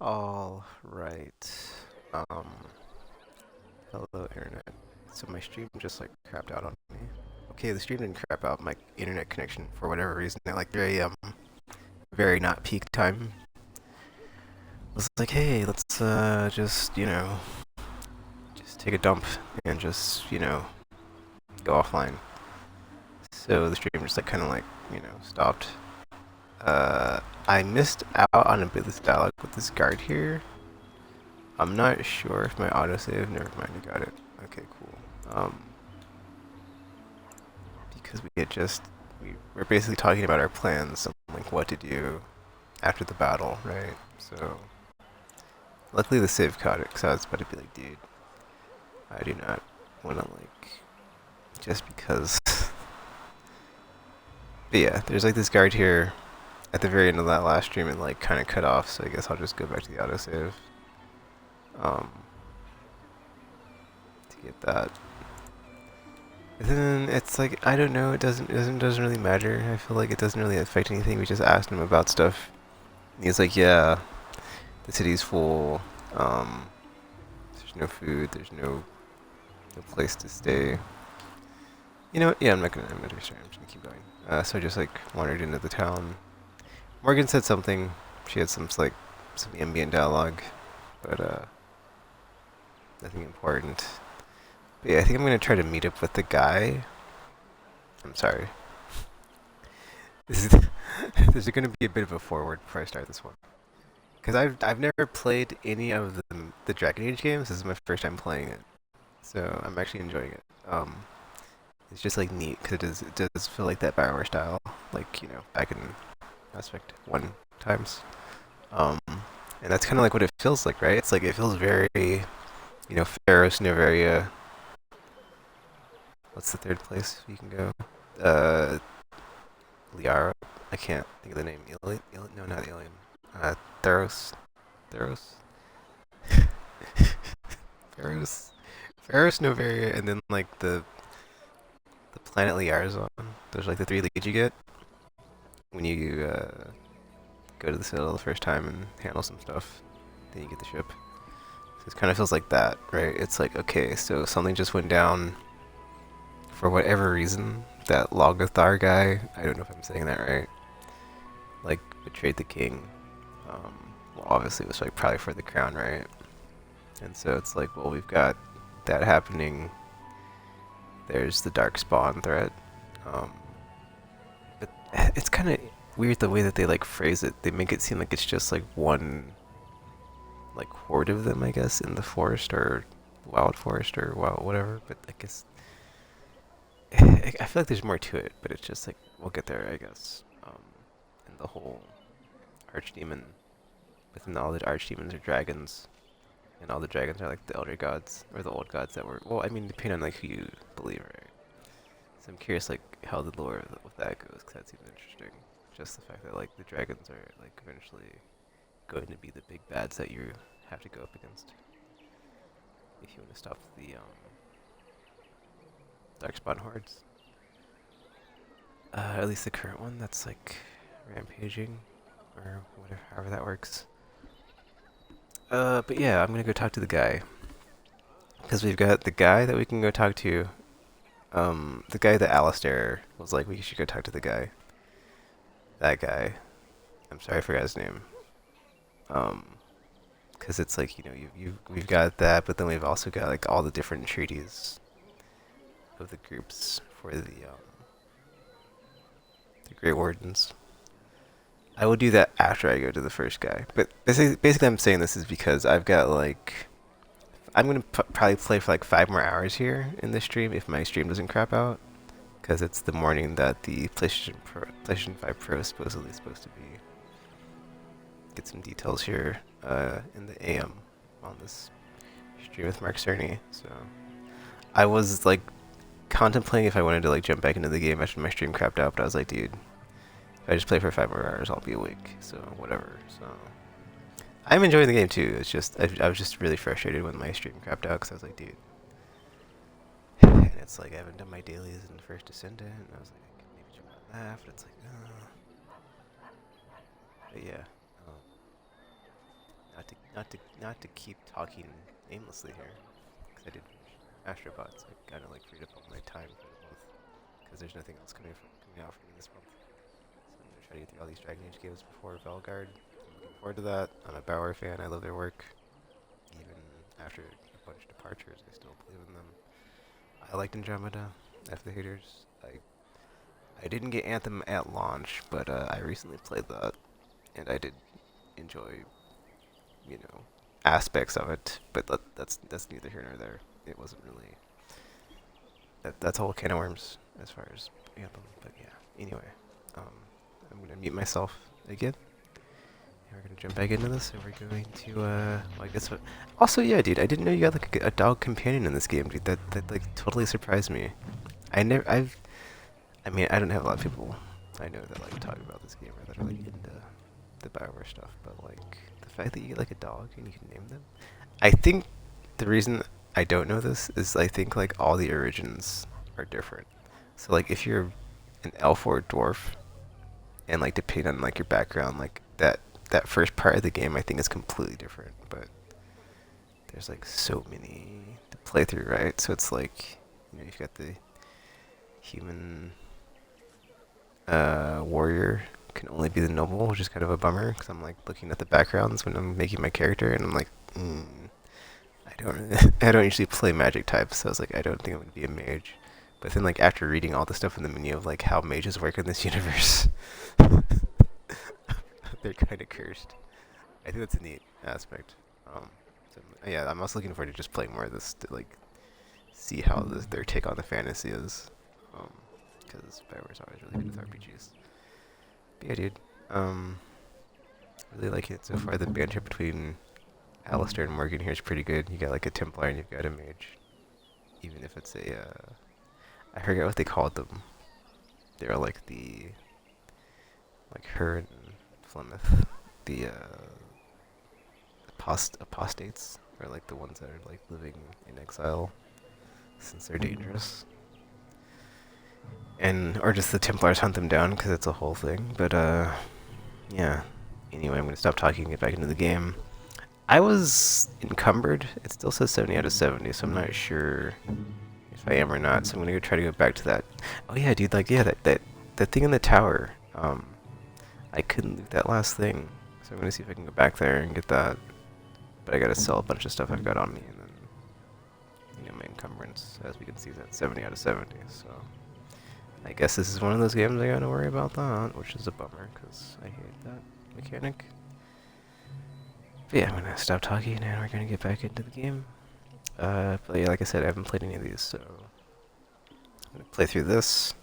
All right. Um, Hello, internet. So my stream just like crapped out on me. Okay, the stream didn't crap out. My internet connection for whatever reason at like very not peak time. I was like, hey, let's just just take a dump and just go offline. So the stream just like kind of like stopped. I missed out on a bit of this dialogue with this guard here. I'm not sure if my autosave. Never mind, I got it. Okay, cool. Because we're basically talking about our plans and like what to do after the battle, right? So luckily the save caught it, because I was about to be like, dude, I do not want to like just because. But yeah, there's like this guard here at the very end of that last stream and like kind of cut off. So I guess I'll just go back to the autosave um, to get that. And then it's like I don't know. It doesn't really matter. I feel like it doesn't really affect anything. We just asked him about stuff. He's like, yeah, the city's full. Um, there's no food. There's no place to stay. You know what? Yeah, I'm not gonna. I'm not sorry. I'm just gonna keep going. So I just like wandered into the town. Morgan said something. She had some ambient dialogue, but nothing important. But yeah, I think I'm gonna try to meet up with the guy. I'm sorry. This is there's gonna be a bit of a forward before I start this one. Because I've never played any of the Dragon Age games. This is my first time playing it, so I'm actually enjoying it. It's just like neat because it does feel like that Bioware style, like back in Mass Effect 1 times. And that's kind of like what it feels like, right? It's like it feels very, Faros Novaria. What's the third place you can go? Uh, Liara. I can't think of the name. No, not Alien. Theros. Theros. Theros. Theros Novaria, and then like the planet Liara's on. There's like the three leads you get when you go to the Citadel the first time and handle some stuff. Then you get the ship. So it kind of feels like that, right? It's like, okay, so something just went down for whatever reason. That Logothar guy, I don't know if I'm saying that right, like betrayed the king. Well, obviously it was like probably for the crown, right? And so it's like, well, we've got that happening. There's the dark spawn threat. Um, but it's kind of weird the way that they like phrase it. They make it seem like it's just like one like horde of them, I guess, in the forest or wild forest or wild whatever. But I guess I feel like there's more to it. But it's just like we'll get there, I guess. And the whole archdemon within all the archdemons are dragons, and all the dragons are like the elder gods or the old gods that were. Well, I mean, depending on like who you believe, right? So I'm curious like how the lore with that goes, because that seems interesting. Just the fact that like the dragons are like eventually going to be the big bads that you have to go up against if you want to stop the darkspawn hordes. At least the current one that's like rampaging or whatever, however that works. But yeah, I'm gonna go talk to the guy because we've got the guy that we can go talk to. The guy that Alistair was like, we should go talk to the guy. That guy. I'm sorry, I forgot his name. Um, because it's like we've got that, but then we've also got like all the different treaties of the groups for the Grey Wardens. I will do that after I go to the first guy. But basically, I'm saying this is because I've got like I'm gonna probably play for like 5 more hours here in this stream if my stream doesn't crap out, because it's the morning that the PlayStation 5 Pro is supposed to be. Get some details here in the AM on this stream with Mark Cerny. So I was like contemplating if I wanted to like jump back into the game after my stream crapped out, but I was like, dude, if I just play for 5 more hours, I'll be awake. So whatever. So I'm enjoying the game too. It's just I was just really frustrated when my stream crapped out because I was like, dude. And it's like I haven't done my dailies in the first Descendant, and I was like, maybe jump on that, but it's like, but yeah, not to not to keep talking aimlessly here, because I did Astrobots. I kind of like freed up all my time for the month, because there's nothing else coming out for me this month. So I'm gonna try to get through all these Dragon Age games before Valgard. I'm looking forward to that. I'm a Bauer fan. I love their work. Even after a bunch of departures, I still believe in them. I liked Andromeda. After the haters, I didn't get Anthem at launch, but I recently played that, and I did enjoy, aspects of it. But that's neither here nor there. It wasn't really that's a whole can of worms as far as Anthem. But yeah. Anyway, um, I'm gonna mute myself again. And we're gonna jump back into this, and we're going to well, I guess what. Also, yeah, dude, I didn't know you got like a dog companion in this game, dude. That like totally surprised me. I mean, I don't have a lot of people I know that like talk about this game or that are like into the Bioware stuff, but like the fact that you get like a dog and you can name them. I think the reason I don't know this is I think like all the origins are different. So like if you're an elf or a dwarf, and like depending on like your background, like that first part of the game I think is completely different. But there's like so many to play through, right? So it's like you've got the human warrior can only be the noble, which is kind of a bummer because I'm like looking at the backgrounds when I'm making my character, and I'm like, I don't usually play magic types, so I was like, I don't think I'm gonna be a mage. But then like after reading all the stuff in the menu of like how mages work in this universe, they're kind of cursed. I think that's a neat aspect. So, yeah, I'm also looking forward to just playing more of this to like see how their take on the fantasy is. Because Bioware's always really good with RPGs. But yeah, dude. Really like it so far. The banter between Alistair and Morgan here is pretty good. You got like a Templar and you've got a mage. Even if it's a, I forget what they called them. They're like like her and Flemeth, the apostates, or like the ones that are like living in exile since they're dangerous. And or just the Templars hunt them down because it's a whole thing. But yeah. Anyway, I'm gonna stop talking and get back into the game. I was encumbered. It still says 70 out of 70, so I'm not sure if I am or not. So I'm gonna go try to go back to that. Oh yeah, dude. Like yeah, that thing in the tower. I couldn't loot that last thing, so I'm gonna see if I can go back there and get that. But I gotta sell a bunch of stuff I've got on me, and then my encumbrance, as we can see, is at 70 out of 70. So I guess this is one of those games I gotta worry about that, which is a bummer because I hate that mechanic. But yeah, I'm gonna stop talking and we're gonna get back into the game. But yeah, like I said, I haven't played any of these, so I'm gonna play through this.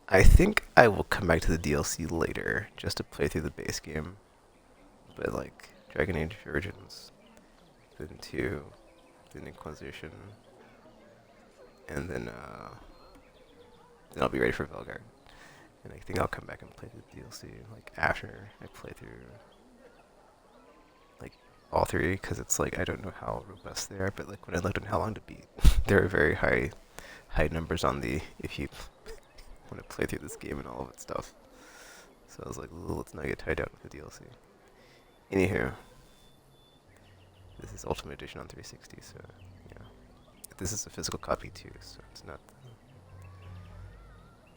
I think I will come back to the DLC later, just to play through the base game. But like Dragon Age Origins, then 2, then Inquisition, and then I'll be ready for Velgard. And I think I'll come back and play the DLC like after I play through like all 3, because it's like I don't know how robust they are, but like when I looked on how long to beat, there are very high numbers on the if you want to play through this game and all of its stuff. So I was like, let's not get tied down with the DLC. Anywho, this is Ultimate Edition on 360, so yeah. This is a physical copy too, so it's not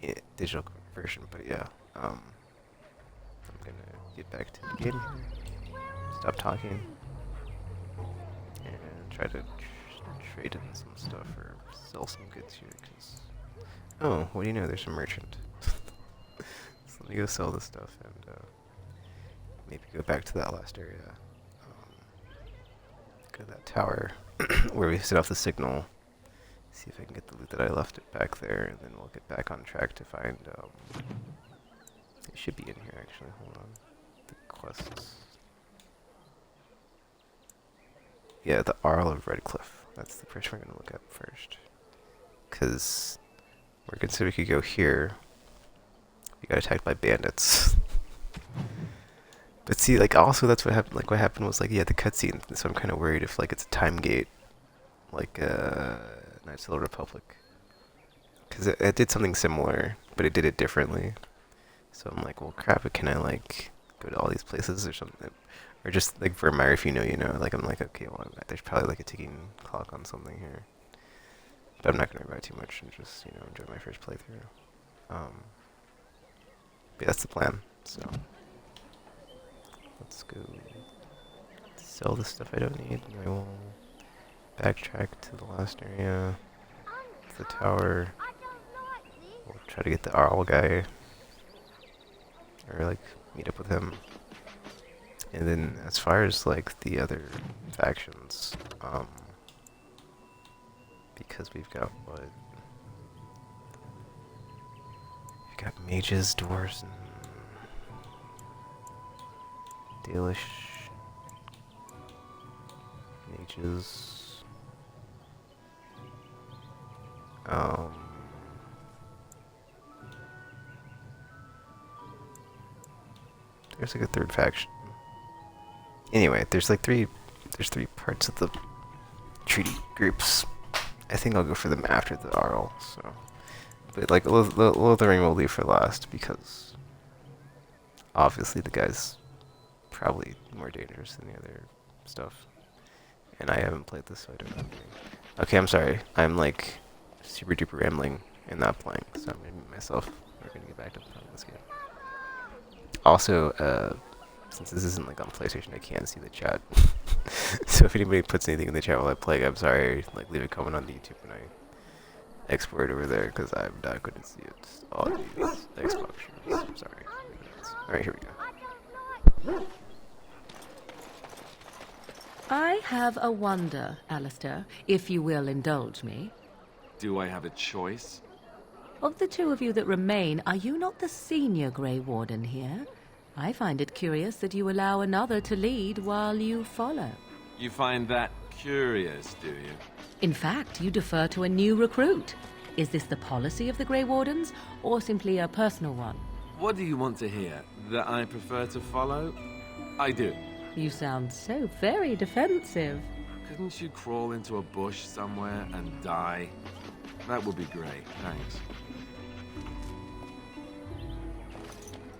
the digital version, but yeah. I'm gonna get back to the game here, stop talking, and try to trade in some stuff or sell some goods here, because oh, what do you know, there's a merchant. So let me go sell this stuff and maybe go back to that last area. Go to that tower where we set off the signal. See if I can get the loot that I left it back there, and then we'll get back on track to find, it should be in here actually, hold on. The quests. Yeah, the Arl of Redcliffe. That's the person we're gonna look at first. Cause we're gonna say we could go here. We got attacked by bandits. But see, like, also that's what happened. Like, what happened was, like, yeah, the cutscene. So I'm kind of worried if, like, it's a time gate, like, Knights of the Republic, because it did something similar, but it did it differently. So I'm like, well, crap. Can I like go to all these places or something. Or just like for Myra, if you know, you know. Like I'm like, okay, well, there's probably like a ticking clock on something here. But I'm not gonna worry about it too much and just, you know, enjoy my first playthrough. But that's the plan. So let's go sell the stuff I don't need. And I will backtrack to the last area, to the tower. We'll try to get the Arl guy, or like meet up with him. And then as far as like the other factions, because we've got what? We've got mages, dwarves, and Dalish mages. There's like a third faction. Anyway, there's three parts of the treaty groups. I think I'll go for them after the Arl, so. But like, Lothering will leave for last, because obviously the guy's probably more dangerous than the other stuff. And I haven't played this, so I don't know anything. Okay, I'm sorry. I'm like super duper rambling and not playing, so I'm gonna mute myself. We're gonna get back to playing this game. Also, since this isn't like on PlayStation, I can't see the chat. So if anybody puts anything in the chat while I play, I'm sorry. Like, leave a comment on the YouTube when I export over there, because I'm not going to see it on these Xbox streams. I'm sorry. Alright, here we go. I have a wonder, Alistair, if you will indulge me. Do I have a choice? Of the two of you that remain, are you not the senior Grey Warden here? I find it curious that you allow another to lead while you follow. You find that curious, do you? In fact, you defer to a new recruit. Is this the policy of the Grey Wardens, or simply a personal one? What do you want to hear? That I prefer to follow? I do. You sound so very defensive. Couldn't you crawl into a bush somewhere and die? That would be great, thanks.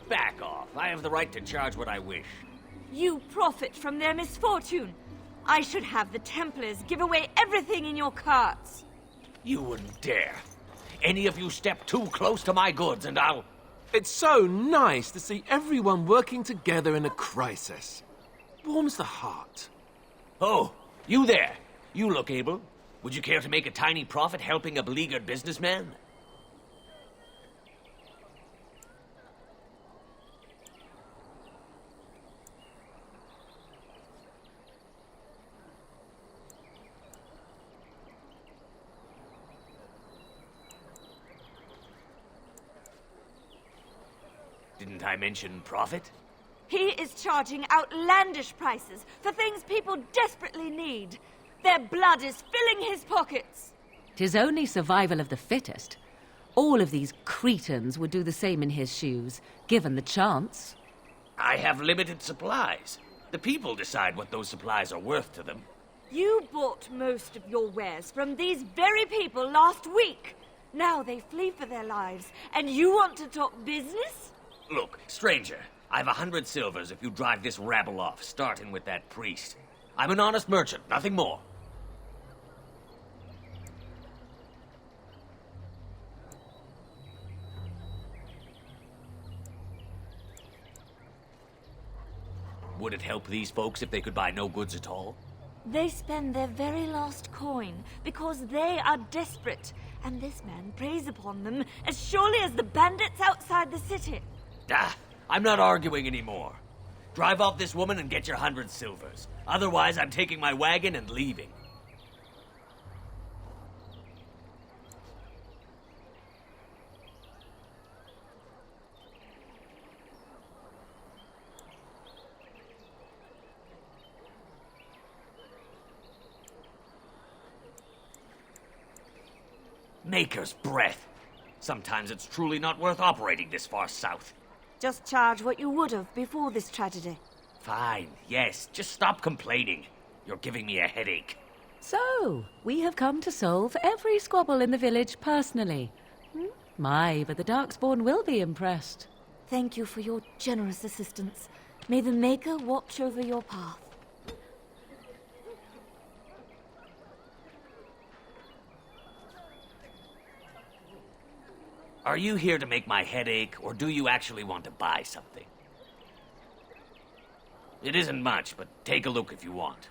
Back off. I have the right to charge what I wish. You profit from their misfortune. I should have the Templars give away everything in your carts. You wouldn't dare. Any of you step too close to my goods and I'll... It's so nice to see everyone working together in a crisis. Warms the heart. Oh, you there. You look able. Would you care to make a tiny profit helping a beleaguered businessman? Didn't I mention profit? He is charging outlandish prices for things people desperately need. Their blood is filling his pockets. 'Tis only survival of the fittest. All of these cretins would do the same in his shoes, given the chance. I have limited supplies. The people decide what those supplies are worth to them. You bought most of your wares from these very people last week. Now they flee for their lives, and you want to talk business? Look, stranger, I've 100 silvers if you drive this rabble off, starting with that priest. I'm an honest merchant, nothing more. Would it help these folks if they could buy no goods at all? They spend their very last coin because they are desperate, and this man preys upon them as surely as the bandits outside the city. Ah, I'm not arguing anymore. Drive off this woman and get your 100 silvers. Otherwise, I'm taking my wagon and leaving. Maker's breath. Sometimes it's truly not worth operating this far south. Just charge what you would have before this tragedy. Fine, yes, just stop complaining. You're giving me a headache. So, we have come to solve every squabble in the village personally. My, but the Darkspawn will be impressed. Thank you for your generous assistance. May the Maker watch over your path. Are you here to make my head ache, or do you actually want to buy something? It isn't much, but take a look if you want.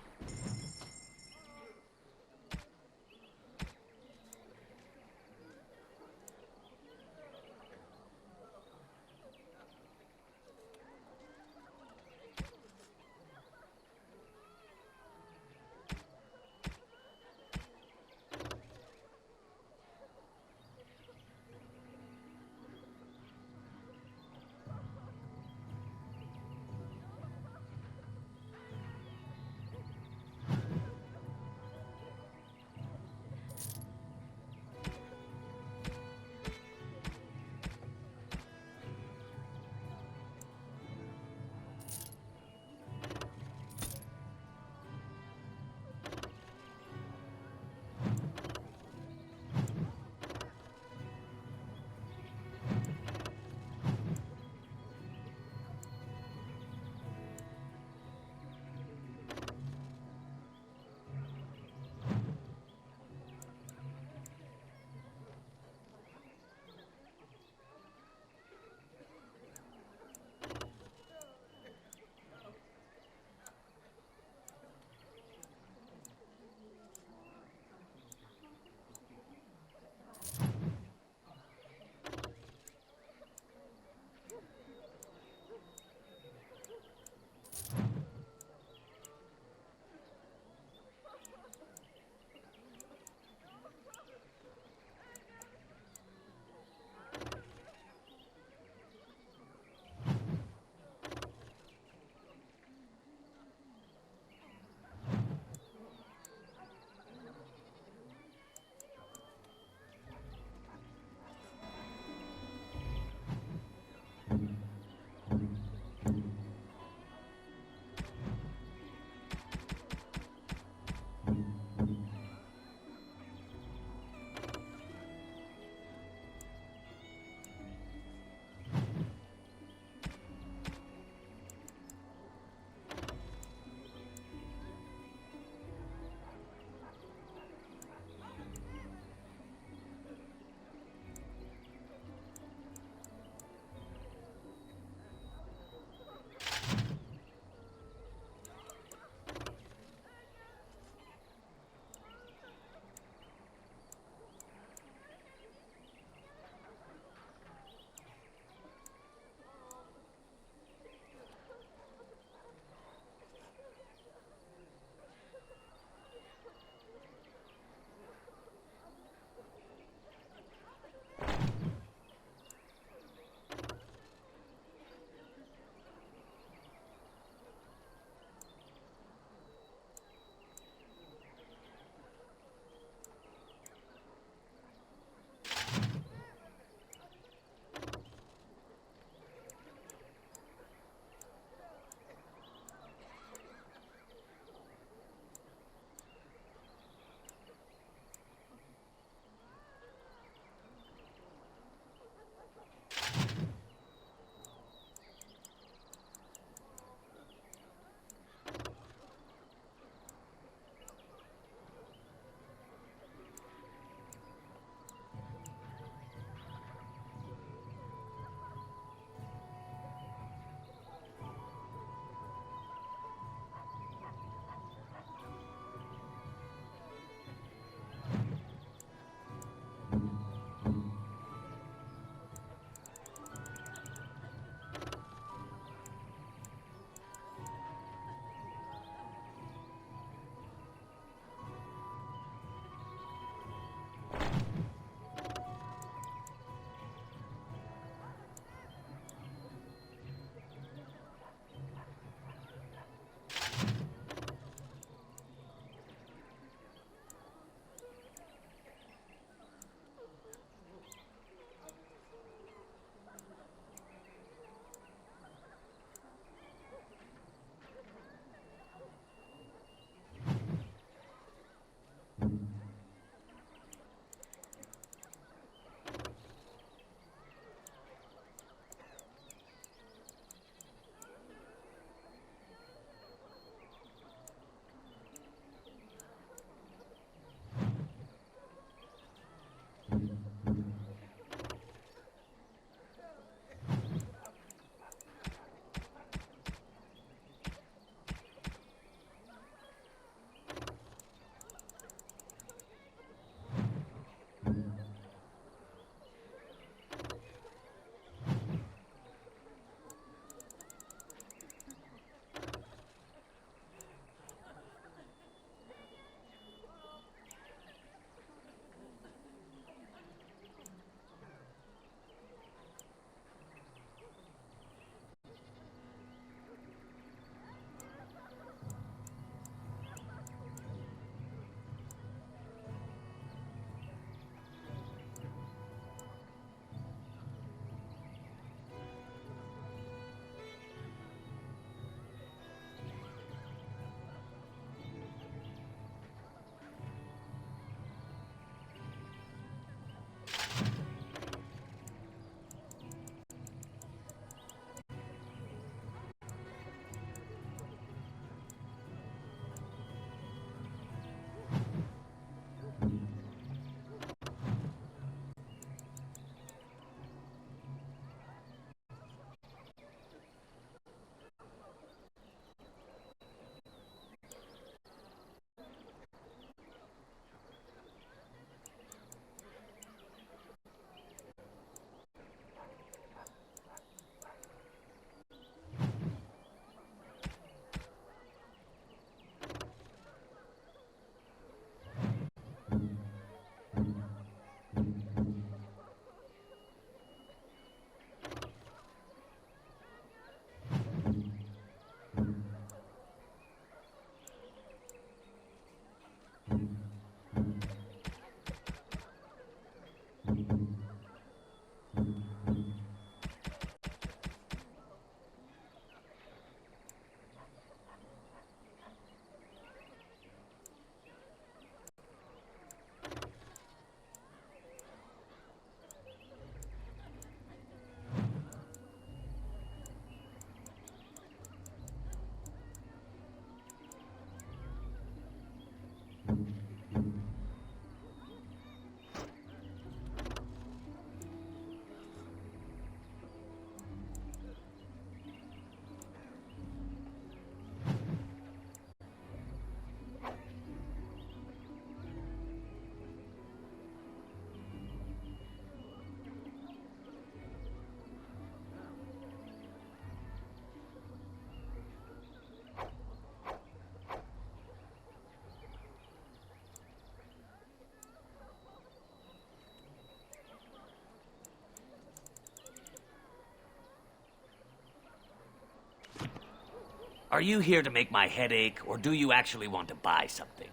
Are you here to make my head ache, or do you actually want to buy something?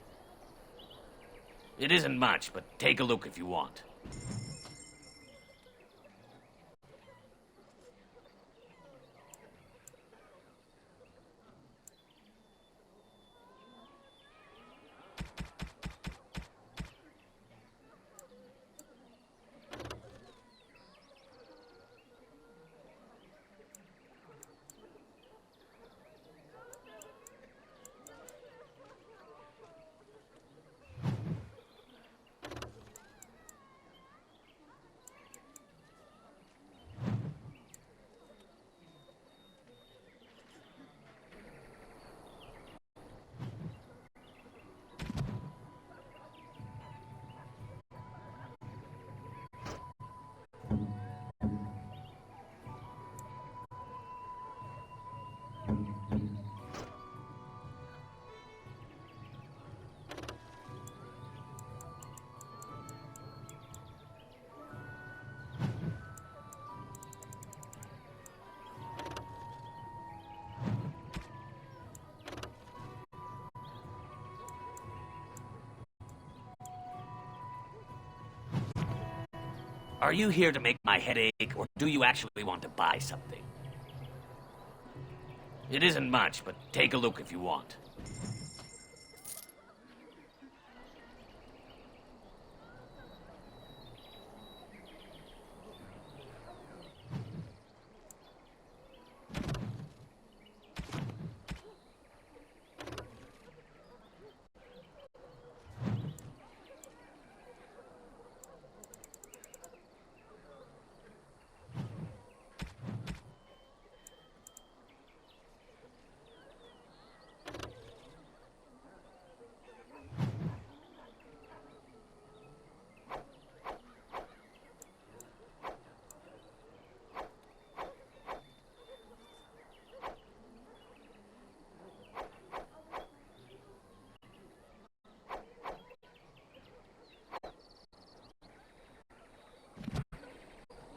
It isn't much, but take a look if you want. Are you here to make my head ache, or do you actually want to buy something? It isn't much, but take a look if you want.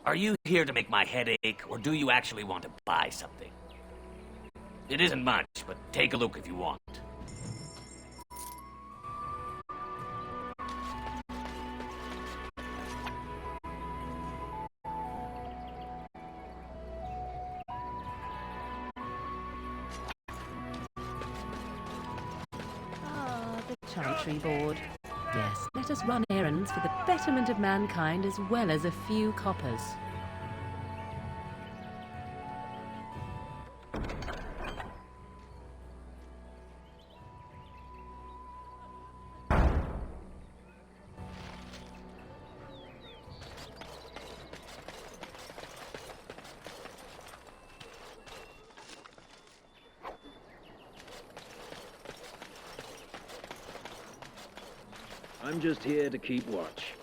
Are you here to make my head ache, or do you actually want to buy something? It isn't much, but take a look if you want. Ah, the Chantry Board. Yes, let us run errands for the betterment of mankind as well as a few coppers. I'm just here to keep watch.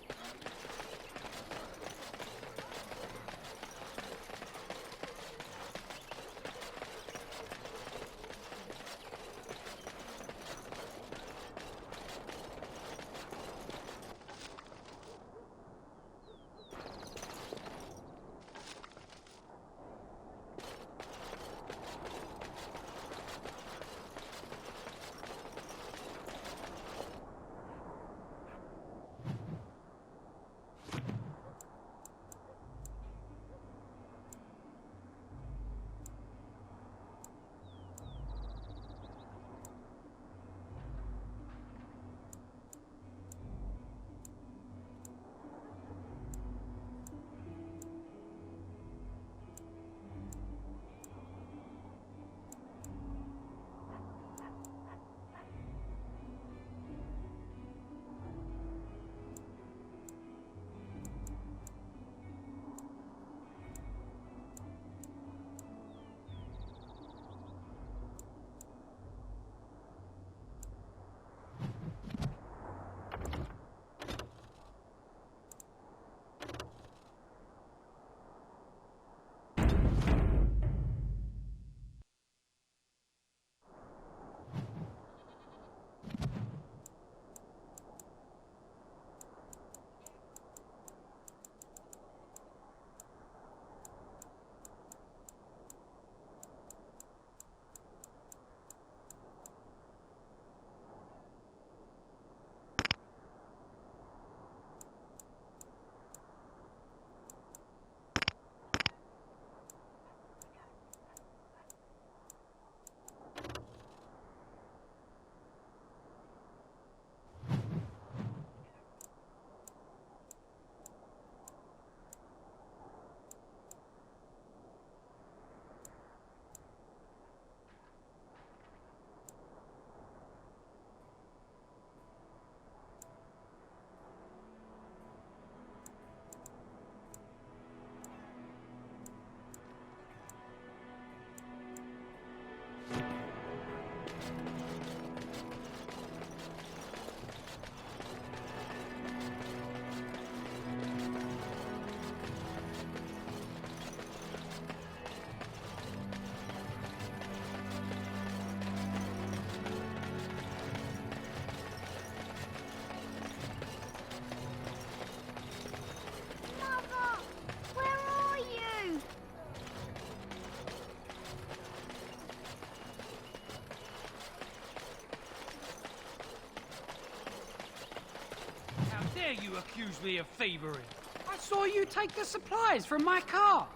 dare you accuse me of thievery? I saw you take the supplies from my car.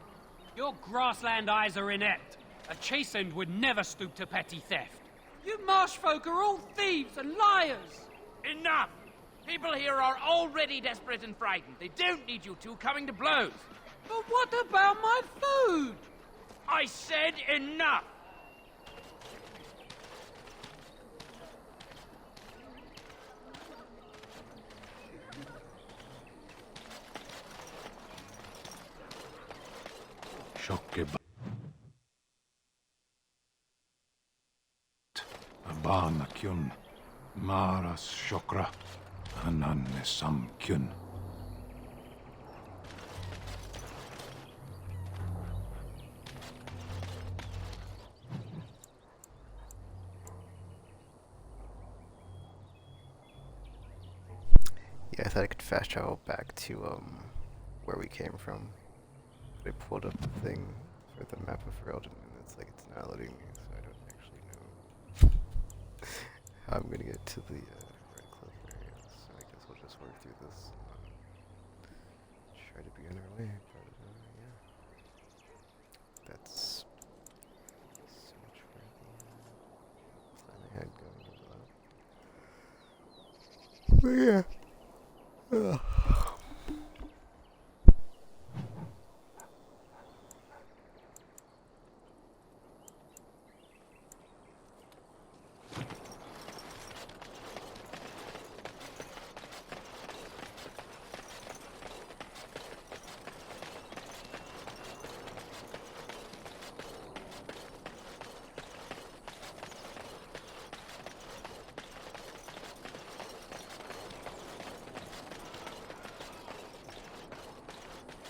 Your grassland eyes are inept. A chastened would never stoop to petty theft. You marsh folk are all thieves and liars. Enough! People here are already desperate and frightened. They don't need you two coming to blows. But what about my food? I said enough! Abana kyun, Maras Shokra, Ananne Sam kyun. Yeah, I thought I could fast travel back to where we came from. But I pulled up the thing for the map of Ferelden, and it's like it's not letting me, so I don't actually know how I'm gonna get to the Red Cliff area. So I guess we'll just work through this. Try to be on our way, but yeah, that's so much for the plan I had going into that. But yeah. Ugh.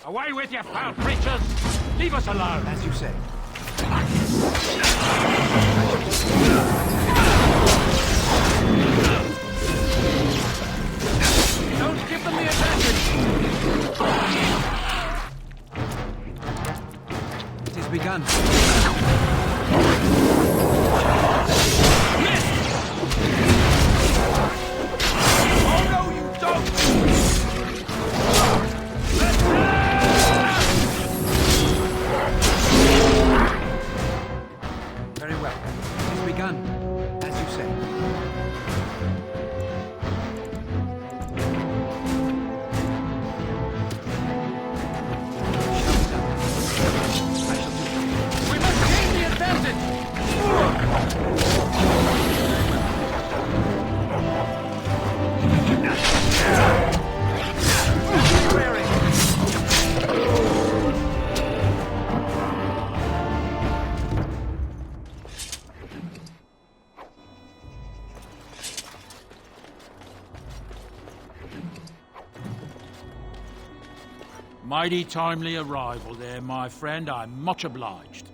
Away with you, foul creatures! Leave us alone! As you say. Don't give them the advantage! It has begun. Oh no, you don't! Very well. It has begun. As you say. We must gain the advantage! Mighty timely arrival there, my friend. I'm much obliged.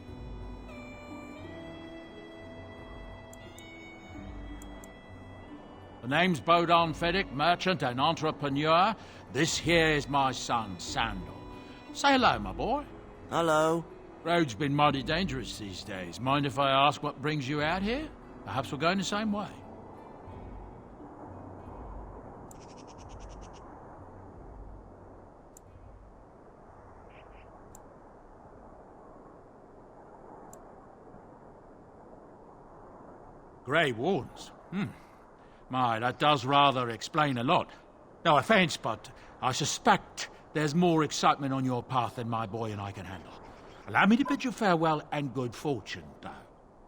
The name's Bodon Feddick, merchant and entrepreneur. This here is my son, Sandal. Say hello, my boy. Hello. Road's been mighty dangerous these days. Mind if I ask what brings you out here? Perhaps we're going the same way. Grey Wardens? My, that does rather explain a lot. No offence, but I suspect there's more excitement on your path than my boy and I can handle. Allow me to bid you farewell and good fortune, though.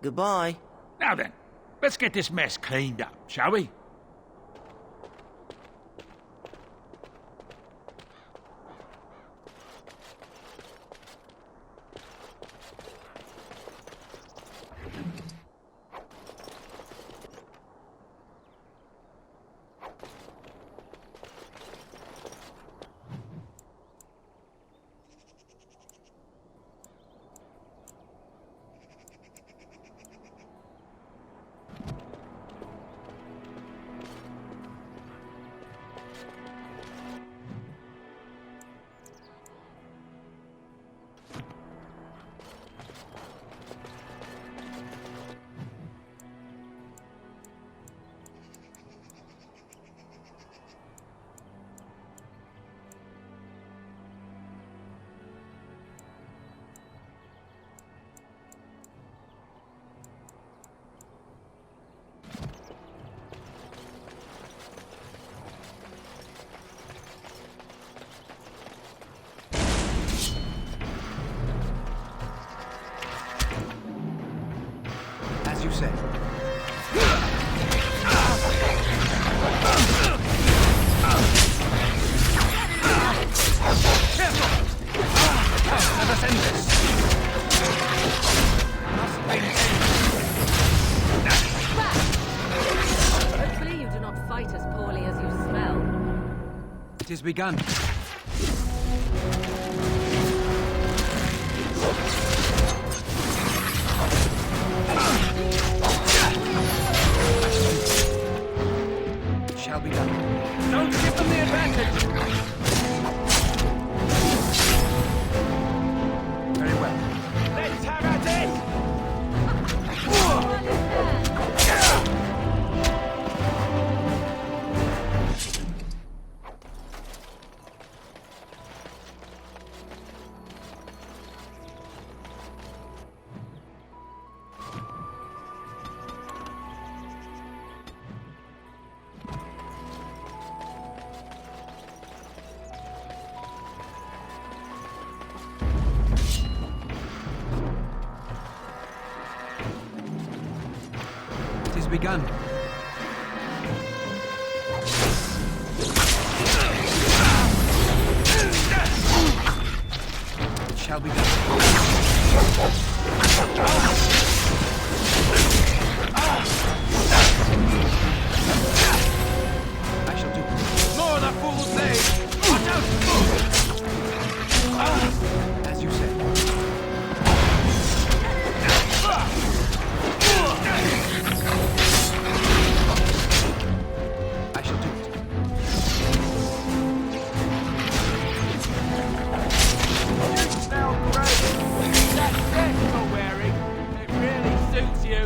Goodbye. Now then, let's get this mess cleaned up, shall we? It is begun. It shall be done. Don't give them the advantage! Very well. Let's have at it! It is begun. It shall be done. I shall do it. More the fool's say! Watch out! As you said. I shall do it. You smell great! That vest you're wearing, it really suits you.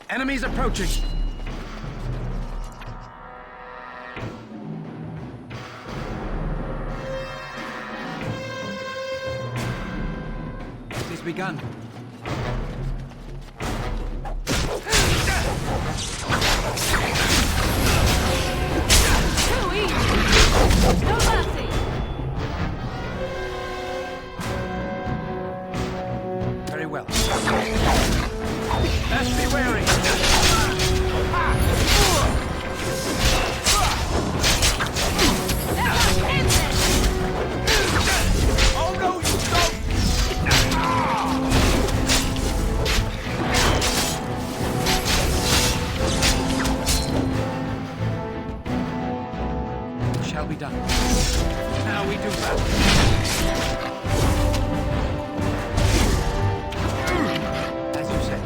Enemies approaching. It is begun. Too easy! No mercy! Very well. Let's be wary! Oh no, you don't! It shall be done. Now we do that. As you said.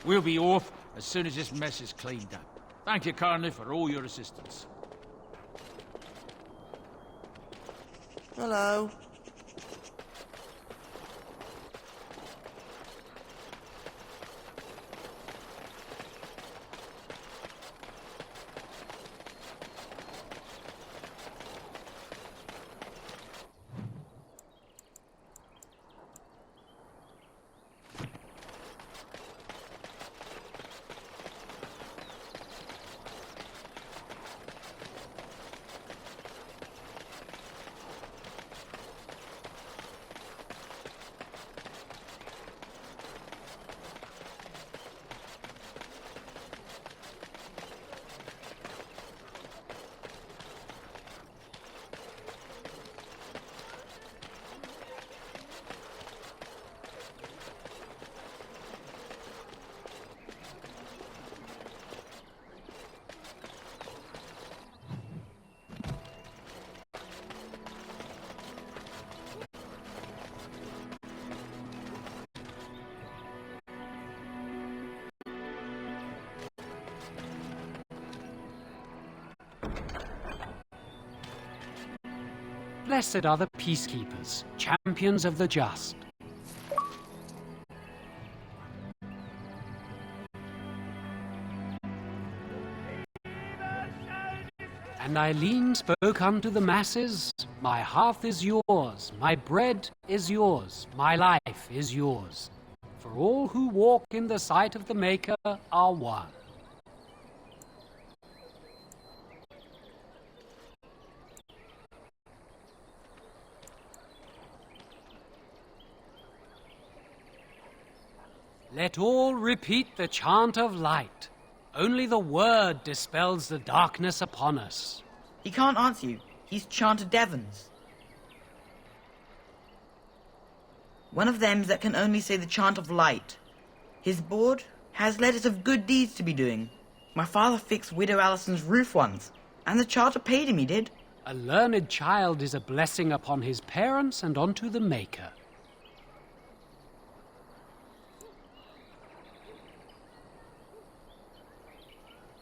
We'll be off as soon as this mess is cleaned up. Thank you kindly for all your assistance. Hello. Blessed are the peacekeepers, champions of the just. And Eileen spoke unto the masses, my hearth is yours, my bread is yours, my life is yours. For all who walk in the sight of the Maker are one. Let all repeat the chant of light. Only the word dispels the darkness upon us. He can't answer you. He's chanted Devons. One of them's that can only say the chant of light. His board has letters of good deeds to be doing. My father fixed Widow Allison's roof once, and the charter paid him, he did. A learned child is a blessing upon his parents and unto the Maker.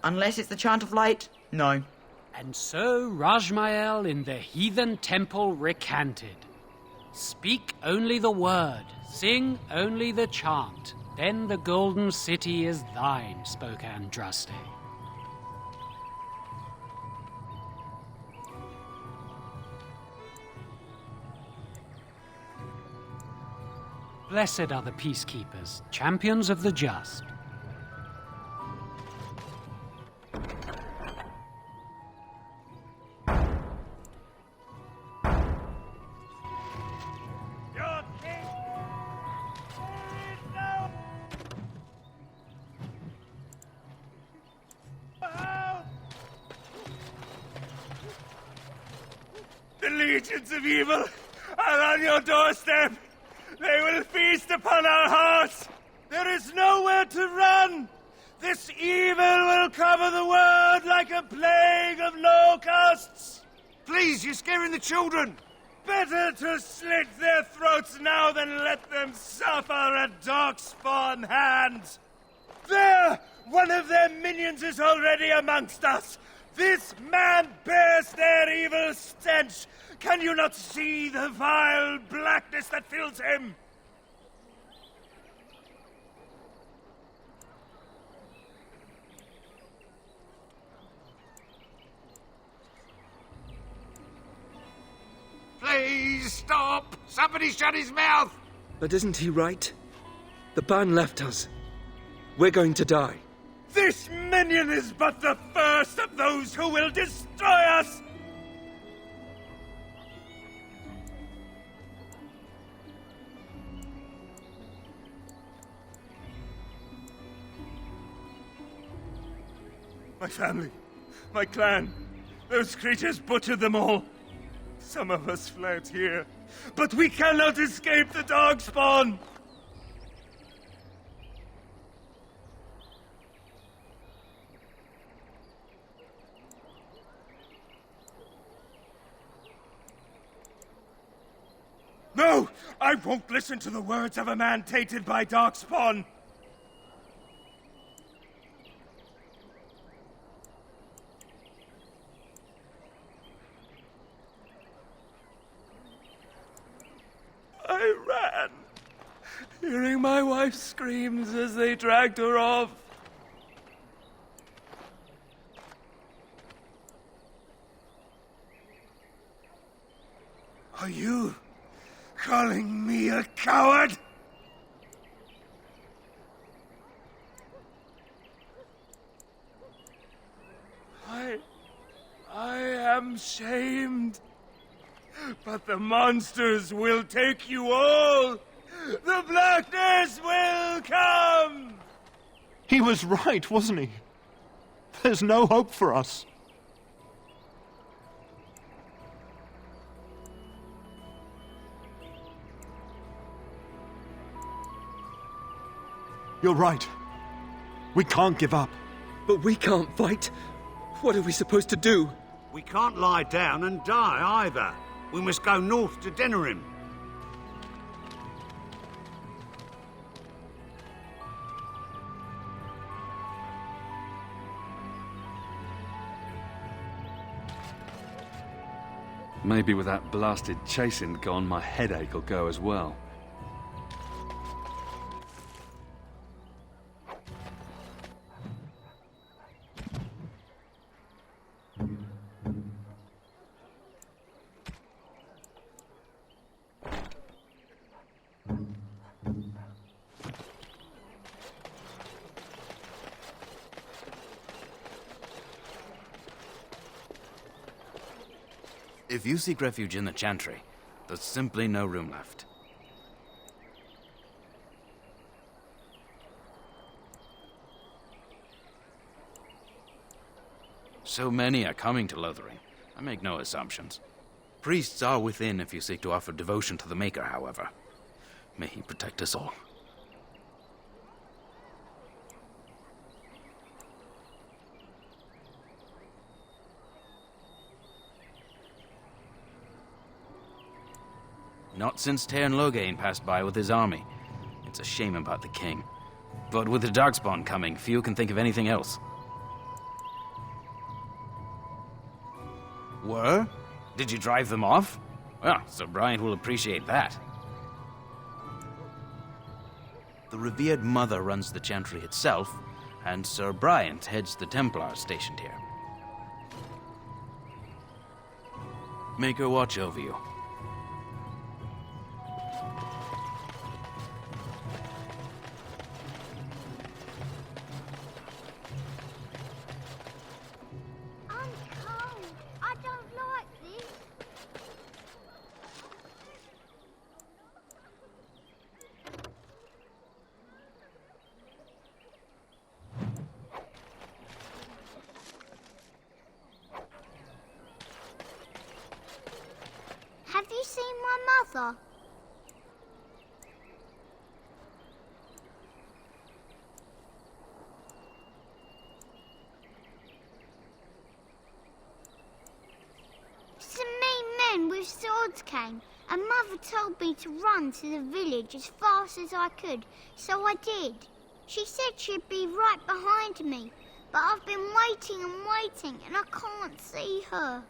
Unless it's the chant of light, no. And so Rajmael in the heathen temple recanted. Speak only the word, sing only the chant, then the golden city is thine, spoke Andraste. Blessed are the peacekeepers, champions of the just. The legions of evil are on your doorstep. They will feast upon our hearts. There is nowhere to run. This evil will cover the world like a plague of locusts. Please, you're scaring the children. Better to slit their throats now than let them suffer at Darkspawn hands. There! One of their minions is already amongst us. This man bears their evil stench. Can you not see the vile blackness that fills him? Please stop! Somebody shut his mouth! But isn't he right? The ban left us. We're going to die. This minion is but the first of those who will destroy us! My family, my clan, those creatures butchered them all. Some of us fled here, but we cannot escape the Darkspawn! No! I won't listen to the words of a man tainted by Darkspawn! I ran, hearing my wife's screams as they dragged her off. Are you calling me a coward? I am shamed. But the monsters will take you all. The blackness will come. He was right, wasn't he? There's no hope for us. You're right. We can't give up. But we can't fight. What are we supposed to do? We can't lie down and die either. We must go north to Denerim. Maybe with that blasted chasing gone, my headache will go as well. If you seek refuge in the Chantry, there's simply no room left. So many are coming to Lothering. I make no assumptions. Priests are within if you seek to offer devotion to the Maker, however. May he protect us all. Not since Tairn Loghain passed by with his army. It's a shame about the king. But with the Darkspawn coming, few can think of anything else. Were? Did you drive them off? Well, Sir Bryant will appreciate that. The revered mother runs the Chantry itself, and Sir Bryant heads the Templars stationed here. Make her watch over you. Have you seen my mother? Some mean men with swords came, and Mother told me to run to the village as fast as I could, so I did. She said she'd be right behind me, but I've been waiting and waiting, and I can't see her.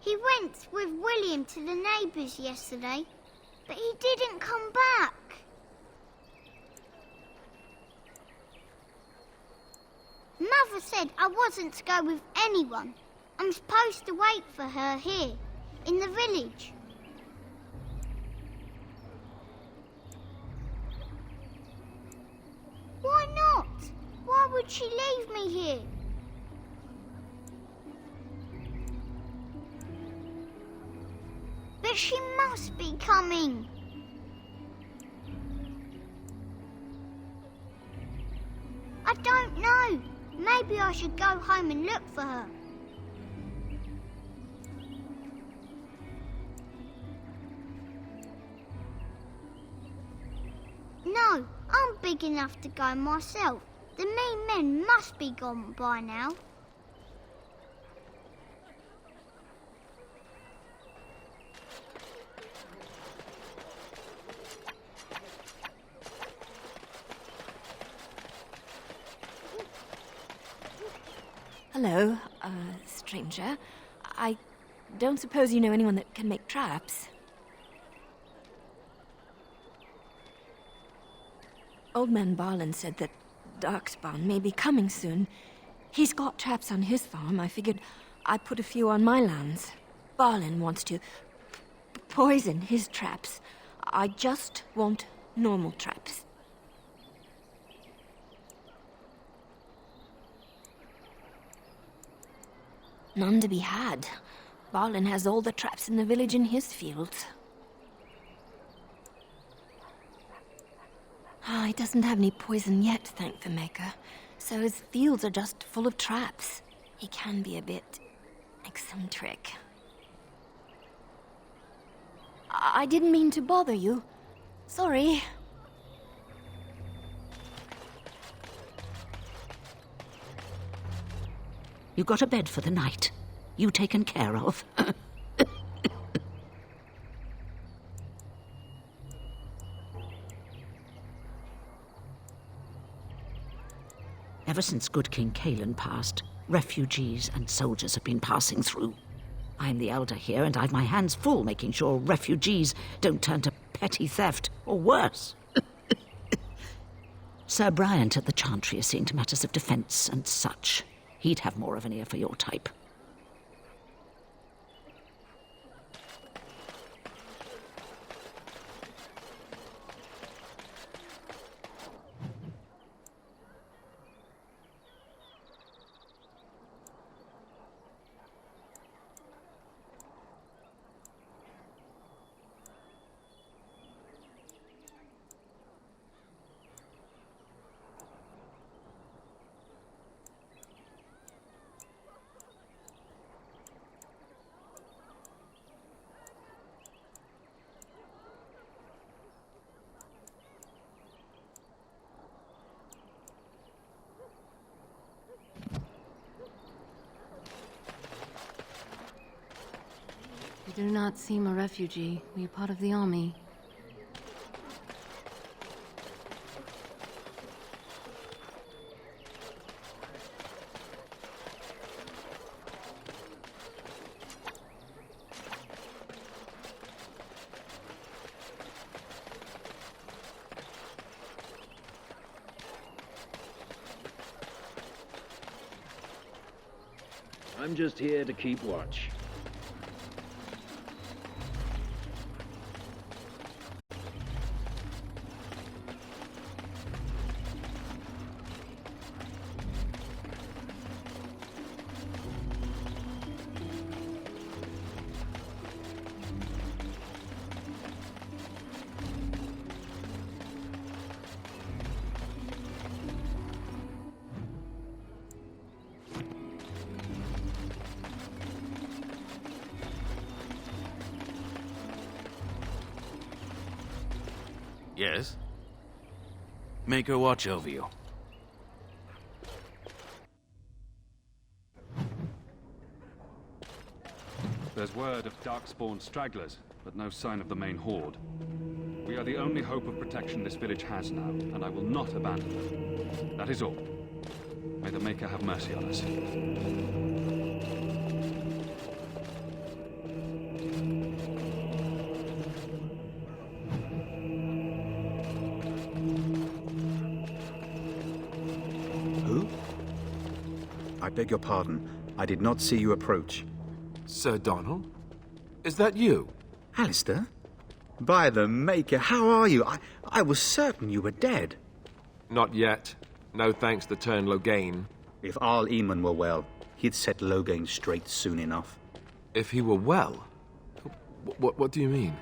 He went with William to the neighbours yesterday, but he didn't come back. Mother said I wasn't to go with anyone. I'm supposed to wait for her here, in the village. Why not? Why would she leave me here? But she must be coming. I don't know. Maybe I should go home and look for her. No, I'm big enough to go myself. The mean men must be gone by now. Hello, stranger. I don't suppose you know anyone that can make traps? Old man Barlin said that Darkspawn may be coming soon. He's got traps on his farm. I figured I'd put a few on my lands. Barlin wants to poison his traps. I just want normal traps. None to be had. Barlin has all the traps in the village in his fields. He doesn't have any poison yet, thank the Maker. So his fields are just full of traps. He can be a bit eccentric. I didn't mean to bother you. Sorry. You got a bed for the night. You taken care of. Ever since good King Cailan passed, refugees and soldiers have been passing through. I'm the elder here, and I've my hands full making sure refugees don't turn to petty theft, or worse. Sir Bryant at the Chantry is seeing to matters of defence and such. He'd have more of an ear for your type. You do not seem a refugee. Were you part of the army? I'm just here to keep watch. Yes? Make her watch over you. There's word of Darkspawn stragglers, but no sign of the main horde. We are the only hope of protection this village has now, and I will not abandon them. That is all. May the Maker have mercy on us. I beg your pardon. I did not see you approach. Sir Donald? Is that you? Alistair? By the Maker, how are you? I was certain you were dead. Not yet. No thanks to Turn Loghain. If Arl Eamon were well, he'd set Loghain straight soon enough. If he were well? What do you mean?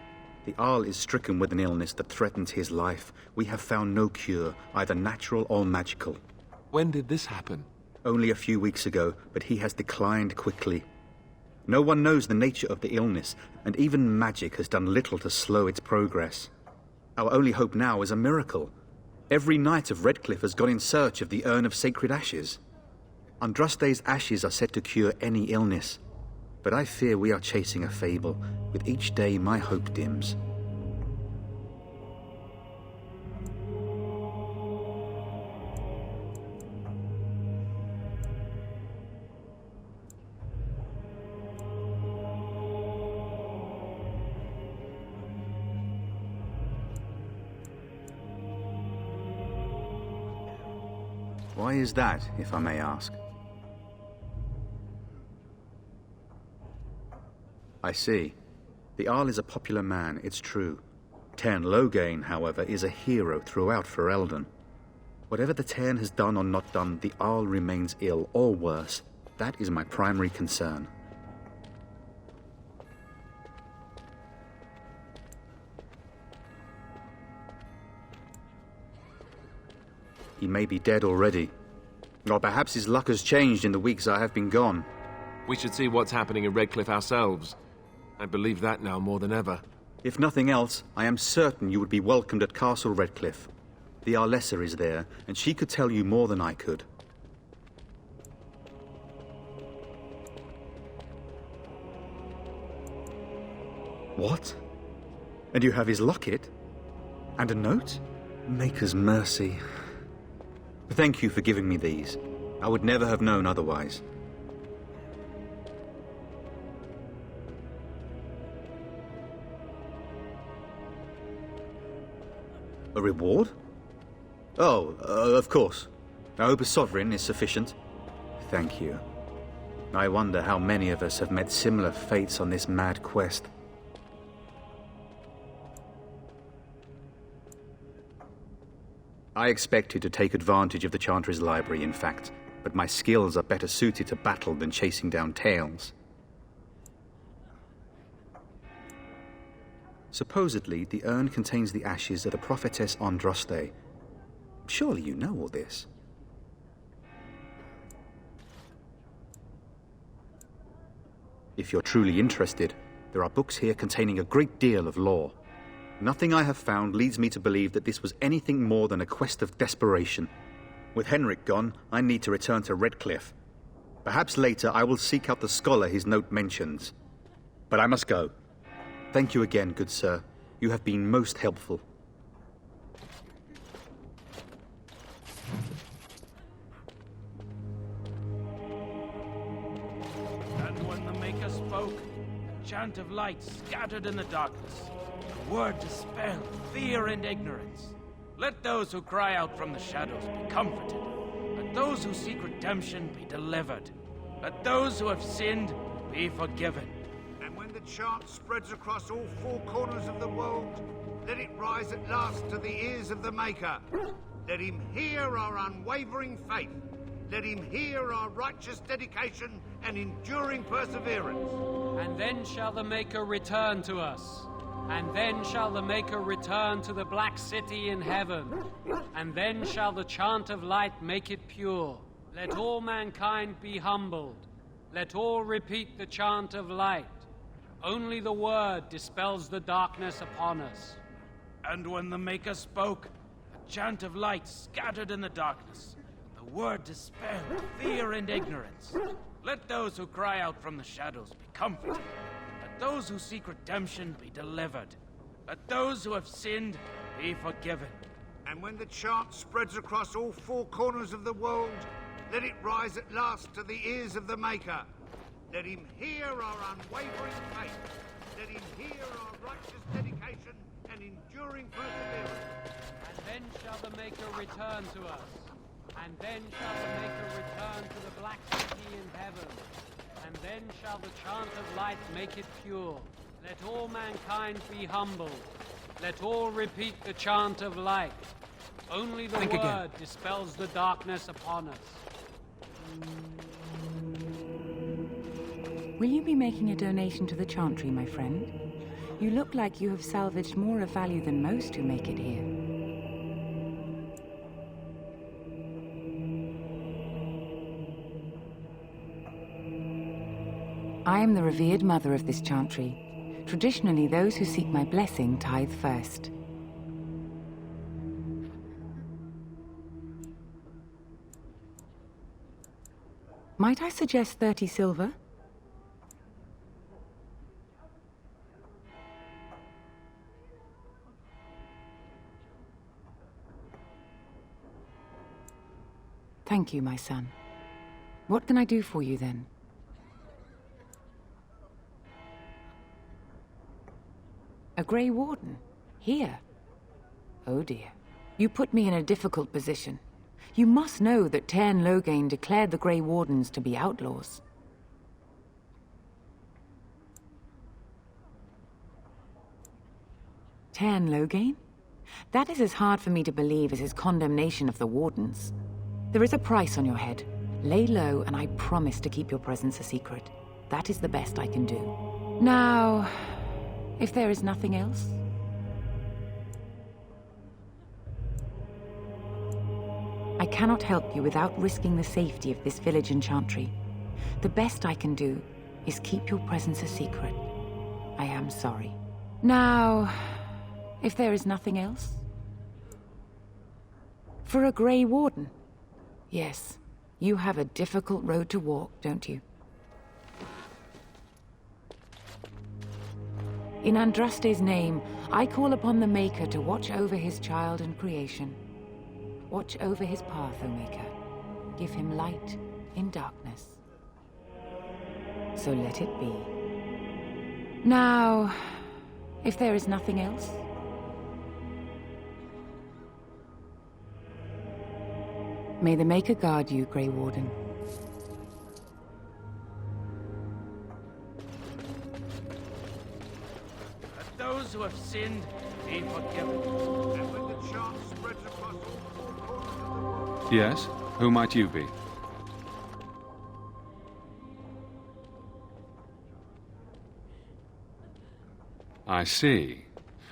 The Arl is stricken with an illness that threatens his life. We have found no cure, either natural or magical. When did this happen? Only a few weeks ago, but he has declined quickly. No one knows the nature of the illness, and even magic has done little to slow its progress. Our only hope now is a miracle. Every knight of Redcliffe has gone in search of the Urn of Sacred Ashes. Andraste's ashes are said to cure any illness, but I fear we are chasing a fable. With each day, my hope dims. Why is that, if I may ask? I see. The Arl is a popular man, it's true. Tairn Loghain, however, is a hero throughout Ferelden. Whatever the Tairn has done or not done, the Arl remains ill, or worse. That is my primary concern. He may be dead already. Or perhaps his luck has changed in the weeks I have been gone. We should see what's happening in Redcliffe ourselves. I believe that now more than ever. If nothing else, I am certain you would be welcomed at Castle Redcliffe. The Arlessa is there, and she could tell you more than I could. What? And you have his locket? And a note? Maker's mercy. Thank you for giving me these. I would never have known otherwise. A reward? Oh, of course. I hope a sovereign is sufficient. Thank you. I wonder how many of us have met similar fates on this mad quest. I expected to take advantage of the Chantry's library, in fact, but my skills are better suited to battle than chasing down tales. Supposedly, the urn contains the ashes of the prophetess Andraste. Surely you know all this. If you're truly interested, there are books here containing a great deal of lore. Nothing I have found leads me to believe that this was anything more than a quest of desperation. With Henrik gone, I need to return to Redcliffe. Perhaps later I will seek out the scholar his note mentions. But I must go. Thank you again, good sir. You have been most helpful. And when the Maker spoke, a chant of light scattered in the darkness. A word dispelled fear and ignorance. Let those who cry out from the shadows be comforted. Let those who seek redemption be delivered. Let those who have sinned be forgiven. And when the chant spreads across all four corners of the world, let it rise at last to the ears of the Maker. Let him hear our unwavering faith. Let him hear our righteous dedication and enduring perseverance. And then shall the Maker return to us. And then shall the Maker return to the Black City in heaven. And then shall the chant of light make it pure. Let all mankind be humbled. Let all repeat the chant of light. Only the word dispels the darkness upon us. And when the Maker spoke, a chant of light scattered in the darkness. The word dispelled fear and ignorance. Let those who cry out from the shadows be comforted. Let those who seek redemption be delivered. Let those who have sinned be forgiven. And when the chant spreads across all four corners of the world, let it rise at last to the ears of the Maker. Let him hear our unwavering faith. Let him hear our righteous dedication and enduring perseverance. And then shall the Maker return to us. And then shall the Maker return to the Black City in heaven. And then shall the chant of light make it pure. Let all mankind be humbled. Let all repeat the chant of light. Only the word dispels the darkness upon us. Will you be making a donation to the Chantry, my friend? You look like you have salvaged more of value than most who make it here. I am the revered mother of this Chantry. Traditionally, those who seek my blessing tithe first. Might I suggest 30 silver? Thank you, my son. What can I do for you, then? A Grey Warden? Here? Oh dear. You put me in a difficult position. You must know that Tairn Loghain declared the Grey Wardens to be outlaws. Tairn Loghain? That is as hard for me to believe as his condemnation of the Wardens. There is a price on your head. Lay low, and I promise to keep your presence a secret. That is the best I can do. Now, if there is nothing else... I cannot help you without risking the safety of this village and Chantry. The best I can do is keep your presence a secret. I am sorry. Now, if there is nothing else... For a Grey Warden? Yes, you have a difficult road to walk, don't you? In Andraste's name, I call upon the Maker to watch over his child and creation. Watch over his path, O Maker. Give him light in darkness. So let it be. Now, if there is nothing else... May the Maker guard you, Grey Warden. Let those who have sinned be forgiven. And when the chant spreads across all four corners of the world... Yes? Who might you be? I see.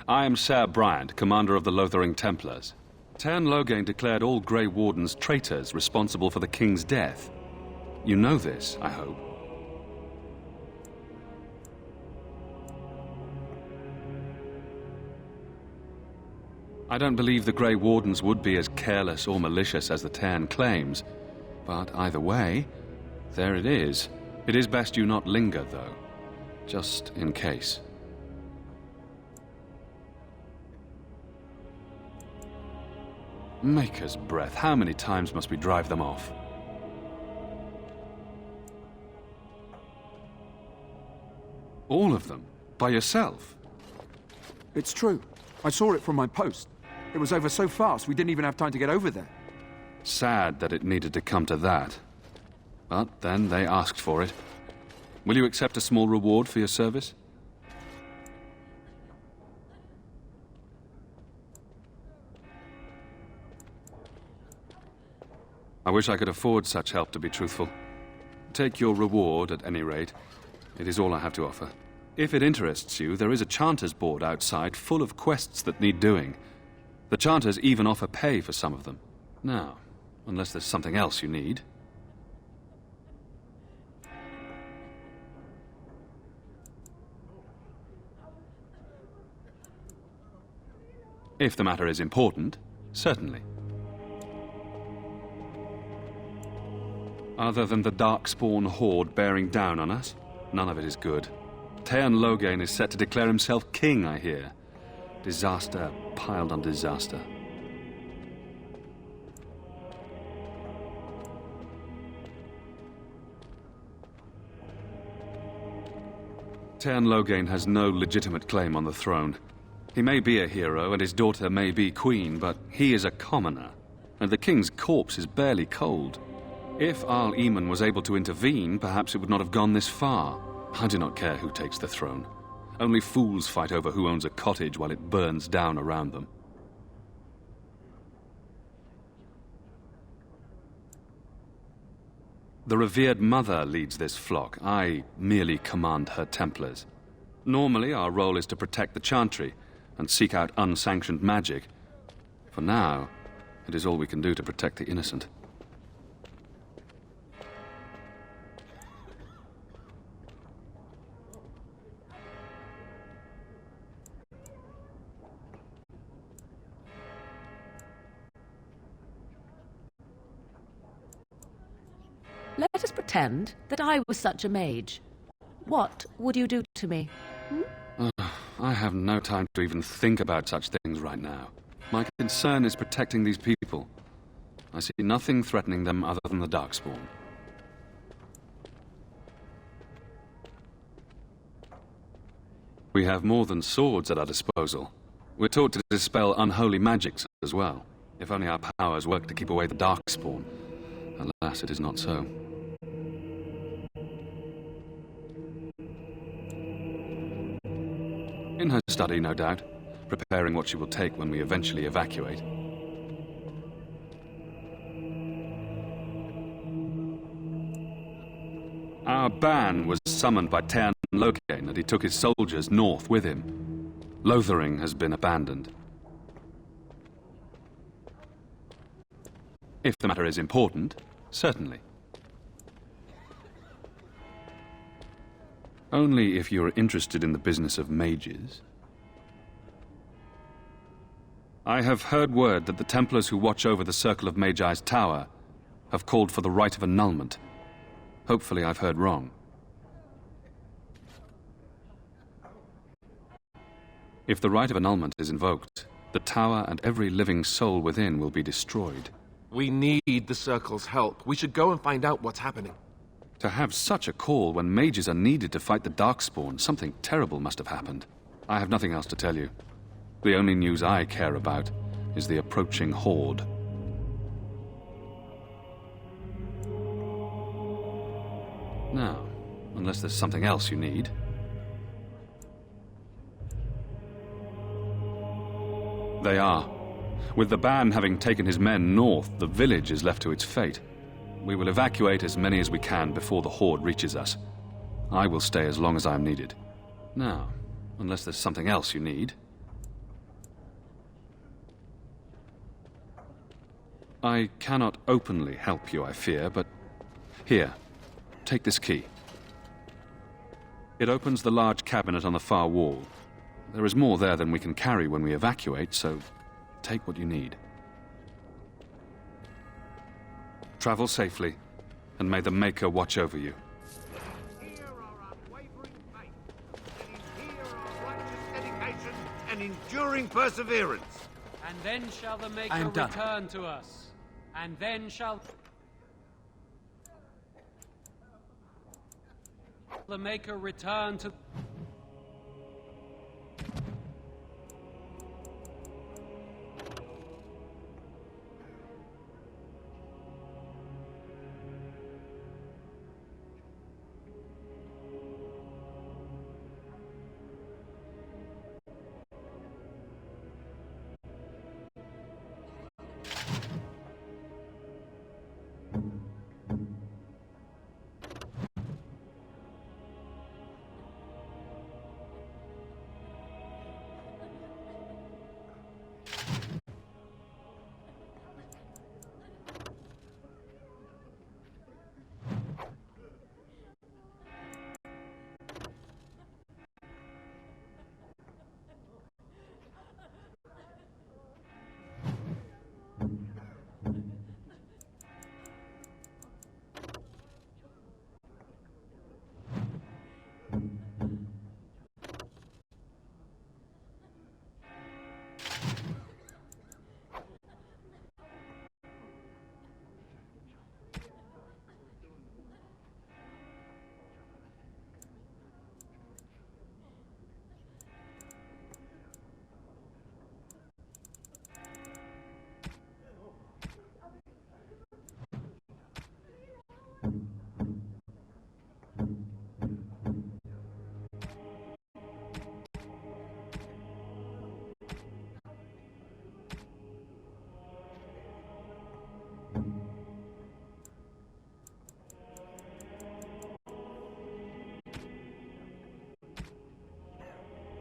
I am Ser Bryant, commander of the Lothering Templars. Tairn Loghain declared all Grey Wardens traitors responsible for the king's death. You know this, I hope. I don't believe the Grey Wardens would be as careless or malicious as the Tairn claims. But either way, there it is. It is best you not linger, though. Just in case. Maker's breath, how many times must we drive them off? All of them? By yourself? It's true. I saw it from my post. It was over so fast, we didn't even have time to get over there. Sad that it needed to come to that. But then they asked for it. Will you accept a small reward for your service? I wish I could afford such help, to be truthful. Take your reward, at any rate. It is all I have to offer. If it interests you, there is a Chanters board outside full of quests that need doing. The Chanters even offer pay for some of them. Now, unless there's something else you need. If the matter is important, certainly. Other than the Darkspawn horde bearing down on us, none of it is good. Tairn Loghain is set to declare himself king, I hear. Disaster piled on disaster. Tairn Loghain has no legitimate claim on the throne. He may be a hero, and his daughter may be queen, but he is a commoner, and the king's corpse is barely cold. If Arl Eamon was able to intervene, perhaps it would not have gone this far. I do not care who takes the throne. Only fools fight over who owns a cottage while it burns down around them. The revered mother leads this flock. I merely command her Templars. Normally, our role is to protect the Chantry and seek out unsanctioned magic. For now, it is all we can do to protect the innocent. Let us pretend that I was such a mage. What would you do to me? I have no time to even think about such things right now. My concern is protecting these people. I see nothing threatening them other than the Darkspawn. We have more than swords at our disposal. We're taught to dispel unholy magics as well. If only our powers worked to keep away the Darkspawn. Alas, it is not so. In her study, no doubt, preparing what she will take when we eventually evacuate. Our ban was summoned by Tern Loghain, and he took his soldiers north with him. Lothering has been abandoned. If the matter is important, certainly. Only if you're interested in the business of mages. I have heard word that the Templars who watch over the Circle of Magi's tower have called for the rite of annulment. Hopefully I've heard wrong. If the rite of annulment is invoked, the tower and every living soul within will be destroyed. We need the Circle's help. We should go and find out what's happening. To have such a call when mages are needed to fight the Darkspawn, something terrible must have happened. I have nothing else to tell you. The only news I care about is the approaching horde. Now, unless there's something else you need. They are. With the ban having taken his men north, the village is left to its fate. We will evacuate as many as we can before the horde reaches us. I will stay as long as I am needed. Now, unless there's something else you need. I cannot openly help you, I fear, but here, take this key. It opens the large cabinet on the far wall. There is more there than we can carry when we evacuate, so take what you need. Travel safely, and may the Maker watch over you. Dedication and enduring perseverance. And then shall the I Maker am done. return to us. And then shall the Maker return to...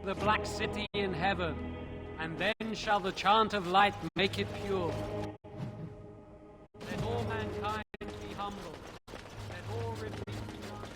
the Black City in heaven, and then shall the chant of light make it pure. Let all mankind be humble, let all remain one.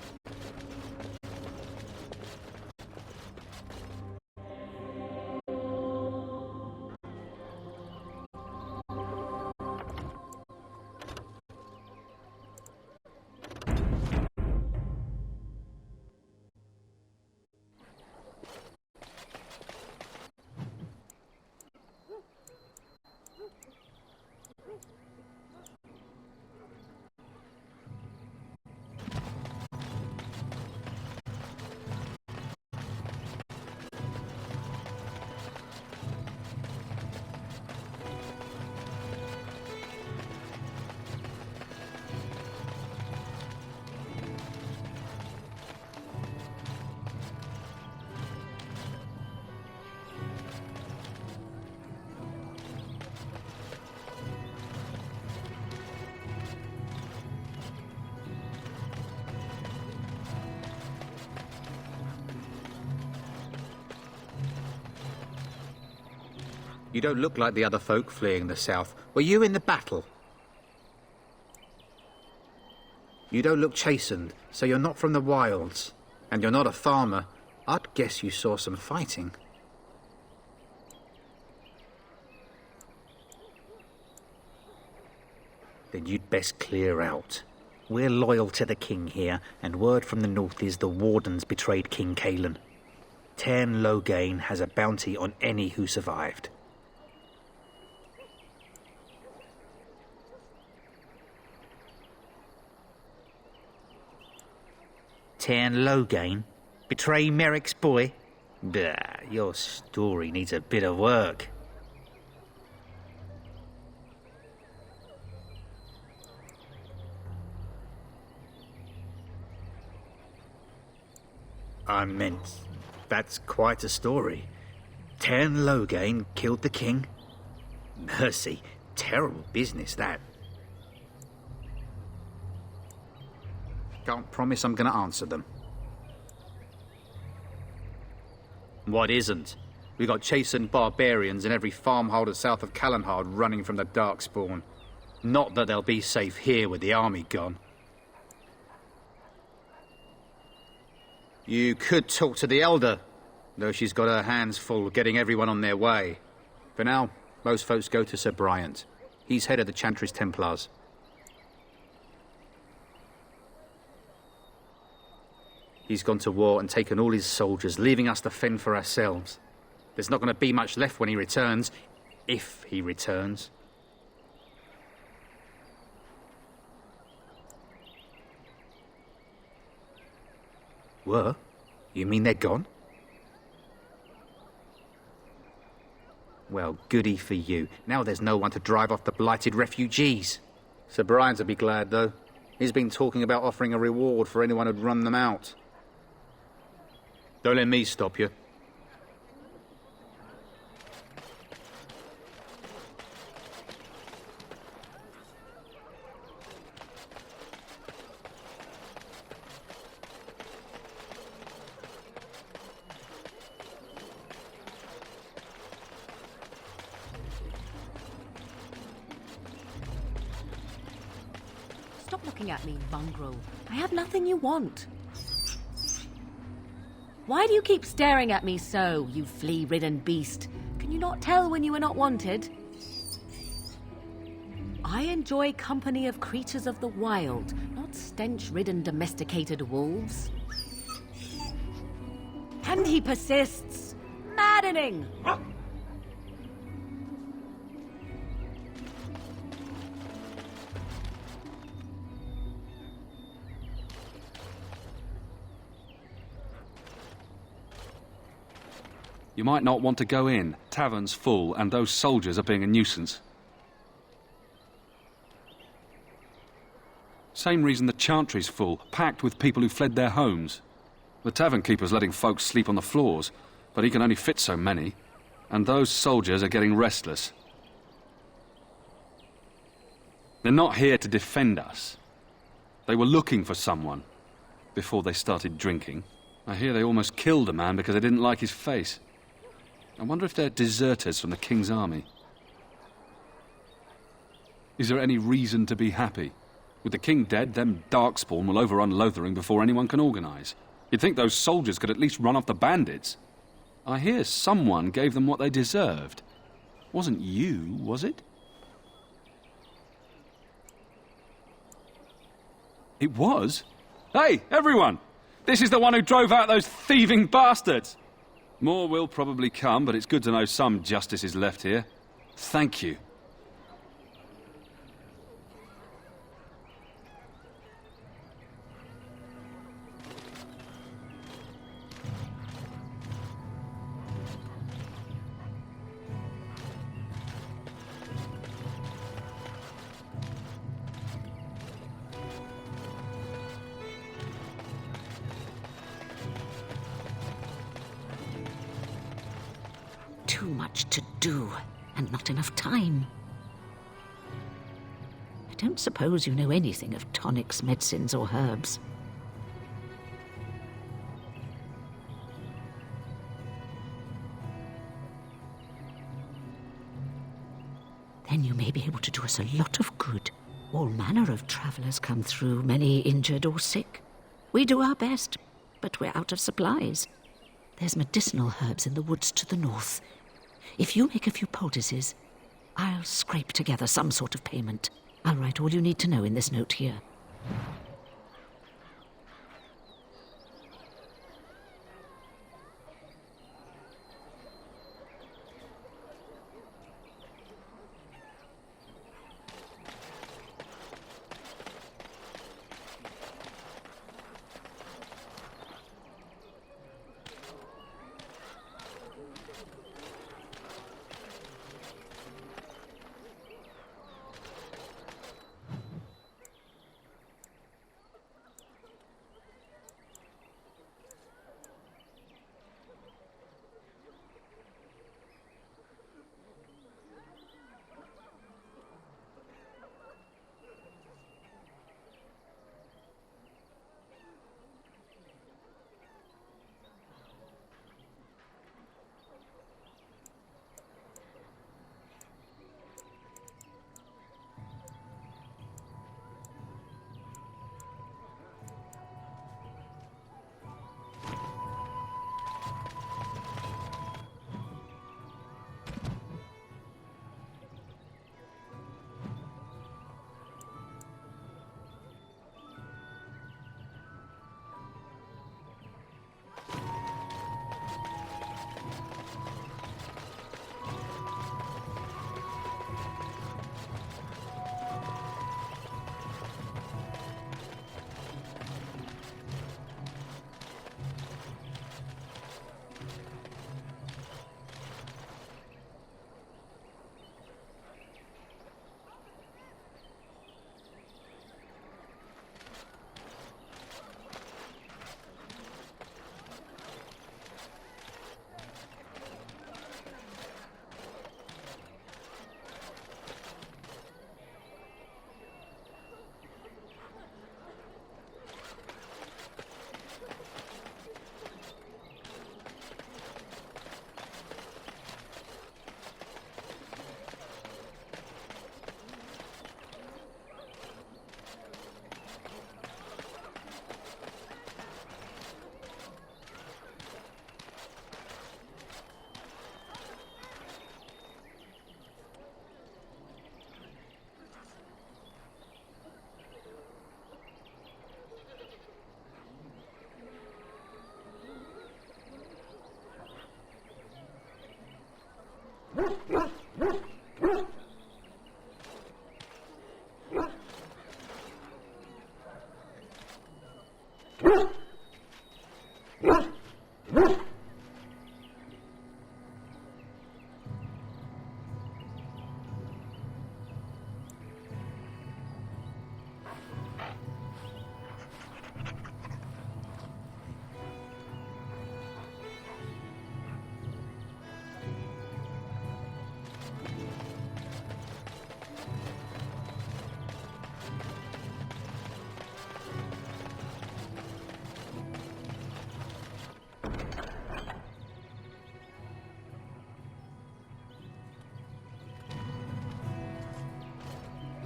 You don't look like the other folk fleeing the south. Were you in the battle? You don't look chastened, so you're not from the wilds. And you're not a farmer. I'd guess you saw some fighting. Then you'd best clear out. We're loyal to the king here, and word from the north is the Wardens betrayed King Cailan. Tairn Loghain has a bounty on any who survived. Tairn Loghain? Betray Merrick's boy? Bah, your story needs a bit of work. I meant, that's quite a story. Tairn Loghain killed the king? Mercy, terrible business, that. Can't promise I'm going to answer them. What isn't? We got chastened barbarians in every farmholder south of Callanhard running from the Darkspawn. Not that they'll be safe here with the army gone. You could talk to the Elder, though she's got her hands full getting everyone on their way. For now, most folks go to Sir Bryant. He's head of the Chantry's Templars. He's gone to war and taken all his soldiers, leaving us to fend for ourselves. There's not going to be much left when he returns, if he returns. Were? You mean they're gone? Well, goody for you. Now there's no one to drive off the blighted refugees. Sir Bryant will be glad, though. He's been talking about offering a reward for anyone who'd run them out. Don't let me stop you. Stop looking at me, mongrel. I have nothing you want. Why do you keep staring at me so, you flea-ridden beast? Can you not tell when you are not wanted? I enjoy company of creatures of the wild, not stench-ridden domesticated wolves. And he persists. Maddening! You might not want to go in. Tavern's full, and those soldiers are being a nuisance. Same reason the Chantry's full, packed with people who fled their homes. The tavern keeper's letting folks sleep on the floors, but he can only fit so many. And those soldiers are getting restless. They're not here to defend us. They were looking for someone before they started drinking. I hear they almost killed a man because they didn't like his face. I wonder if they're deserters from the King's army. Is there any reason to be happy? With the King dead, them Darkspawn will overrun Lothering before anyone can organise. You'd think those soldiers could at least run off the bandits. I hear someone gave them what they deserved. Wasn't you, was it? It was? Hey, everyone! This is the one who drove out those thieving bastards! More will probably come, but it's good to know some justice is left here. Thank you. Too much to do, and not enough time. I don't suppose you know anything of tonics, medicines, or herbs. then you may be able to do us a lot of good. All manner of travellers come through, many injured or sick. We do our best, but we're out of supplies. There's medicinal herbs in the woods to the north. If you make a few poultices, I'll scrape together some sort of payment. I'll write all you need to know in this note here.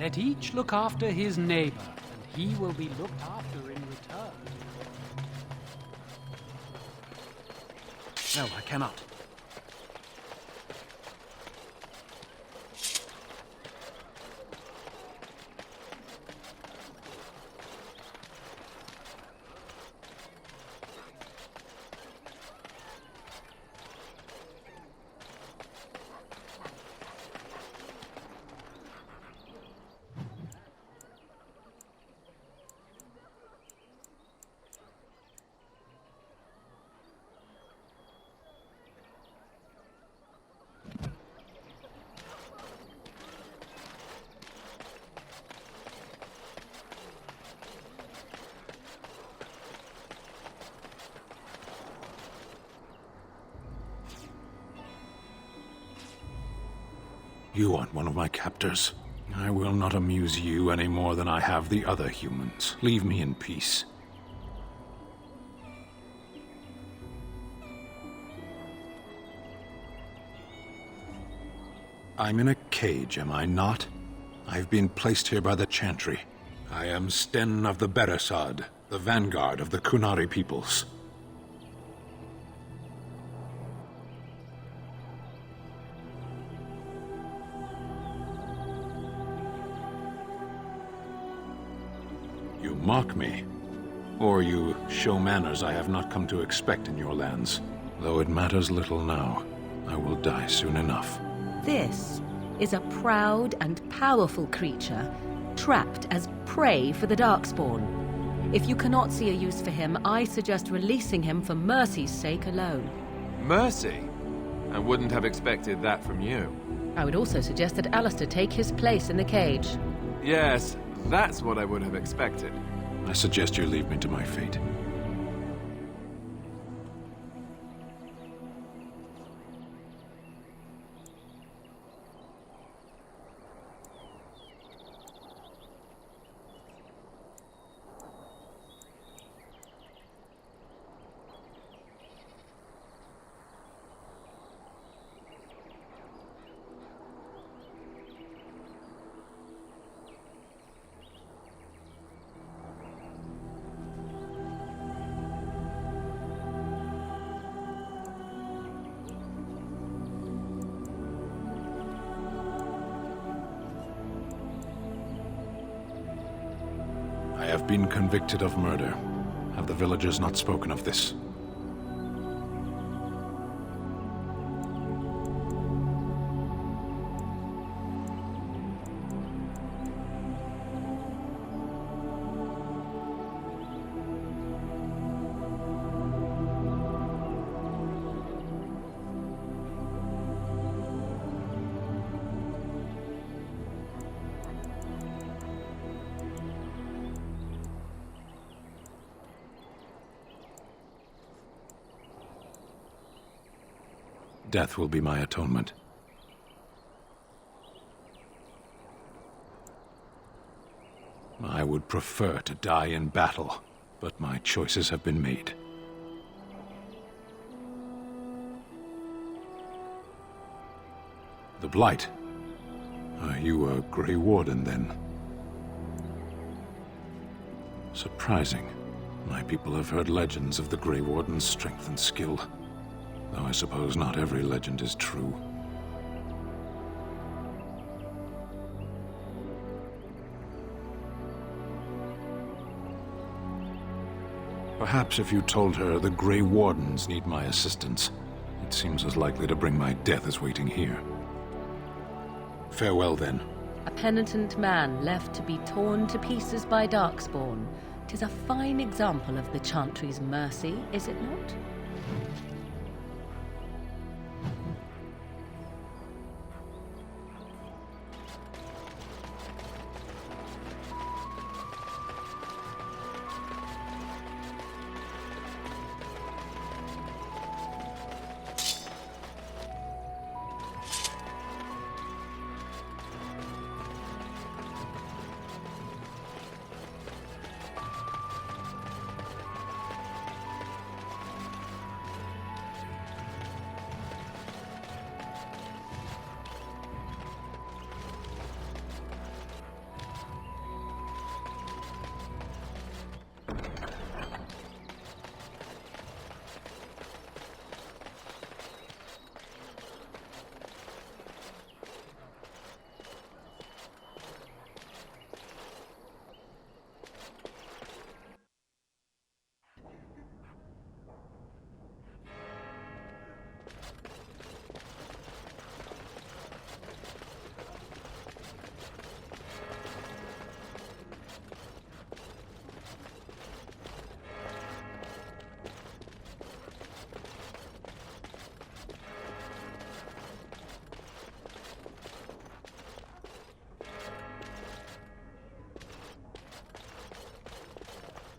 Let each look after his neighbor, and he will be looked after in return. No, I cannot. You aren't one of my captors. I will not amuse you any more than I have the other humans. Leave me in peace. I'm in a cage, am I not? I've been placed here by the Chantry. I am Sten of the Beresad, the vanguard of the Kunari peoples. You mock me, or you show manners I have not come to expect in your lands. Though it matters little now, I will die soon enough. This is a proud and powerful creature, trapped as prey for the Darkspawn. If you cannot see a use for him, I suggest releasing him for mercy's sake alone. Mercy? I wouldn't have expected that from you. I would also suggest that Alistair take his place in the cage. Yes, that's what I would have expected. I suggest you leave me to my fate. I have been convicted of murder. Have the villagers not spoken of this? Death will be my atonement. I would prefer to die in battle, but my choices have been made. The Blight. Are you a Grey Warden, then? Surprising. My people have heard legends of the Grey Warden's strength and skill. Though I suppose not every legend is true. Perhaps if you told her the Grey Wardens need my assistance, it seems as likely to bring my death as waiting here. Farewell, then. A penitent man left to be torn to pieces by Darkspawn. 'Tis a fine example of the Chantry's mercy, is it not?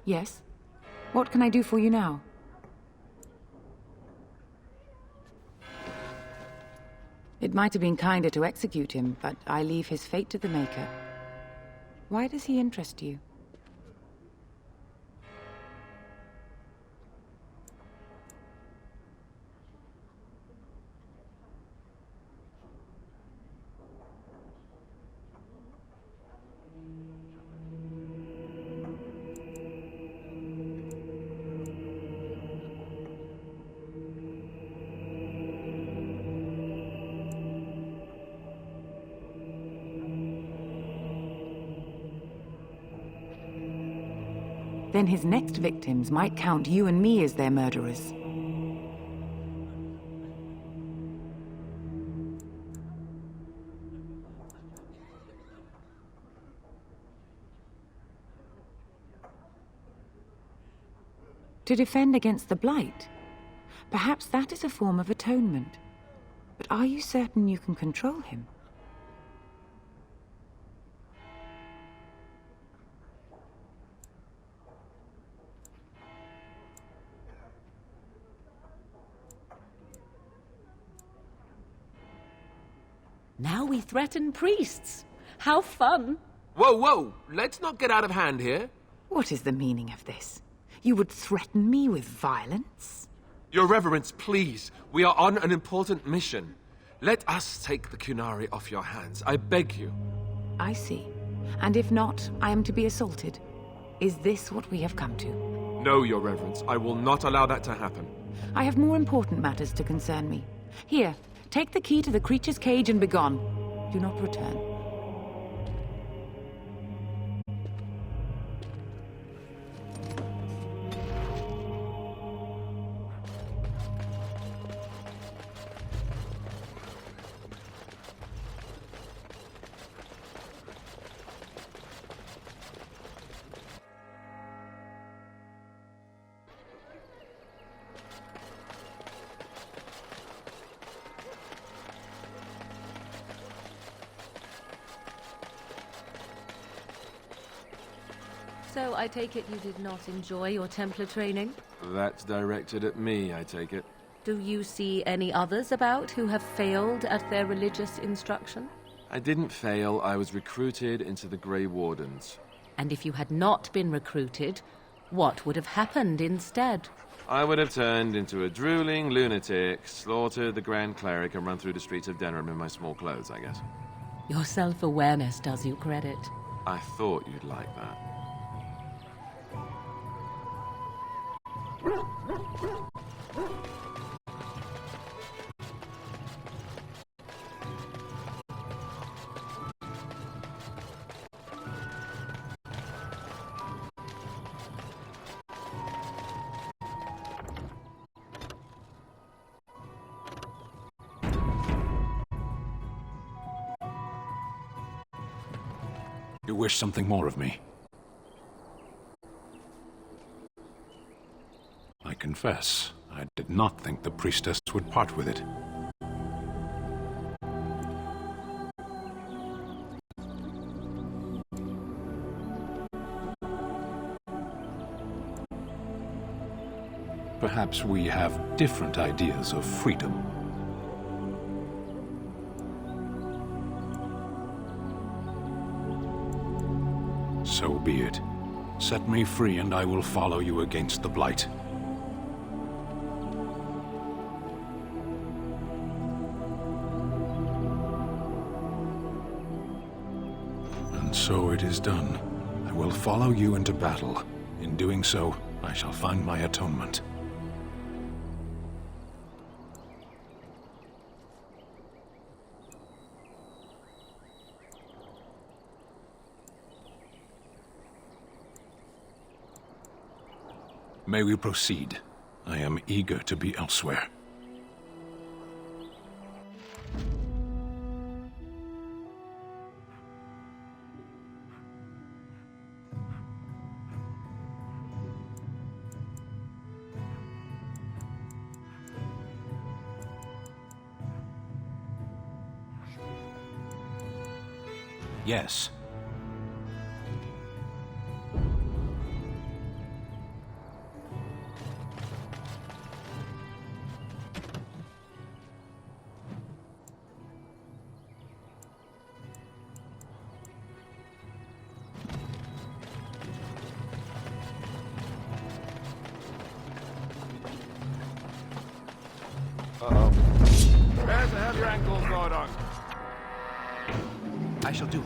Yes? What can I do for you now? It might have been kinder to execute him, but I leave his fate to the Maker. Why does he interest you? Then his next victims might count you and me as their murderers. To defend against the Blight? Perhaps that is a form of atonement. But are you certain you can control him? Now we threaten priests. How fun! Whoa, whoa! Let's not get out of hand here. What is the meaning of this? You would threaten me with violence? Your Reverence, please. We are on an important mission. Let us take the Qunari off your hands. I beg you. I see. And if not, I am to be assaulted. Is this what we have come to? No, Your Reverence. I will not allow that to happen. I have more important matters to concern me. Here, take the key to the creature's cage and begone. Do not return. So I take it you did not enjoy your Templar training? That's directed at me, I take it. Do you see any others about who have failed at their religious instruction? I didn't fail. I was recruited into the Grey Wardens. And if you had not been recruited, what would have happened instead? I would have turned into a drooling lunatic, slaughtered the Grand Cleric, and run through the streets of Denerim in my small clothes, I guess. Your self-awareness does you credit. I thought you'd like that. You wish something more of me? I confess, I did not think the priestess would part with it. Perhaps we have different ideas of freedom. So be it. Set me free and I will follow you against the Blight. And so it is done. I will follow you into battle. In doing so, I shall find my atonement. May we proceed? I am eager to be elsewhere. Yes. Uh-oh. Where's the heavy ankles, Gordon? I shall do it.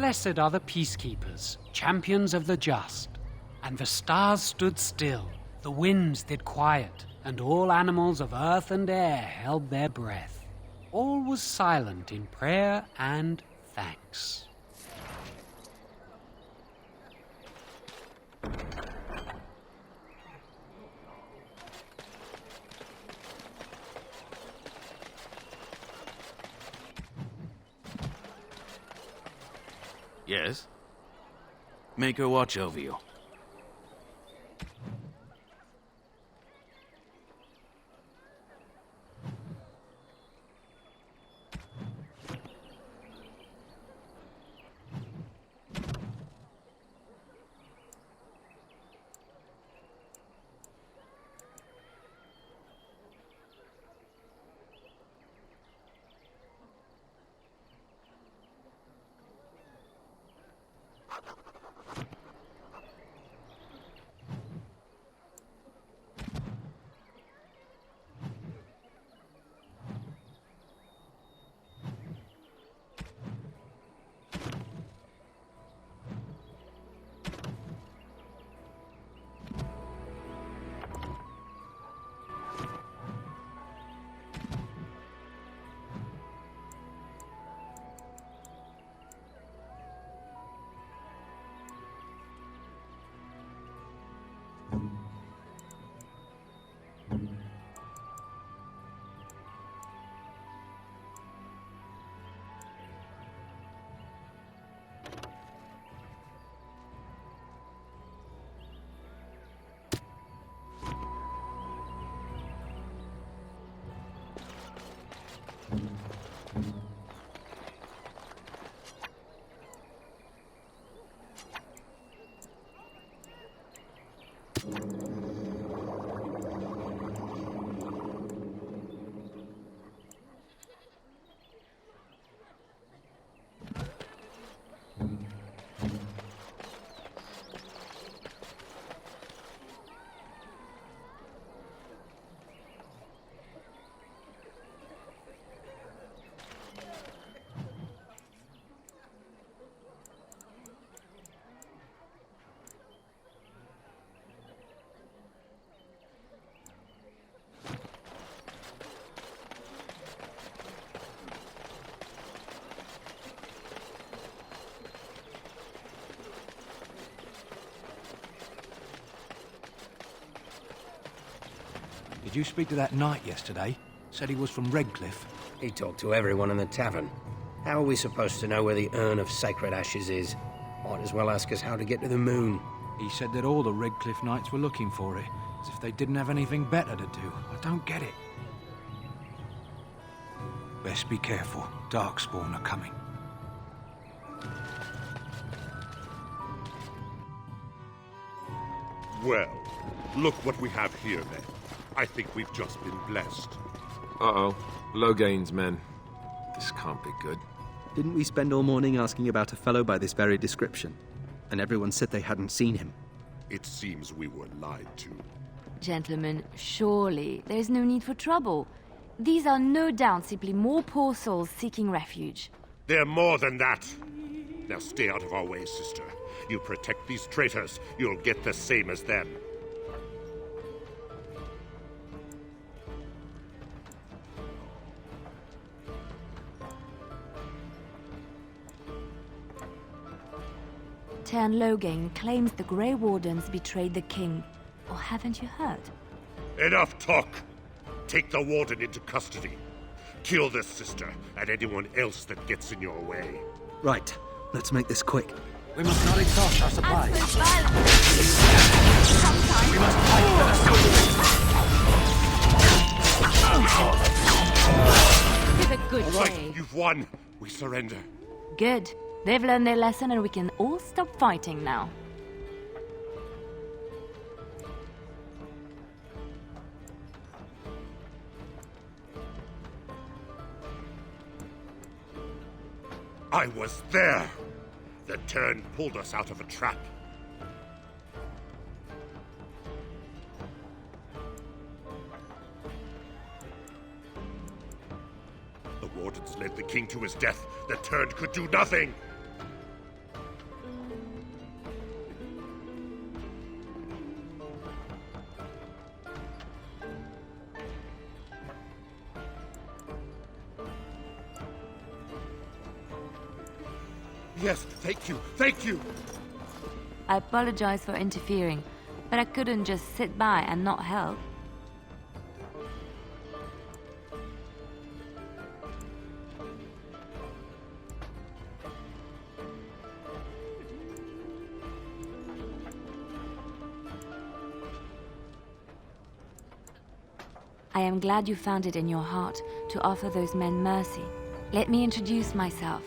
Blessed are the peacekeepers, champions of the just. And the stars stood still, the winds did quiet, and all animals of earth and air held their breath. All was silent in prayer and thanks. Yes? Make her watch over you. Did you speak to that knight yesterday? Said he was from Redcliffe. He talked to everyone in the tavern. How are we supposed to know where the Urn of Sacred Ashes is? Might as well ask us how to get to the moon. He said that all the Redcliffe knights were looking for it, as if they didn't have anything better to do. I don't get it. Best be careful. Darkspawn are coming. Well, look what we have here, then. I think we've just been blessed. Uh-oh. Loghain's men. This can't be good. Didn't we spend all morning asking about a fellow by this very description? And everyone said they hadn't seen him. It seems we were lied to. Gentlemen, surely there is no need for trouble. These are no doubt simply more poor souls seeking refuge. They're more than that. Now stay out of our way, sister. You protect these traitors, you'll get the same as them. Teyrn Loghain claims the Grey Wardens betrayed the king. Or haven't you heard? Enough talk! Take the warden into custody. Kill this sister and anyone else that gets in your way. Right. Let's make this quick. We must not exhaust our supplies. We must fight for the Give a good All right, day. you've won. We surrender. Good. They've learned their lesson and we can all stop fighting now. I was there! The Teyrn pulled us out of a trap. The Wardens led the king to his death. The Teyrn could do nothing! Yes, thank you, thank you! I apologize for interfering, but I couldn't just sit by and not help. I am glad you found it in your heart to offer those men mercy. Let me introduce myself.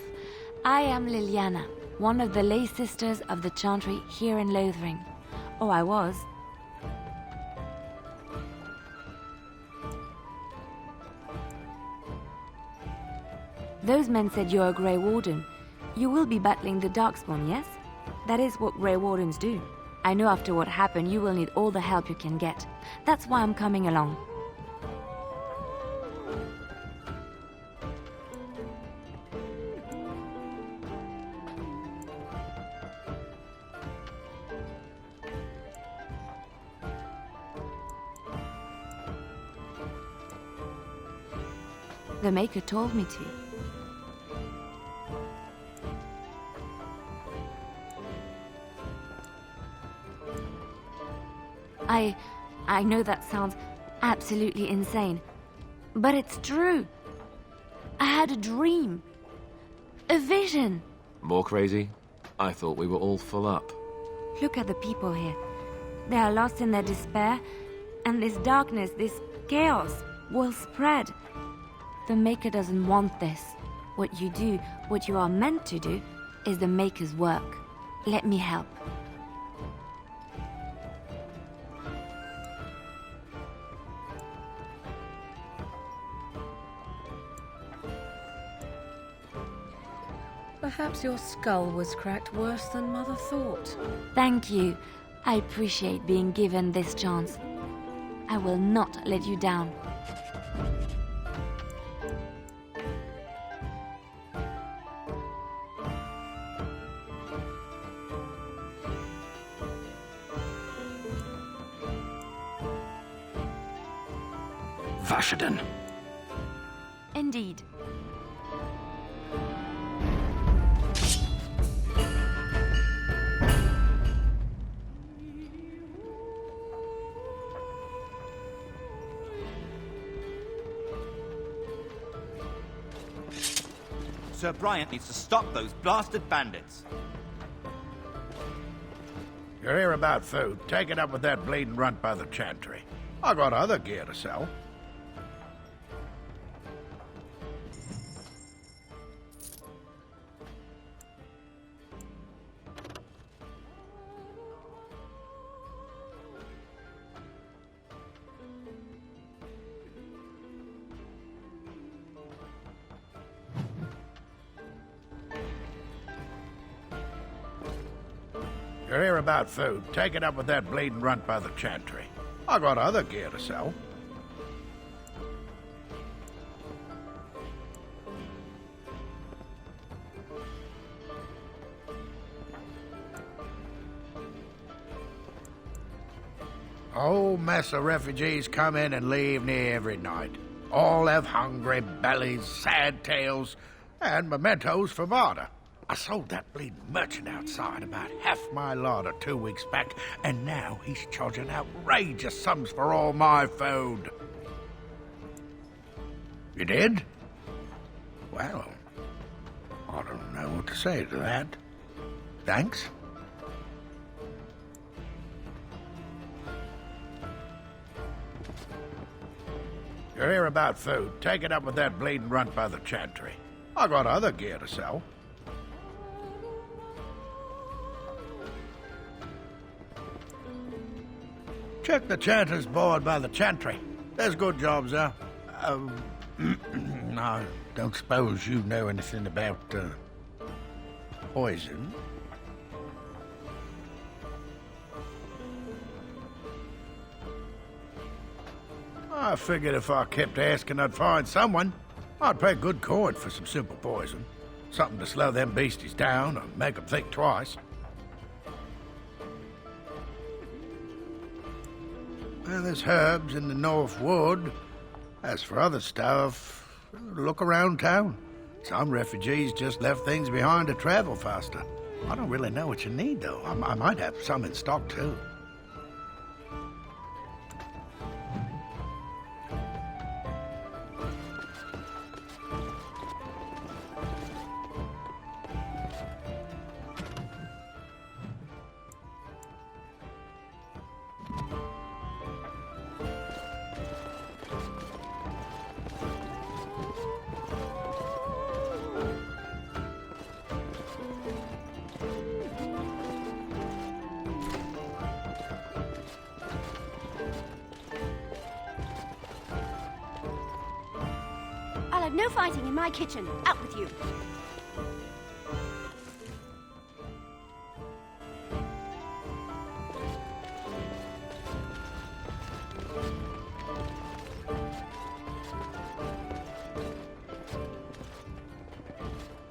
I am Liliana, one of the lay sisters of the Chantry here in Lothering. Oh, I was. Those men said you're a Grey Warden. You will be battling the Darkspawn, yes? That is what Grey Wardens do. I know after what happened you will need all the help you can get. That's why I'm coming along. The Maker told me to. I know that sounds absolutely insane, but it's true. I had a dream. A vision. More crazy? I thought we were all full up. Look at the people here. They are lost in their despair, and this darkness, this chaos, will spread. The Maker doesn't want this. What you do, what you are meant to do, is the Maker's work. Let me help. Perhaps your skull was cracked worse than Mother thought. Thank you. I appreciate being given this chance. I will not let you down. Vashaden. Indeed. Sir Bryant needs to stop those blasted bandits. You're here about food. Take it up with that bleeding runt by the Chantry. I got other gear to sell. You're here about food. Take it up with that bleeding runt by the Chantry. I got other gear to sell. A whole mess of refugees come in and leave near every night. All have hungry bellies, sad tales, and mementos for barter. I sold that bleeding merchant outside about half my larder 2 weeks back, and now he's charging outrageous sums for all my food. You did? Well, I don't know what to say to that. Thanks. You're here about food. Take it up with that bleeding runt by the Chantry. I got other gear to sell. Check the Chanter's board by the Chantry. There's good jobs there. I don't suppose you know anything about, poison? I figured if I kept asking, I'd find someone. I'd pay good coin for some simple poison. Something to slow them beasties down or make them think twice. Well, there's herbs in the North Wood. As for other stuff, look around town. Some refugees just left things behind to travel faster. I don't really know what you need, though. I might have some in stock, too. I'll have no fighting in my kitchen. Out with you.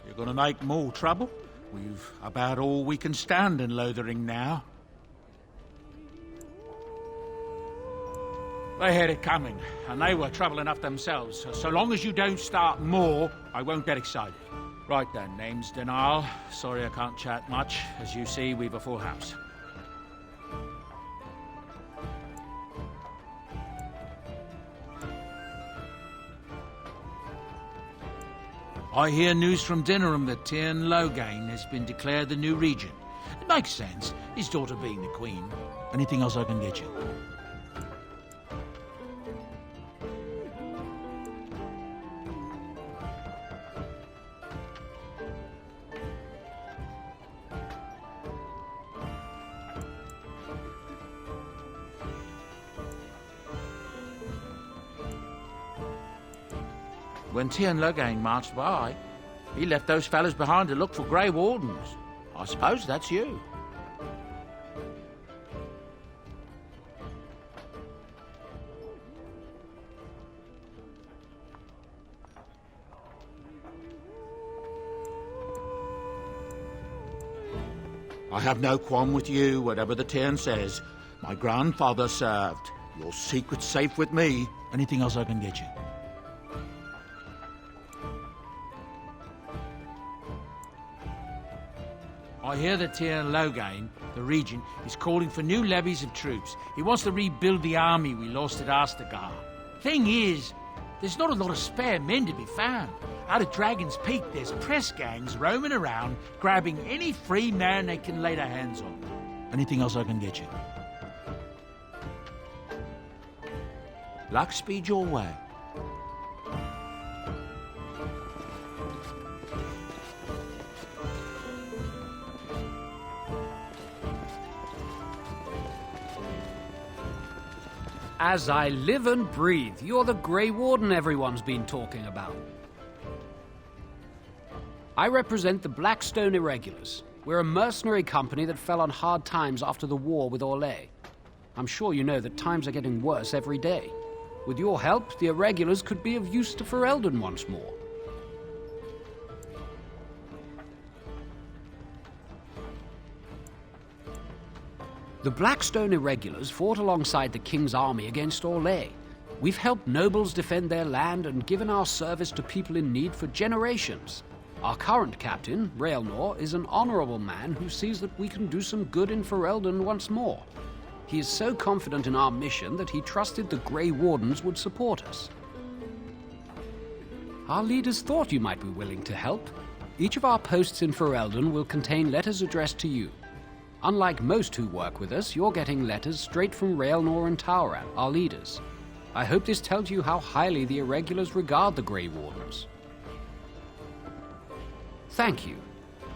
You're gonna make more trouble? We've about all we can stand in Lothering now. They had it coming, and they were trouble enough themselves. So long as you don't start more, I won't get excited. Right then, name's Denal. Sorry I can't chat much. As you see, we've a full house. I hear news from Dinnerham that Tyrn Loghain has been declared the new regent. It makes sense, his daughter being the queen. Anything else I can get you? When Tyrn Loghain marched by, he left those fellas behind to look for Grey Wardens. I suppose that's you. I have no qualm with you, whatever the Tyrn says. My grandfather served. Your secret's safe with me. Anything else I can get you? I hear that Tyrn Loghain, the regent, is calling for new levies of troops. He wants to rebuild the army we lost at Astagar. Thing is, there's not a lot of spare men to be found. Out at Dragon's Peak, there's press gangs roaming around, grabbing any free man they can lay their hands on. Anything else I can get you? Luck speed your way. As I live and breathe, you're the Grey Warden everyone's been talking about. I represent the Blackstone Irregulars. We're a mercenary company that fell on hard times after the war with Orlais. I'm sure you know that times are getting worse every day. With your help, the Irregulars could be of use to Ferelden once more. The Blackstone Irregulars fought alongside the King's army against Orlais. We've helped nobles defend their land and given our service to people in need for generations. Our current captain, Raelnor, is an honorable man who sees that we can do some good in Ferelden once more. He is so confident in our mission that he trusted the Grey Wardens would support us. Our leaders thought you might be willing to help. Each of our posts in Ferelden will contain letters addressed to you. Unlike most who work with us, you're getting letters straight from Raelnor and Tauran, our leaders. I hope this tells you how highly the Irregulars regard the Grey Wardens. Thank you.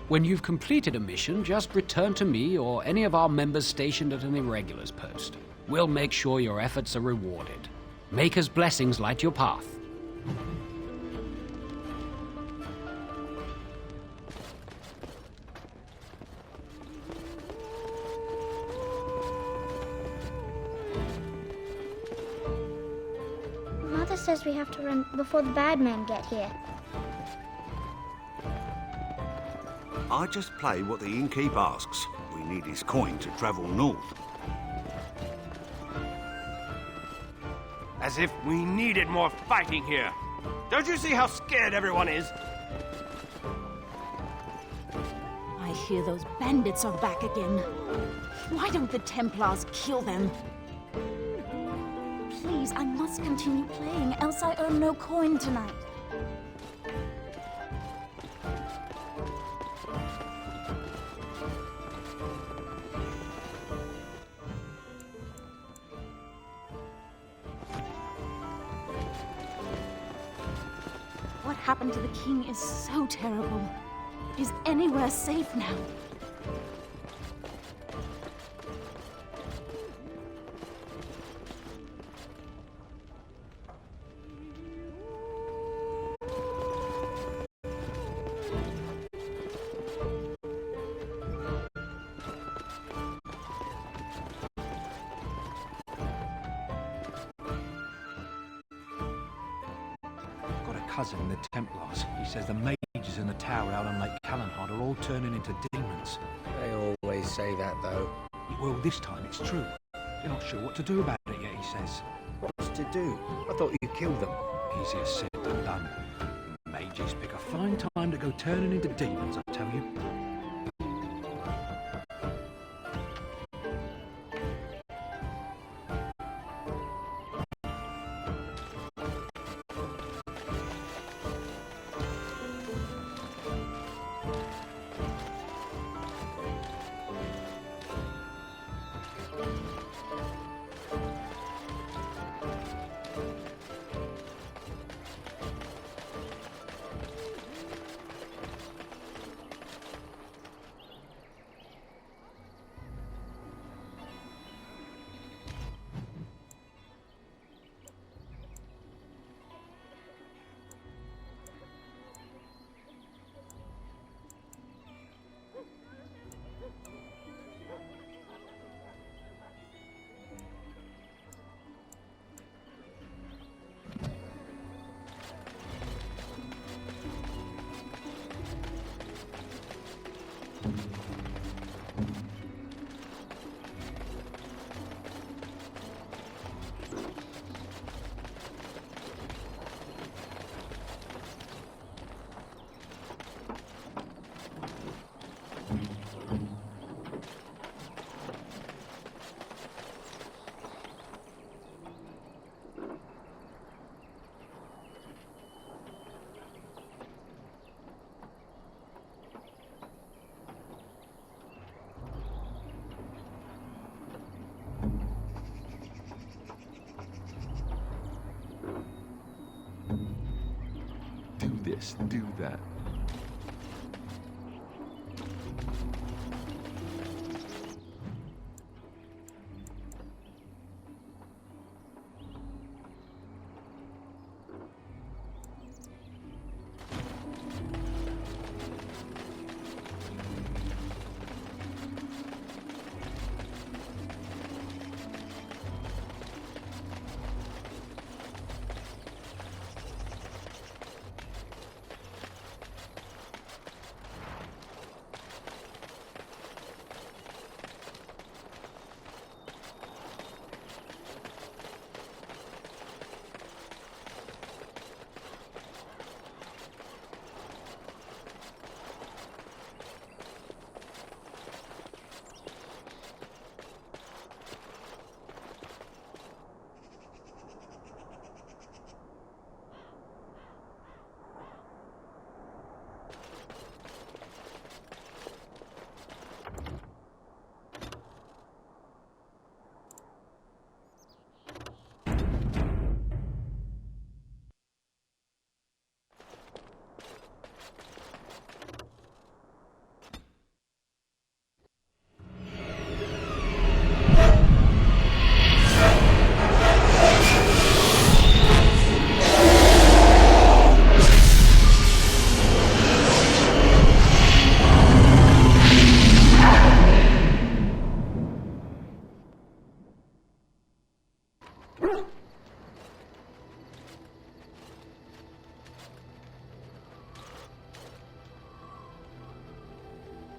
When you've completed a mission, just return to me or any of our members stationed at an Irregulars post. We'll make sure your efforts are rewarded. Maker's blessings light your path. Mother says we have to run before the bad men get here. I just play what the innkeep asks. We need his coin to travel north. As if we needed more fighting here. Don't you see how scared everyone is? hear those bandits are back again. Why don't the Templars kill them? Please, I must continue playing, else I earn no coin tonight. What happened to the king is so terrible. Is anywhere safe now? Cousin in the Templars. He says the mages in the tower out on Lake Callanhard are all turning into demons. They always say that, though. Well, this time it's true. They're not sure what to do about it yet, he says. What's to do? I thought you killed them. Easier said than done. Mages pick a fine time to go turning into demons, I tell you. this, do that.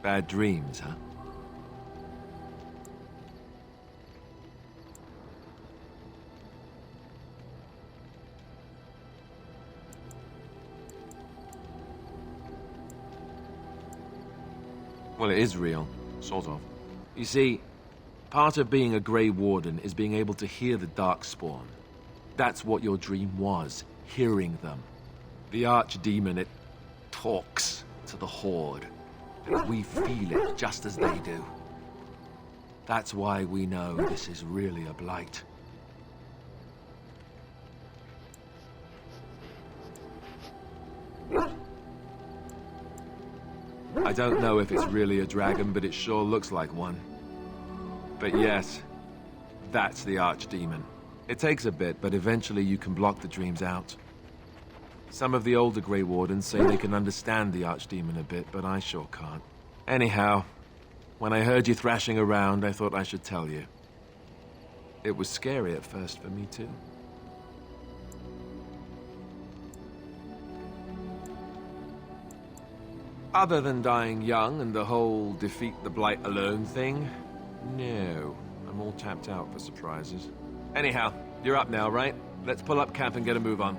Bad dreams, huh? Well, it is real. Sort of. You see, part of being a Grey Warden is being able to hear the Darkspawn. That's what your dream was, hearing them. The Archdemon, it talks to the Horde, and we feel it just as they do. That's why we know this is really a blight. I don't know if it's really a dragon, but it sure looks like one. But yes, that's the Archdemon. It takes a bit, but eventually you can block the dreams out. Some of the older Grey Wardens say they can understand the Archdemon a bit, but I sure can't. Anyhow, when I heard you thrashing around, I thought I should tell you. It was scary at first for me, too. Other than dying young and the whole defeat the Blight alone thing, no. I'm all tapped out for surprises. Anyhow, you're up now, right? Let's pull up camp and get a move on.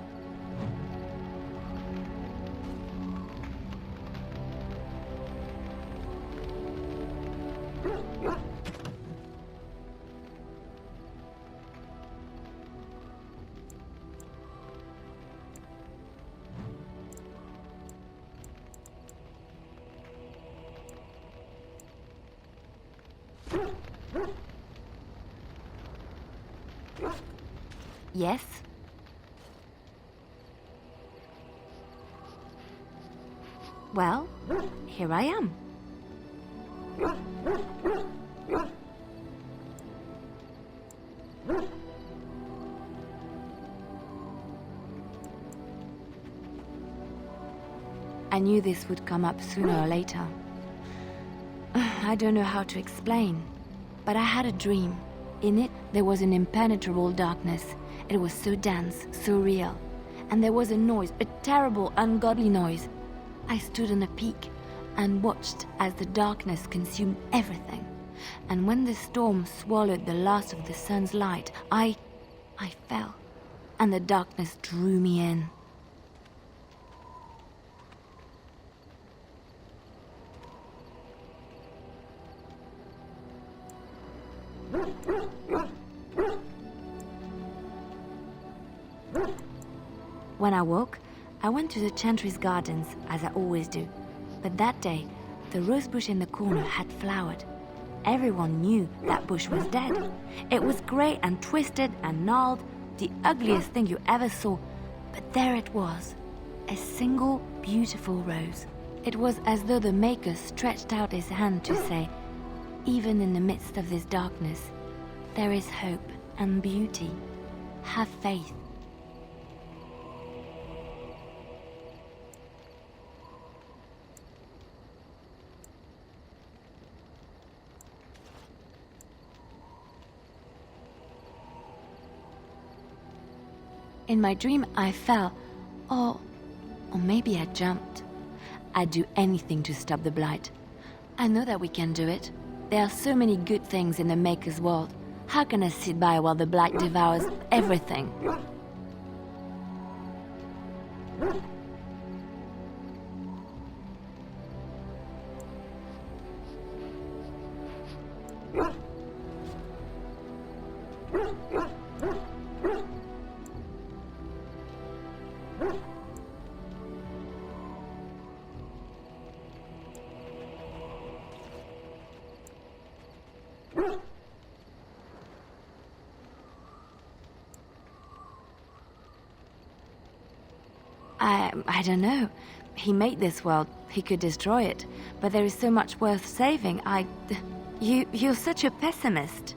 Yes? Well, here I am. I knew this would come up sooner or later. I don't know how to explain, but I had a dream. In it, there was an impenetrable darkness. It was so dense, so real. And there was a noise, a terrible, ungodly noise. I stood on a peak and watched as the darkness consumed everything. And when the storm swallowed the last of the sun's light, I fell. And the darkness drew me in. When I woke, I went to the Chantry's gardens, as I always do. But that day, the rose bush in the corner had flowered. Everyone knew that bush was dead. It was grey and twisted and gnarled, the ugliest thing you ever saw. But there it was, a single beautiful rose. It was as though the Maker stretched out his hand to say, even in the midst of this darkness, there is hope and beauty. Have faith. In my dream, I fell, or maybe I jumped. I'd do anything to stop the Blight. I know that we can do it. There are so many good things in the Maker's world. How can I sit by while the Blight devours everything? I don't know. He made this world. He could destroy it. But there is so much worth saving. You're such a pessimist.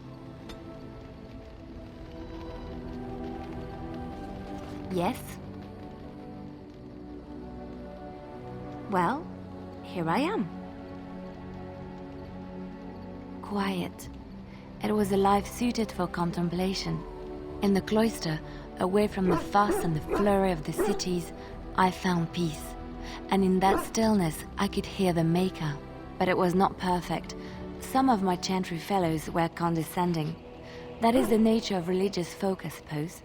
Yes? Well, here I am. Quiet. It was a life suited for contemplation. In the cloister, away from the fuss and the flurry of the cities, I found peace. And in that stillness, I could hear the Maker. But it was not perfect. Some of my Chantry fellows were condescending. That is the nature of religious folk, I suppose.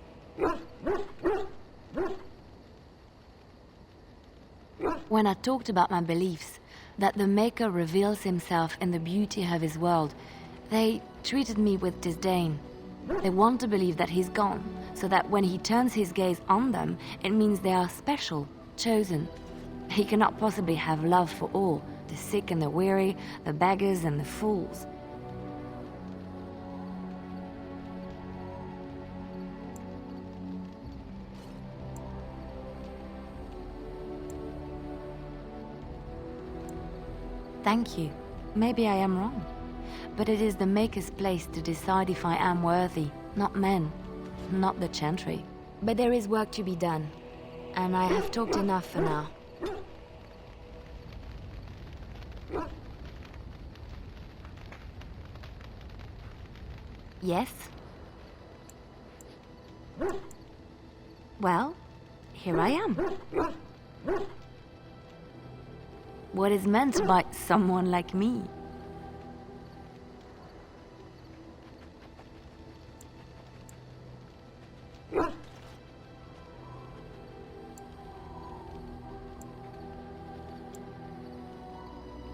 When I talked about my beliefs, that the Maker reveals himself in the beauty of his world, they treated me with disdain. They want to believe that he's gone, so that when he turns his gaze on them, it means they are special, chosen. He cannot possibly have love for all, the sick and the weary, the beggars and the fools. Thank you. Maybe I am wrong. But it is the Maker's place to decide if I am worthy, not men, not the Chantry. But there is work to be done, and I have talked enough for now. Yes? Well, here I am. What is meant by someone like me?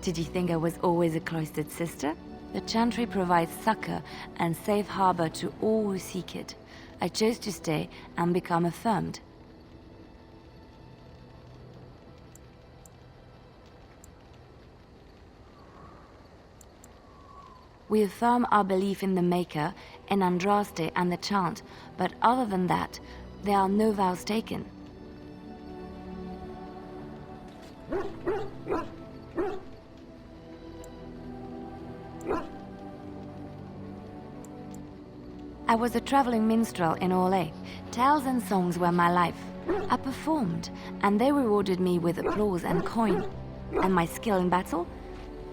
Did you think I was always a cloistered sister? The Chantry provides succor and safe harbor to all who seek it. I chose to stay and become affirmed. We affirm our belief in the Maker, in Andraste and the Chant, but other than that, there are no vows taken. I was a traveling minstrel in Orlais. Tales and songs were my life. I performed, and they rewarded me with applause and coin. And my skill in battle?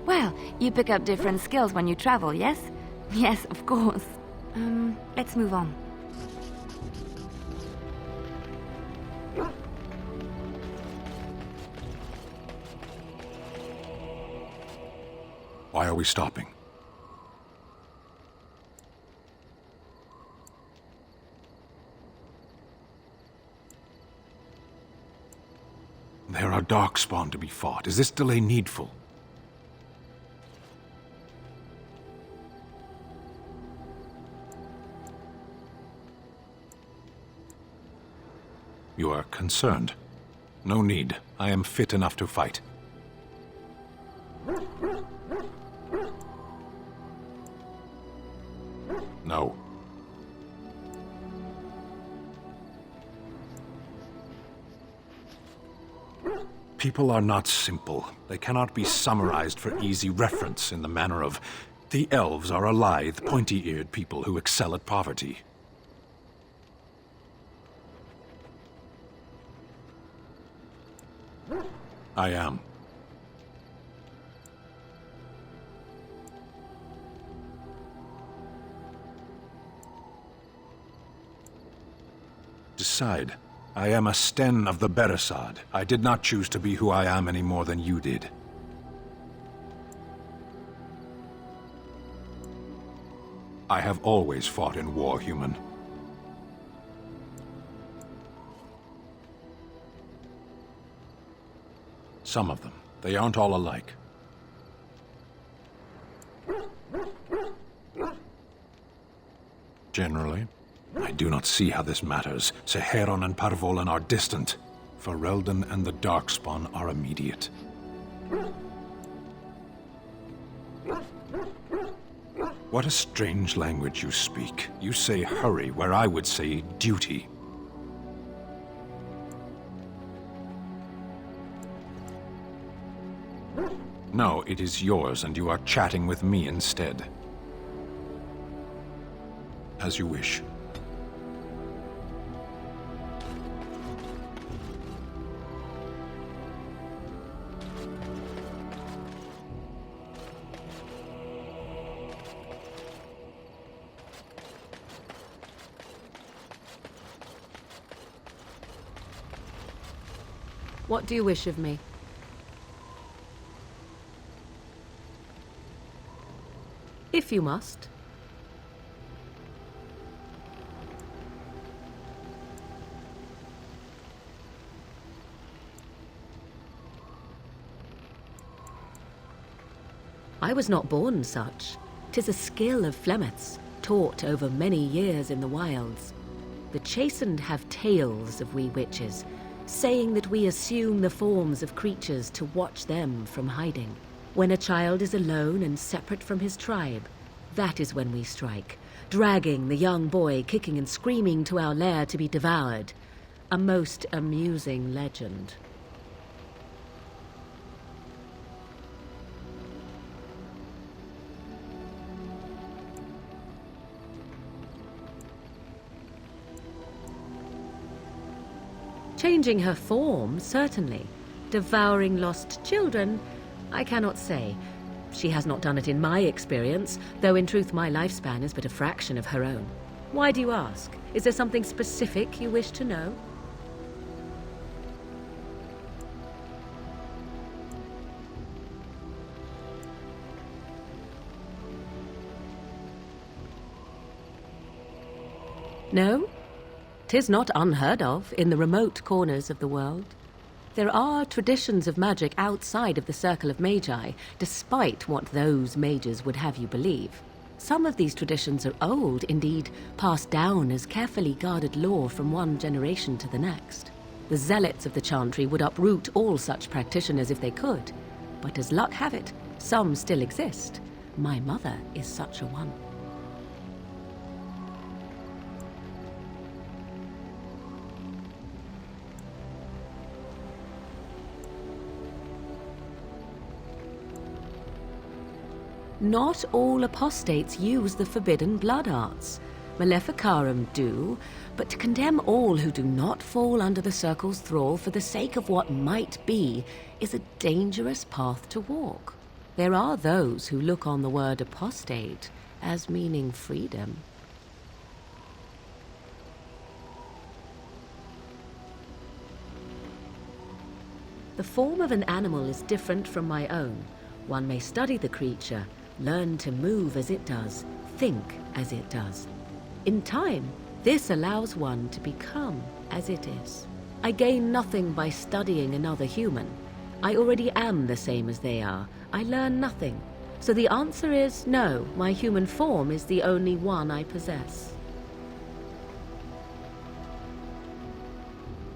Well, you pick up different skills when you travel, yes? Yes, of course. Let's move on. Why are we stopping? There are Darkspawn to be fought. Is this delay needful? You are concerned. No need. I am fit enough to fight. No. People are not simple. They cannot be summarized for easy reference in the manner of, the elves are a lithe, pointy-eared people who excel at poverty. I am. Decide. I am a Sten of the Beresad. I did not choose to be who I am any more than you did. I have always fought in war, human. Some of them. They aren't all alike. Generally, I do not see how this matters. Seheron and Parvolan are distant. Ferelden and the Darkspawn are immediate. What a strange language you speak. You say hurry, where I would say duty. No, it is yours, and you are chatting with me instead. As you wish. What do you wish of me? If you must. I was not born such. 'Tis a skill of Flemeth's, taught over many years in the wilds. The chastened have tales of we witches, saying that we assume the forms of creatures to watch them from hiding. When a child is alone and separate from his tribe, that is when we strike, dragging the young boy kicking and screaming to our lair to be devoured. A most amusing legend. Changing her form, certainly. Devouring lost children, I cannot say. She has not done it in my experience, though in truth my lifespan is but a fraction of her own. Why do you ask? Is there something specific you wish to know? No? 'Tis not unheard of in the remote corners of the world. There are traditions of magic outside of the Circle of Magi, despite what those mages would have you believe. Some of these traditions are old, indeed, passed down as carefully guarded lore from one generation to the next. The zealots of the Chantry would uproot all such practitioners if they could, but as luck have it, some still exist. My mother is such a one. Not all apostates use the forbidden blood arts. Maleficarum do, but to condemn all who do not fall under the Circle's thrall for the sake of what might be is a dangerous path to walk. There are those who look on the word apostate as meaning freedom. The form of an animal is different from my own. One may study the creature, learn to move as it does, think as it does. In time, this allows one to become as it is. I gain nothing by studying another human. I already am the same as they are. I learn nothing. So the answer is no, my human form is the only one I possess.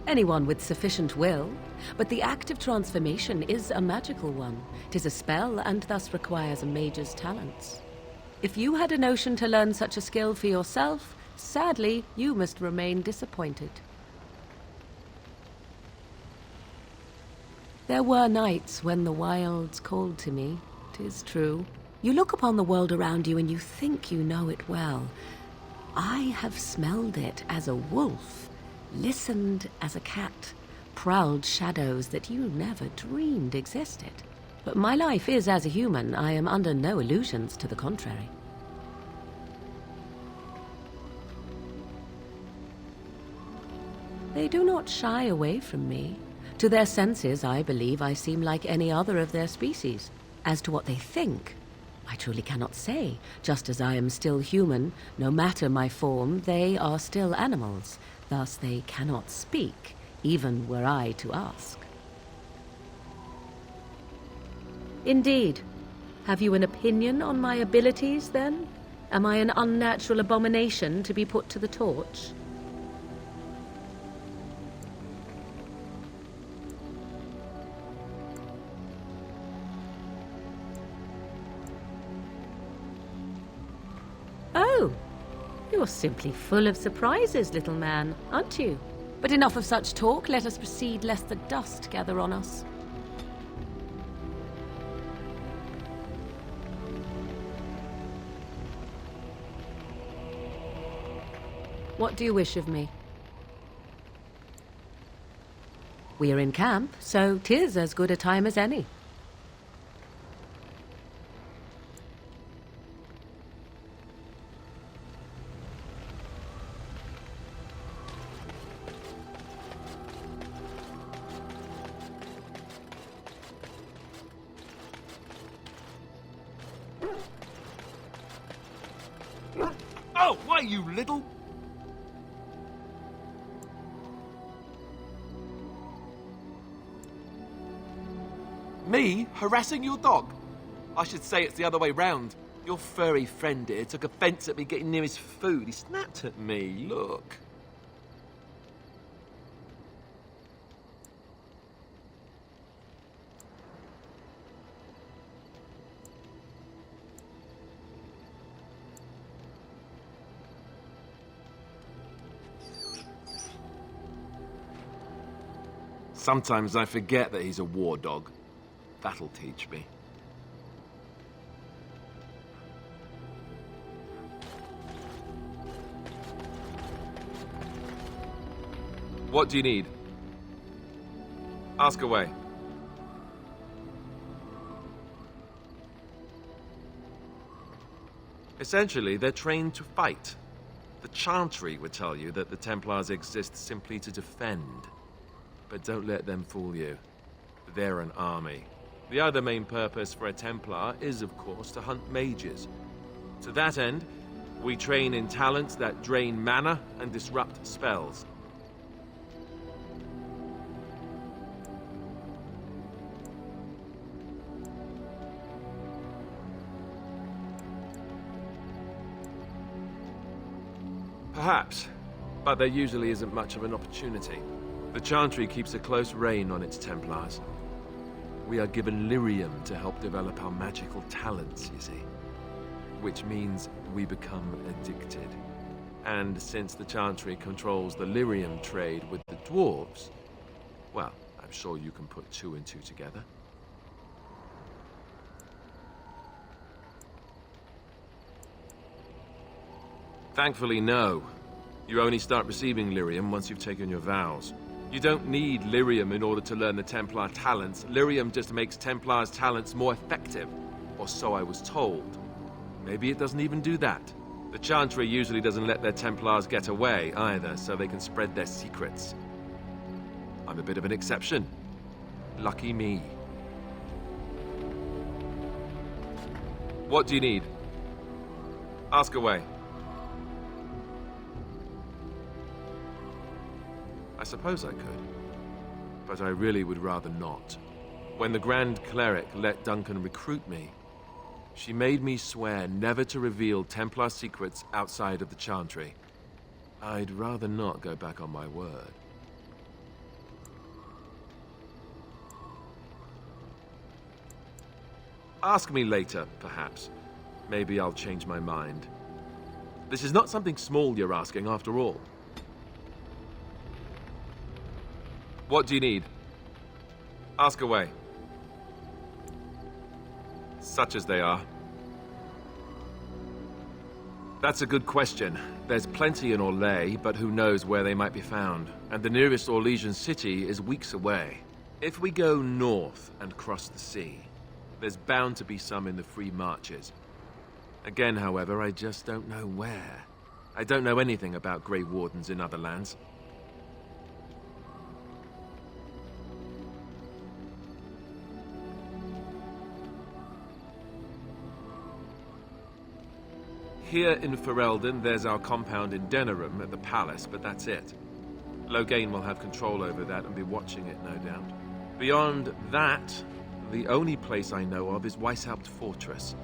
Anyone with sufficient will, but the act of transformation is a magical one. 'Tis a spell and thus requires a mage's talents. If you had a notion to learn such a skill for yourself, sadly, you must remain disappointed. There were nights when the wilds called to me, 'tis true. You look upon the world around you and you think you know it well. I have smelled it as a wolf, listened as a cat, prowled shadows that you never dreamed existed. But my life is as a human. I am under no illusions to the contrary. They do not shy away from me. To their senses, I believe I seem like any other of their species. As to what they think, I truly cannot say. Just as I am still human, no matter my form, they are still animals. Thus they cannot speak, even were I to ask. Indeed. Have you an opinion on my abilities, then? Am I an unnatural abomination to be put to the torch? Oh, you're simply full of surprises, little man, aren't you? But enough of such talk. Let us proceed, lest the dust gather on us. What do you wish of me? We are in camp, so 'tis as good a time as any. Oh, why, you little... Me harassing your dog? I should say it's the other way round. Your furry friend here took offense at me getting near his food. He snapped at me, look. Sometimes I forget that he's a war dog. That'll teach me. What do you need? Ask away. Essentially, they're trained to fight. The Chantry would tell you that the Templars exist simply to defend. But don't let them fool you. They're an army. The other main purpose for a Templar is, of course, to hunt mages. To that end, we train in talents that drain mana and disrupt spells. Perhaps, but there usually isn't much of an opportunity. The Chantry keeps a close rein on its Templars. We are given lyrium to help develop our magical talents, you see. Which means we become addicted. And since the Chantry controls the lyrium trade with the dwarves, well, I'm sure you can put two and two together. Thankfully, no. You only start receiving lyrium once you've taken your vows. You don't need lyrium in order to learn the Templar talents. Lyrium just makes Templars' talents more effective. Or so I was told. Maybe it doesn't even do that. The Chantry usually doesn't let their Templars get away either, so they can spread their secrets. I'm a bit of an exception. Lucky me. What do you need? Ask away. I suppose I could, but I really would rather not. When the Grand Cleric let Duncan recruit me, she made me swear never to reveal Templar secrets outside of the Chantry. I'd rather not go back on my word. Ask me later, perhaps. Maybe I'll change my mind. This is not something small you're asking, after all. What do you need? Ask away. Such as they are. That's a good question. There's plenty in Orlais, but who knows where they might be found. And the nearest Orlesian city is weeks away. If we go north and cross the sea, there's bound to be some in the Free Marches. Again, however, I just don't know where. I don't know anything about Grey Wardens in other lands. Here in Ferelden, there's our compound in Denerim at the palace, but that's it. Loghain will have control over that and be watching it, no doubt. Beyond that, the only place I know of is Weishaupt Fortress.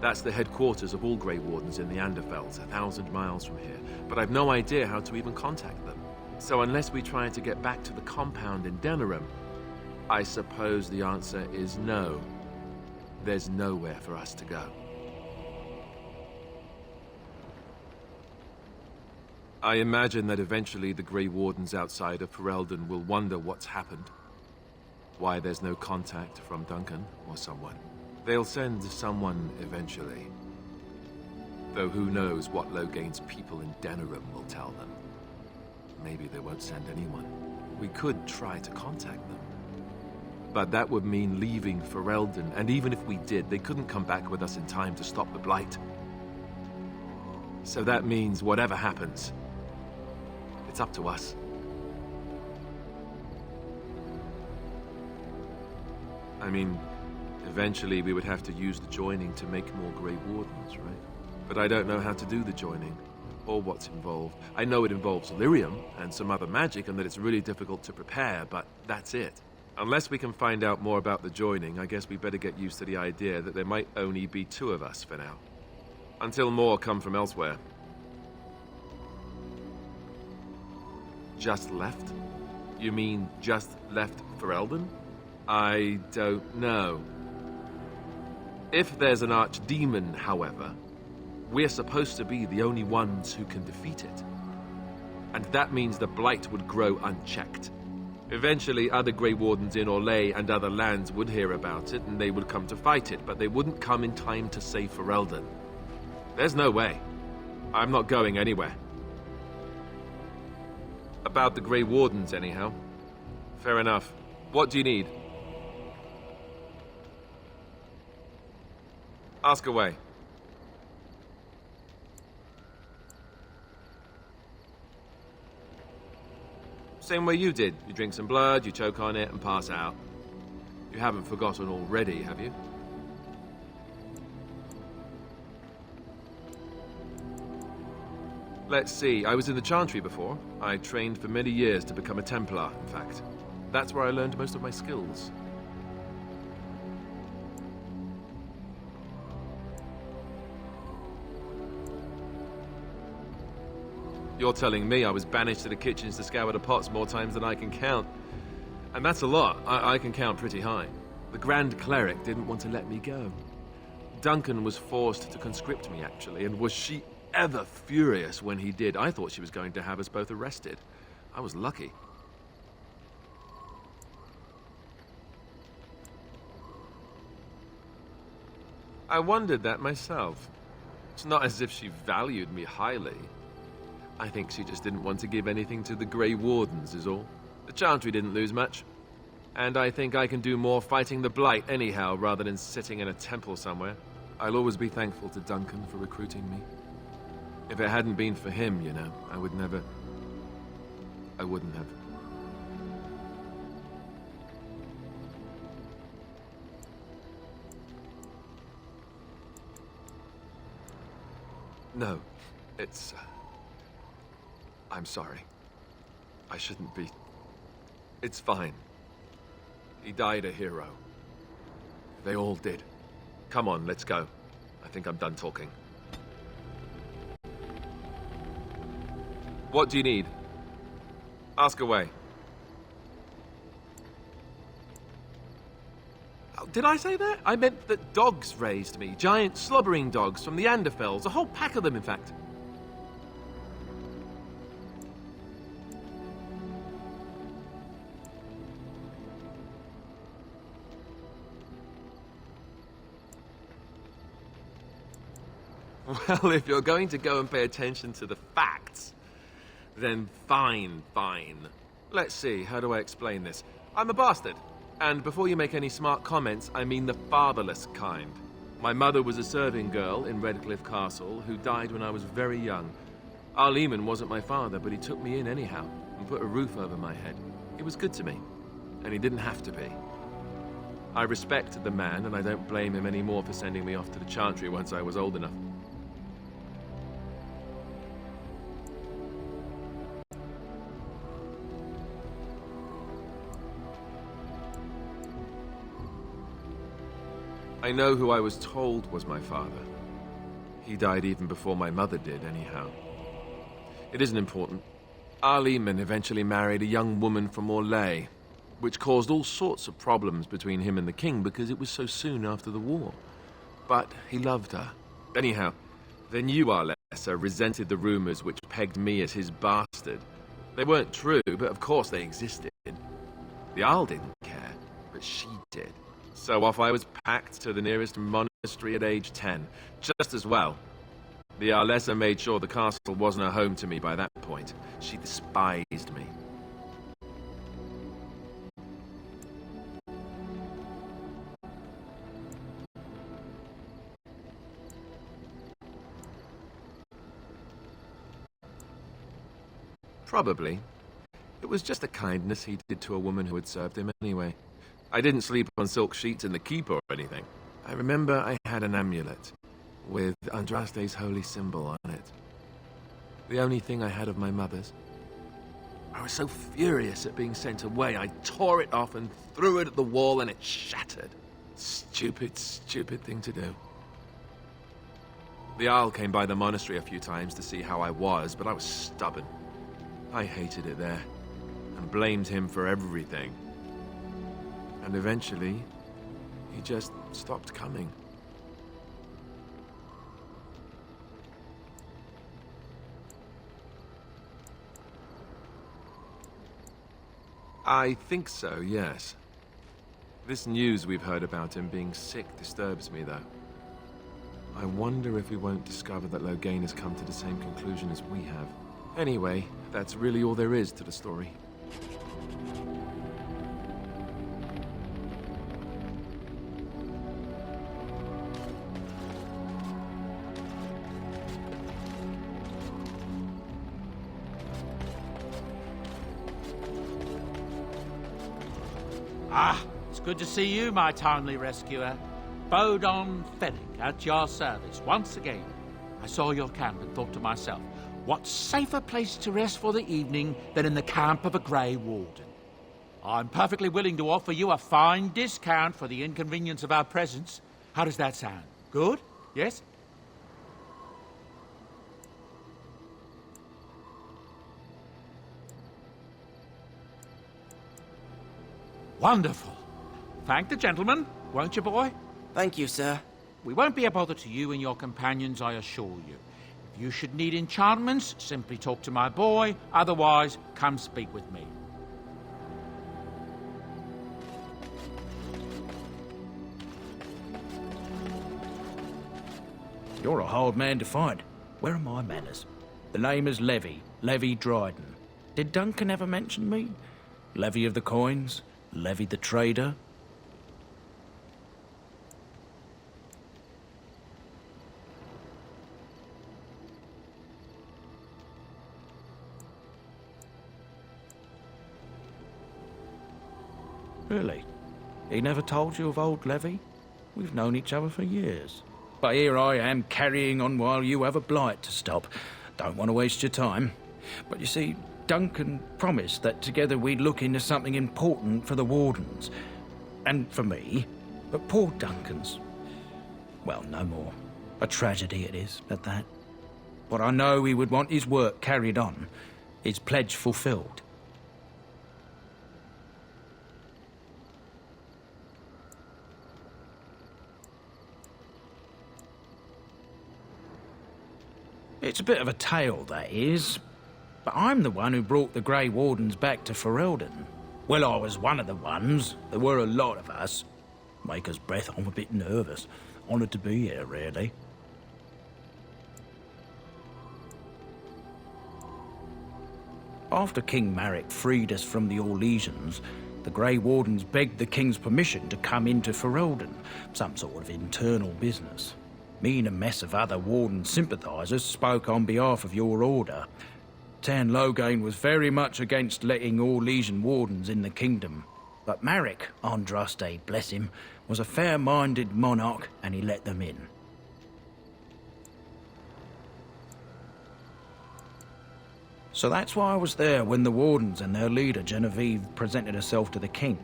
That's the headquarters of all Grey Wardens in the Anderfelds, 1,000 miles from here. But I've no idea how to even contact them. So unless we try to get back to the compound in Denerim, I suppose the answer is no. There's nowhere for us to go. I imagine that eventually the Grey Wardens outside of Ferelden will wonder what's happened. Why there's no contact from Duncan or someone. They'll send someone eventually. Though who knows what Loghain's people in Denerim will tell them. Maybe they won't send anyone. We could try to contact them. But that would mean leaving Ferelden, and even if we did, they couldn't come back with us in time to stop the Blight. So that means whatever happens, it's up to us. I mean, eventually we would have to use the joining to make more Grey Wardens, right? But I don't know how to do the joining, or what's involved. I know it involves lyrium and some other magic, and that it's really difficult to prepare, but that's it. Unless we can find out more about the joining, I guess we better get used to the idea that there might only be 2 of us for now. Until more come from elsewhere. Just left? You mean just left Ferelden? I don't know. If there's an archdemon, however, we're supposed to be the only ones who can defeat it. And that means the Blight would grow unchecked. Eventually, other Grey Wardens in Orlais and other lands would hear about it, and they would come to fight it, but they wouldn't come in time to save Ferelden. There's no way. I'm not going anywhere. About the Grey Wardens, anyhow. Fair enough. What do you need? Ask away. Same way you did. You drink some blood, you choke on it, and pass out. You haven't forgotten already, have you? Let's see. I was in the Chantry before. I trained for many years to become a Templar, in fact. That's where I learned most of my skills. You're telling me I was banished to the kitchens to scour the pots more times than I can count. And that's a lot. I can count pretty high. The Grand Cleric didn't want to let me go. Duncan was forced to conscript me, actually, and was she ever furious when he did. I thought she was going to have us both arrested. I was lucky. I wondered that myself. It's not as if she valued me highly. I think she just didn't want to give anything to the Grey Wardens, is all. The Chantry didn't lose much. And I think I can do more fighting the Blight anyhow, rather than sitting in a temple somewhere. I'll always be thankful to Duncan for recruiting me. If it hadn't been for him, you know, I wouldn't have. No, it's... I'm sorry. I shouldn't be... It's fine. He died a hero. They all did. Come on, let's go. I think I'm done talking. What do you need? Ask away. Oh, did I say that? I meant that dogs raised me. Giant slobbering dogs from the Anderfells. A whole pack of them, in fact. Well, if you're going to go and pay attention to the facts, then fine. Let's see, how do I explain this? I'm a bastard. And before you make any smart comments, I mean the fatherless kind. My mother was a serving girl in Redcliffe Castle who died when I was very young. Arleman wasn't my father, but he took me in anyhow and put a roof over my head. He was good to me, and he didn't have to be. I respect the man, and I don't blame him anymore for sending me off to the Chantry once I was old enough. I know who I was told was my father. He died even before my mother did, anyhow. It isn't important. Arleman eventually married a young woman from Orlais, which caused all sorts of problems between him and the king because it was so soon after the war. But he loved her. Anyhow, the new Arlessa resented the rumors which pegged me as his bastard. They weren't true, but of course they existed. The Arl didn't care, but she did. So off I was packed to the nearest monastery at age 10, just as well. The Arlessa made sure the castle wasn't a home to me by that point. She despised me. Probably. It was just a kindness he did to a woman who had served him anyway. I didn't sleep on silk sheets in the keep or anything. I remember I had an amulet with Andraste's holy symbol on it. The only thing I had of my mother's. was so furious at being sent away, I tore it off and threw it at the wall and it shattered. Stupid, stupid thing to do. The Jarl came by the monastery a few times to see how I was, but I was stubborn. I hated it there, and blamed him for everything. And eventually, he just stopped coming. I think so, yes. This news we've heard about him being sick disturbs me, though. I wonder if we won't discover that Loghain has come to the same conclusion as we have. Anyway, that's really all there is to the story. Ah, it's good to see you, my timely rescuer. Bodon Fennick, at your service once again. I saw your camp and thought to myself, what safer place to rest for the evening than in the camp of a Grey Warden? I'm perfectly willing to offer you a fine discount for the inconvenience of our presence. How does that sound? Good? Yes? Wonderful. Thank the gentleman, won't you, boy? Thank you, sir. We won't be a bother to you and your companions, I assure you. If you should need enchantments, simply talk to my boy. Otherwise, come speak with me. You're a hard man to find. Where are my manners? The name is Levy Dryden. Did Duncan ever mention me? Levy of the coins? Levy the trader? Really? He never told you of old Levy? We've known each other for years. But here I am carrying on while you have a blight to stop. Don't want to waste your time. But you see, Duncan promised that together we'd look into something important for the Wardens. And for me. But poor Duncan's... well, no more. A tragedy it is, at that. But I know he would want his work carried on. His pledge fulfilled. It's a bit of a tale, that is. But I'm the one who brought the Grey Wardens back to Ferelden. Well, I was one of the ones. There were a lot of us. Maker's breath, I'm a bit nervous. Honoured to be here, really. After King Maric freed us from the Orlesians, the Grey Wardens begged the King's permission to come into Ferelden. Some sort of internal business. Me and a mess of other Warden sympathisers spoke on behalf of your order. Tan Loghain was very much against letting Orlesian Wardens in the kingdom. But Maric, Andraste, bless him, was a fair-minded monarch and he let them in. So that's why I was there when the Wardens and their leader, Genevieve, presented herself to the King.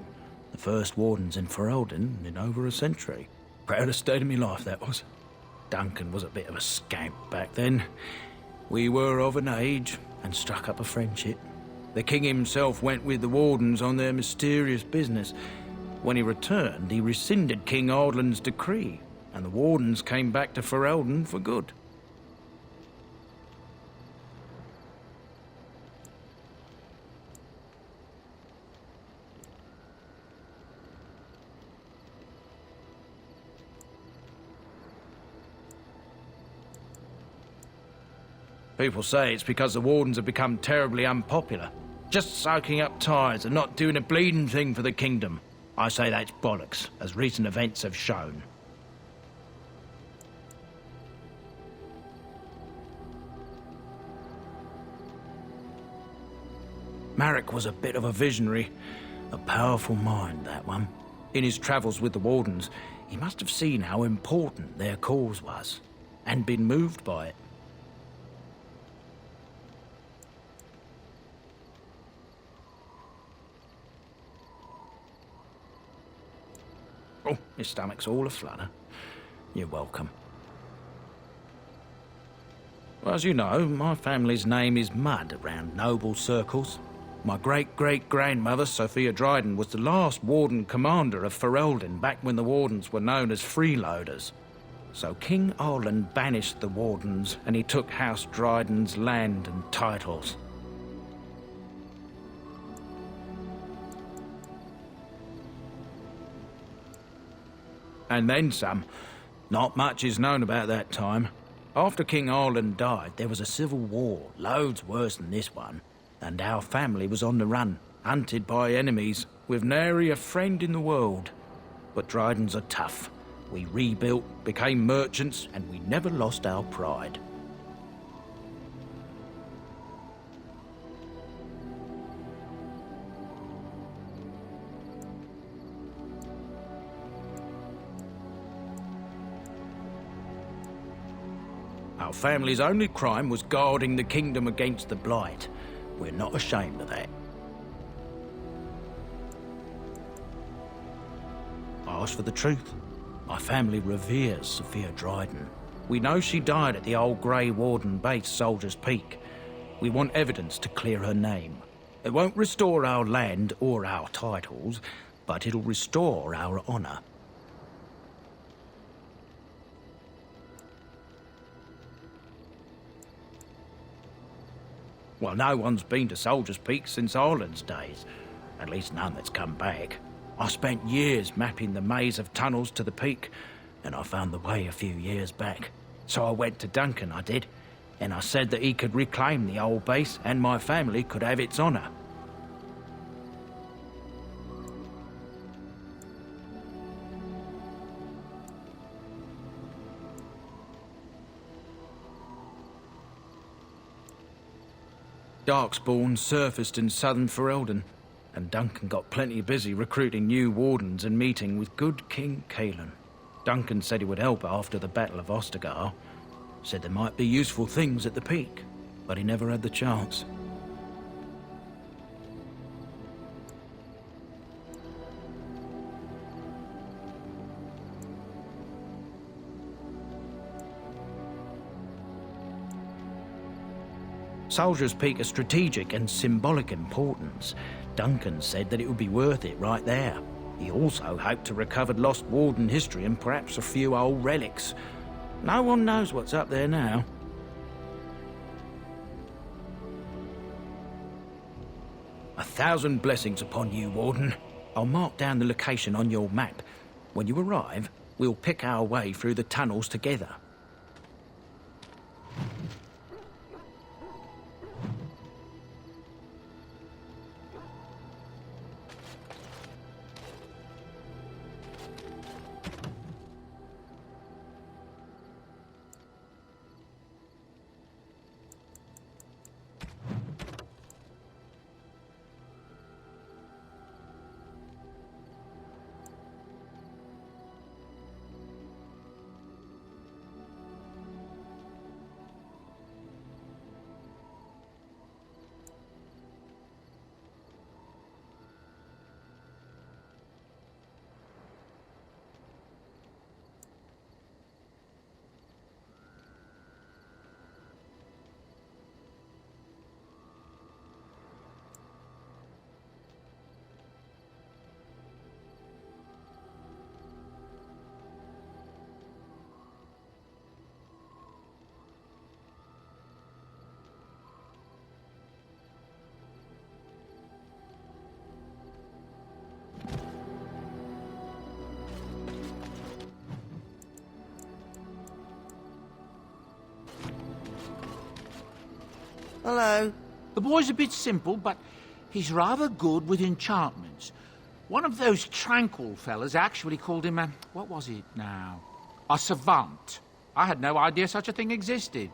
The first Wardens in Ferelden in over a century. Proudest day of my life, that was. Duncan was a bit of a scamp back then. We were of an age and struck up a friendship. The King himself went with the Wardens on their mysterious business. When he returned, he rescinded King Ardlan's decree, and the Wardens came back to Ferelden for good. People say it's because the Wardens have become terribly unpopular. Just soaking up tires and not doing a bleeding thing for the kingdom. I say that's bollocks, as recent events have shown. Maric was a bit of a visionary. A powerful mind, that one. In his travels with the Wardens, he must have seen how important their cause was, and been moved by it. Oh, my stomach's all aflutter. You're welcome. Well, as you know, my family's name is mud around noble circles. My great-great-grandmother, Sophia Dryden, was the last Warden commander of Ferelden back when the Wardens were known as freeloaders. So King Arland banished the Wardens, and he took House Dryden's land and titles. And then some. Not much is known about that time. After King Arland died, there was a civil war, loads worse than this one. And our family was on the run, hunted by enemies, with nary a friend in the world. But Drydens are tough. We rebuilt, became merchants, and we never lost our pride. Our family's only crime was guarding the kingdom against the Blight. We're not ashamed of that. I ask for the truth. My family reveres Sophia Dryden. We know she died at the old Grey Warden base, Soldier's Peak. We want evidence to clear her name. It won't restore our land or our titles, but it'll restore our honour. Well, no one's been to Soldier's Peak since Arland's days. At least none that's come back. I spent years mapping the maze of tunnels to the peak, and I found the way a few years back. So I went to Duncan, I did, and I said that he could reclaim the old base and my family could have its honour. Darkspawn surfaced in southern Ferelden, and Duncan got plenty busy recruiting new Wardens and meeting with good King Cailan. Duncan said he would help after the Battle of Ostagar. Said there might be useful things at the peak, but he never had the chance. Soldier's Peak is strategic and symbolic importance. Duncan said that it would be worth it right there. He also hoped to recover lost Warden history and perhaps a few old relics. No one knows what's up there now. A thousand blessings upon you, Warden. I'll mark down the location on your map. When you arrive, we'll pick our way through the tunnels together. Hello. The boy's a bit simple, but he's rather good with enchantments. One of those tranquil fellas actually called him a... what was it now? A savant. I had no idea such a thing existed.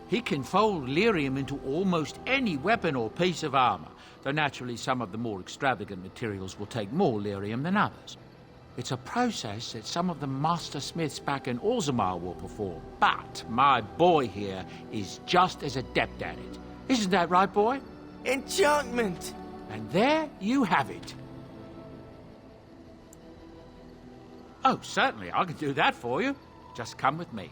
He can fold lyrium into almost any weapon or piece of armor, though naturally some of the more extravagant materials will take more lyrium than others. It's a process that some of the master smiths back in Orzammar will perform, but my boy here is just as adept at it. Isn't that right, boy? Enchantment! And there you have it. Oh, certainly, I can do that for you. Just come with me.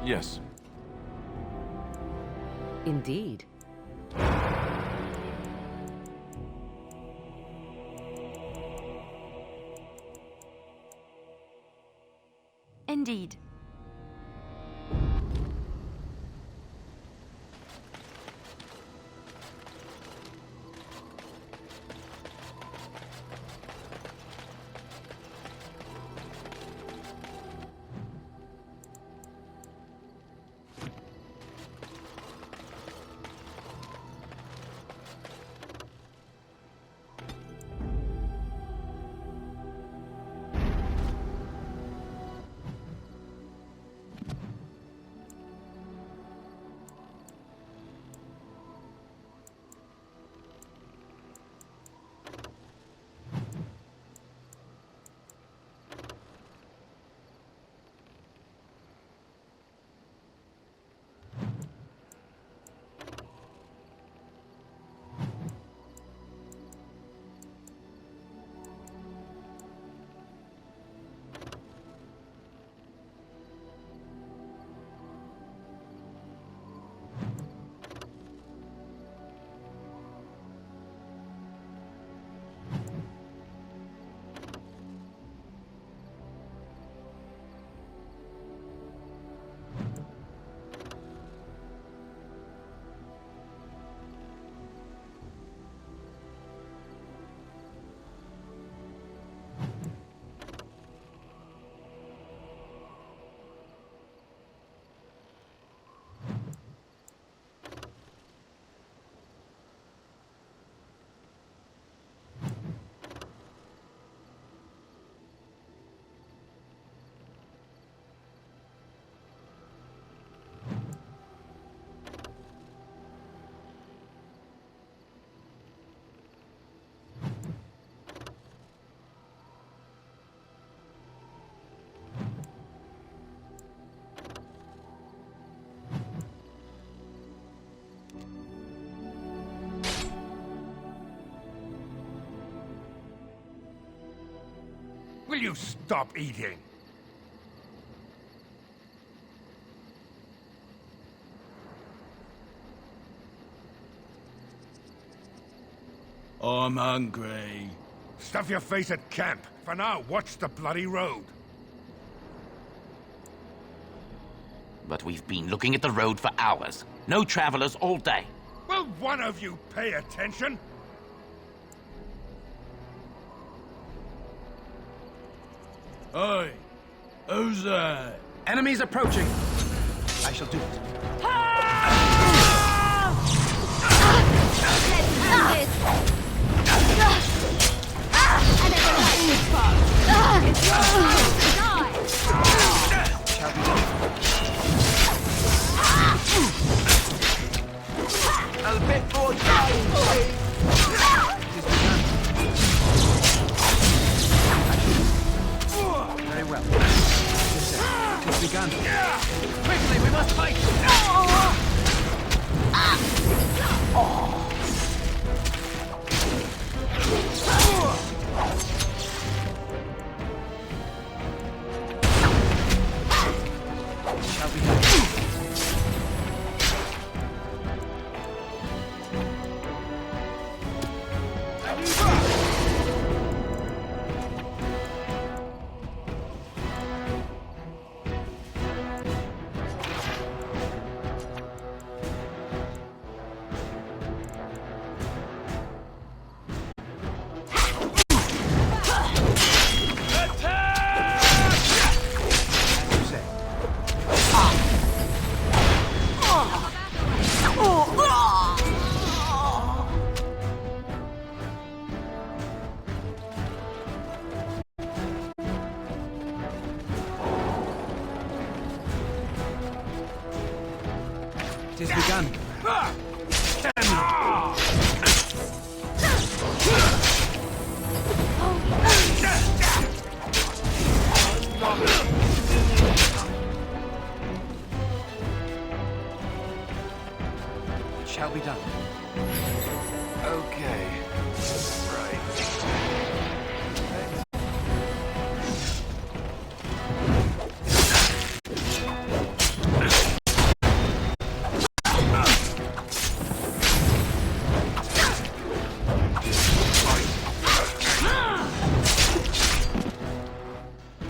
Yes. Indeed. Indeed. Will you stop eating? I'm hungry. Stuff your face at camp. For now, watch the bloody road. But we've been looking at the road for hours. No travelers all day. Will one of you pay attention? Hey, who's that? Enemies approaching. I shall do it. Shall be done. A bit more time, please. Very well. It has begun. Quickly, we must fight! Shall be done. It has begun. It shall be done. Okay. Right.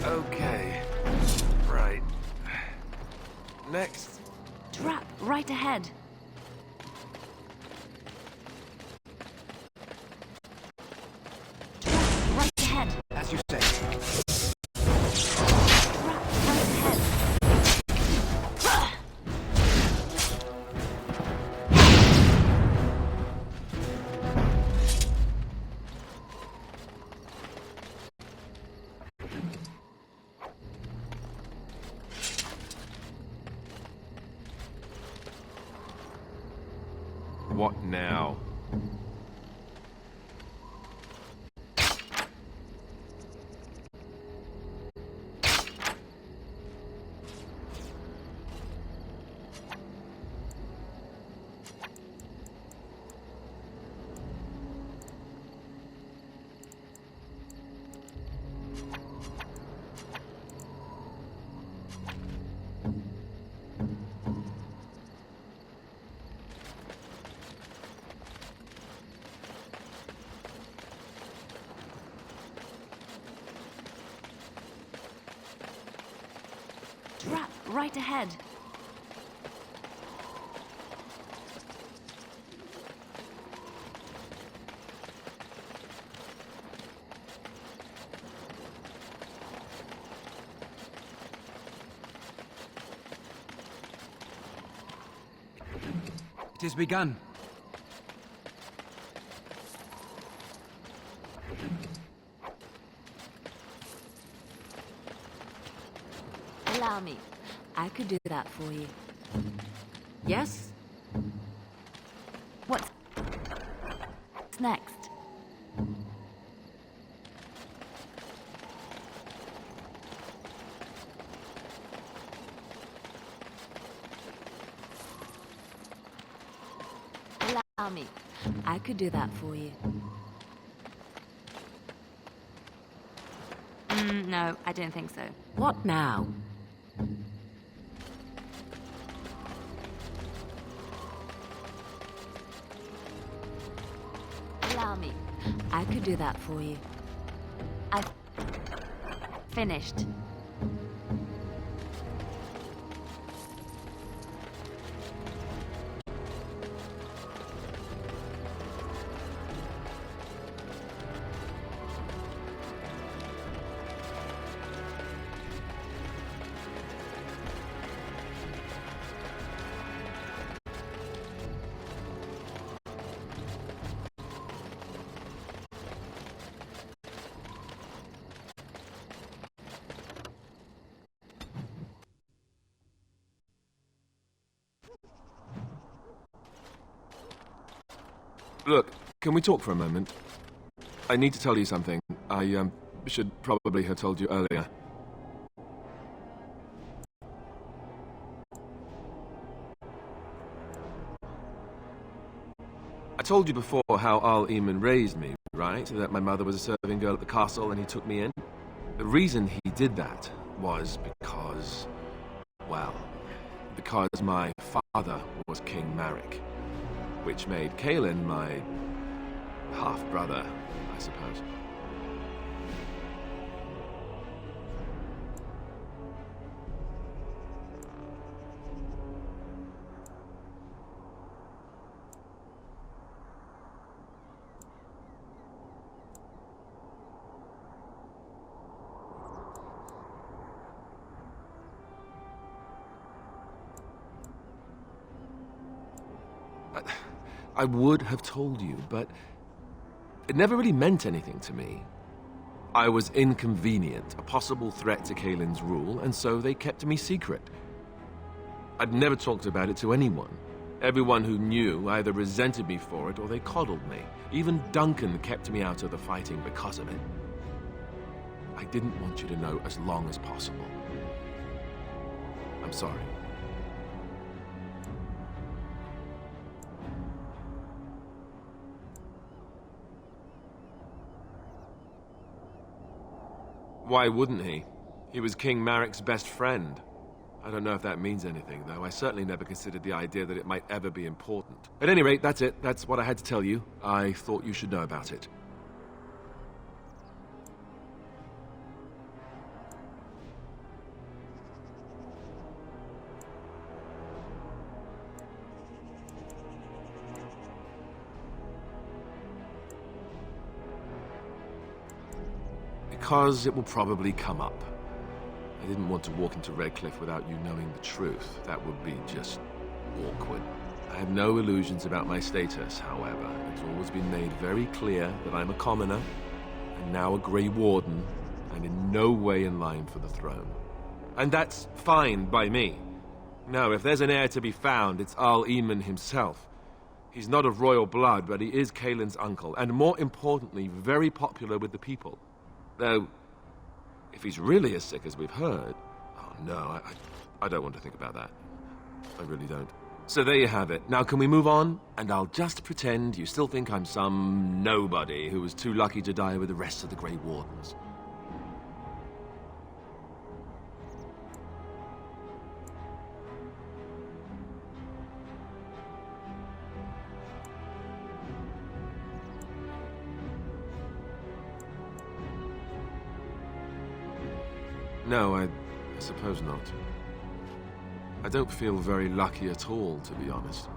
Okay. Right. Next. Trap right ahead. Trap right ahead. As you say. Trap right ahead. What now? Trap right ahead. It has begun. Allow me. I could do that for you. Yes? What's next? Allow me. I could do that for you. No, I don't think so. What now? Allow me. I could do that for you. I've finished. Look, can we talk for a moment? I need to tell you something. I should probably have told you earlier. I told you before how Al Eamon raised me, right? That my mother was a serving girl at the castle and he took me in. The reason he did that was because, well, because my father was King Marek, which made Cailan my half-brother, I suppose. I would have told you, but it never really meant anything to me. I was inconvenient, a possible threat to Cailan's rule, and so they kept me secret. I'd never talked about it to anyone. Everyone who knew either resented me for it or they coddled me. Even Duncan kept me out of the fighting because of it. I didn't want you to know as long as possible. I'm sorry. Why wouldn't he? He was King Marek's best friend. I don't know if that means anything, though. I certainly never considered the idea that it might ever be important. At any rate, that's it. That's what I had to tell you. I thought you should know about it. Because it will probably come up. I didn't want to walk into Redcliffe without you knowing the truth. That would be just awkward. I have no illusions about my status, however. It's always been made very clear that I'm a commoner, and now a Grey Warden, and in no way in line for the throne. And that's fine by me. No, if there's an heir to be found, it's Al Eamon himself. He's not of royal blood, but he is Cailan's uncle, and more importantly, very popular with the people. Though, if he's really as sick as we've heard... Oh, no, I don't want to think about that. I really don't. So there you have it. Now, can we move on? And I'll just pretend you still think I'm some nobody who was too lucky to die with the rest of the Grey Wardens. No, I suppose not. I don't feel very lucky at all, to be honest.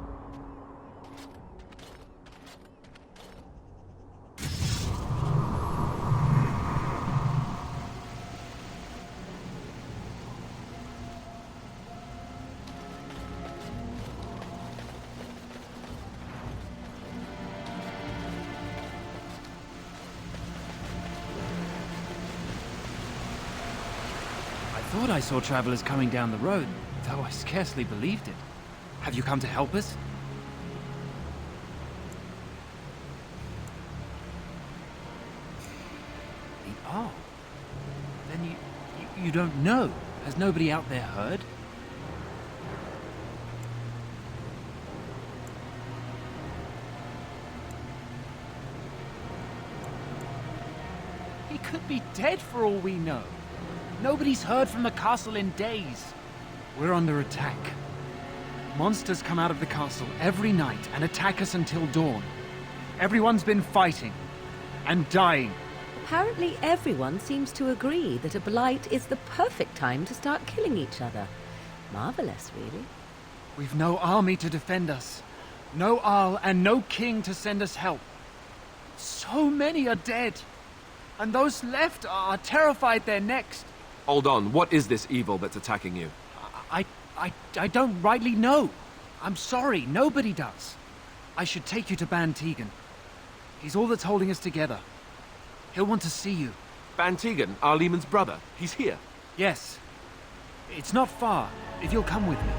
I thought I saw travelers coming down the road, though I scarcely believed it. Have you come to help us? Oh. Then you don't know? Has nobody out there heard? He could be dead for all we know. Nobody's heard from the castle in days. We're under attack. Monsters come out of the castle every night and attack us until dawn. Everyone's been fighting and dying. Apparently everyone seems to agree that a blight is the perfect time to start killing each other. Marvelous, really. We've no army to defend us. No Arl and no king to send us help. So many are dead. And those left are terrified they're next. Hold on, what is this evil that's attacking you? I don't rightly know. I'm sorry, nobody does. I should take you to Ban Tegan. He's all that's holding us together. He'll want to see you. Ban Tegan, Arlemon's brother. He's here. Yes. It's not far, if you'll come with me.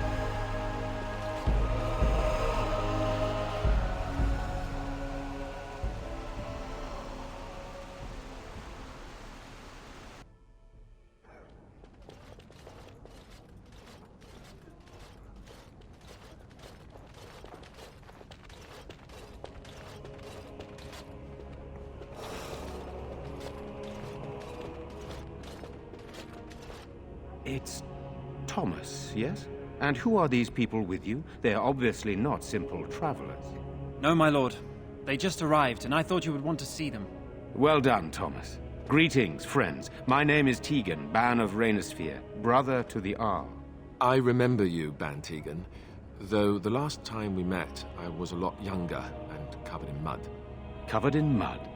It's Thomas, yes? And who are these people with you? They're obviously not simple travelers. No, my lord. They just arrived, and I thought you would want to see them. Well done, Thomas. Greetings, friends. My name is Tegan, Ban of Reynisfere, brother to the Arl. I remember you, Ban Tegan, though the last time we met, I was a lot younger and covered in mud. Covered in mud?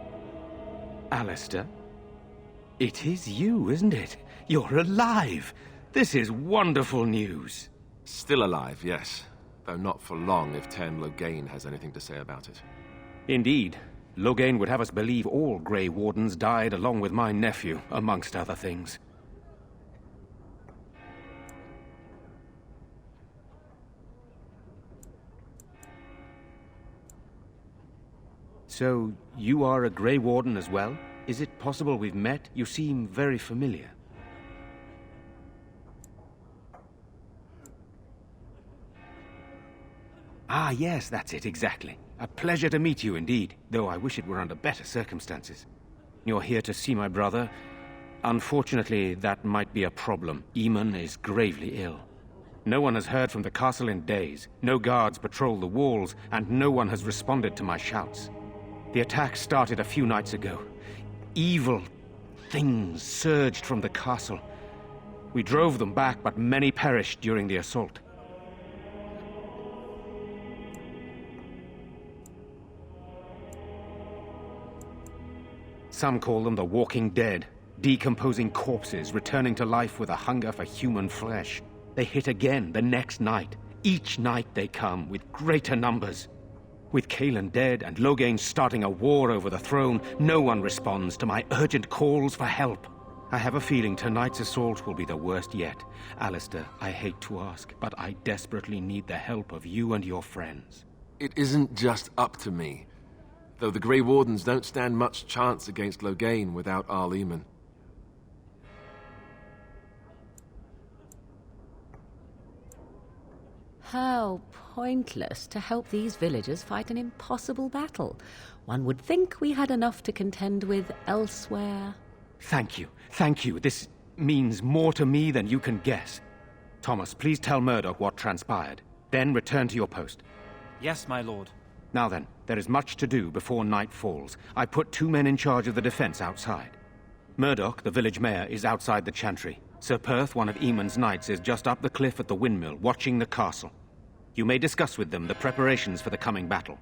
Alistair? It is you, isn't it? You're alive! This is wonderful news. Still alive, yes. Though not for long if Ten Loghain has anything to say about it. Indeed. Loghain would have us believe all Grey Wardens died along with my nephew, amongst other things. So, you are a Grey Warden as well? Is it possible we've met? You seem very familiar. Ah, yes, that's it, exactly. A pleasure to meet you indeed, though I wish it were under better circumstances. You're here to see my brother? Unfortunately, that might be a problem. Eamon is gravely ill. No one has heard from the castle in days. No guards patrol the walls, and no one has responded to my shouts. The attack started a few nights ago. Evil things surged from the castle. We drove them back, but many perished during the assault. Some call them the Walking Dead, decomposing corpses returning to life with a hunger for human flesh. They hit again the next night. Each night they come with greater numbers. With Cailan dead and Loghain starting a war over the throne, no one responds to my urgent calls for help. I have a feeling tonight's assault will be the worst yet. Alistair, I hate to ask, but I desperately need the help of you and your friends. It isn't just up to me. Though the Grey Wardens don't stand much chance against Loghain without Arl Eamon. How pointless to help these villagers fight an impossible battle. One would think we had enough to contend with elsewhere. Thank you. Thank you. This means more to me than you can guess. Thomas, please tell Murdoch what transpired. Then return to your post. Yes, my lord. Now then, there is much to do before night falls. I put 2 men in charge of the defense outside. Murdoch, the village mayor, is outside the chantry. Sir Perth, one of Eamon's knights, is just up the cliff at the windmill, watching the castle. You may discuss with them the preparations for the coming battle.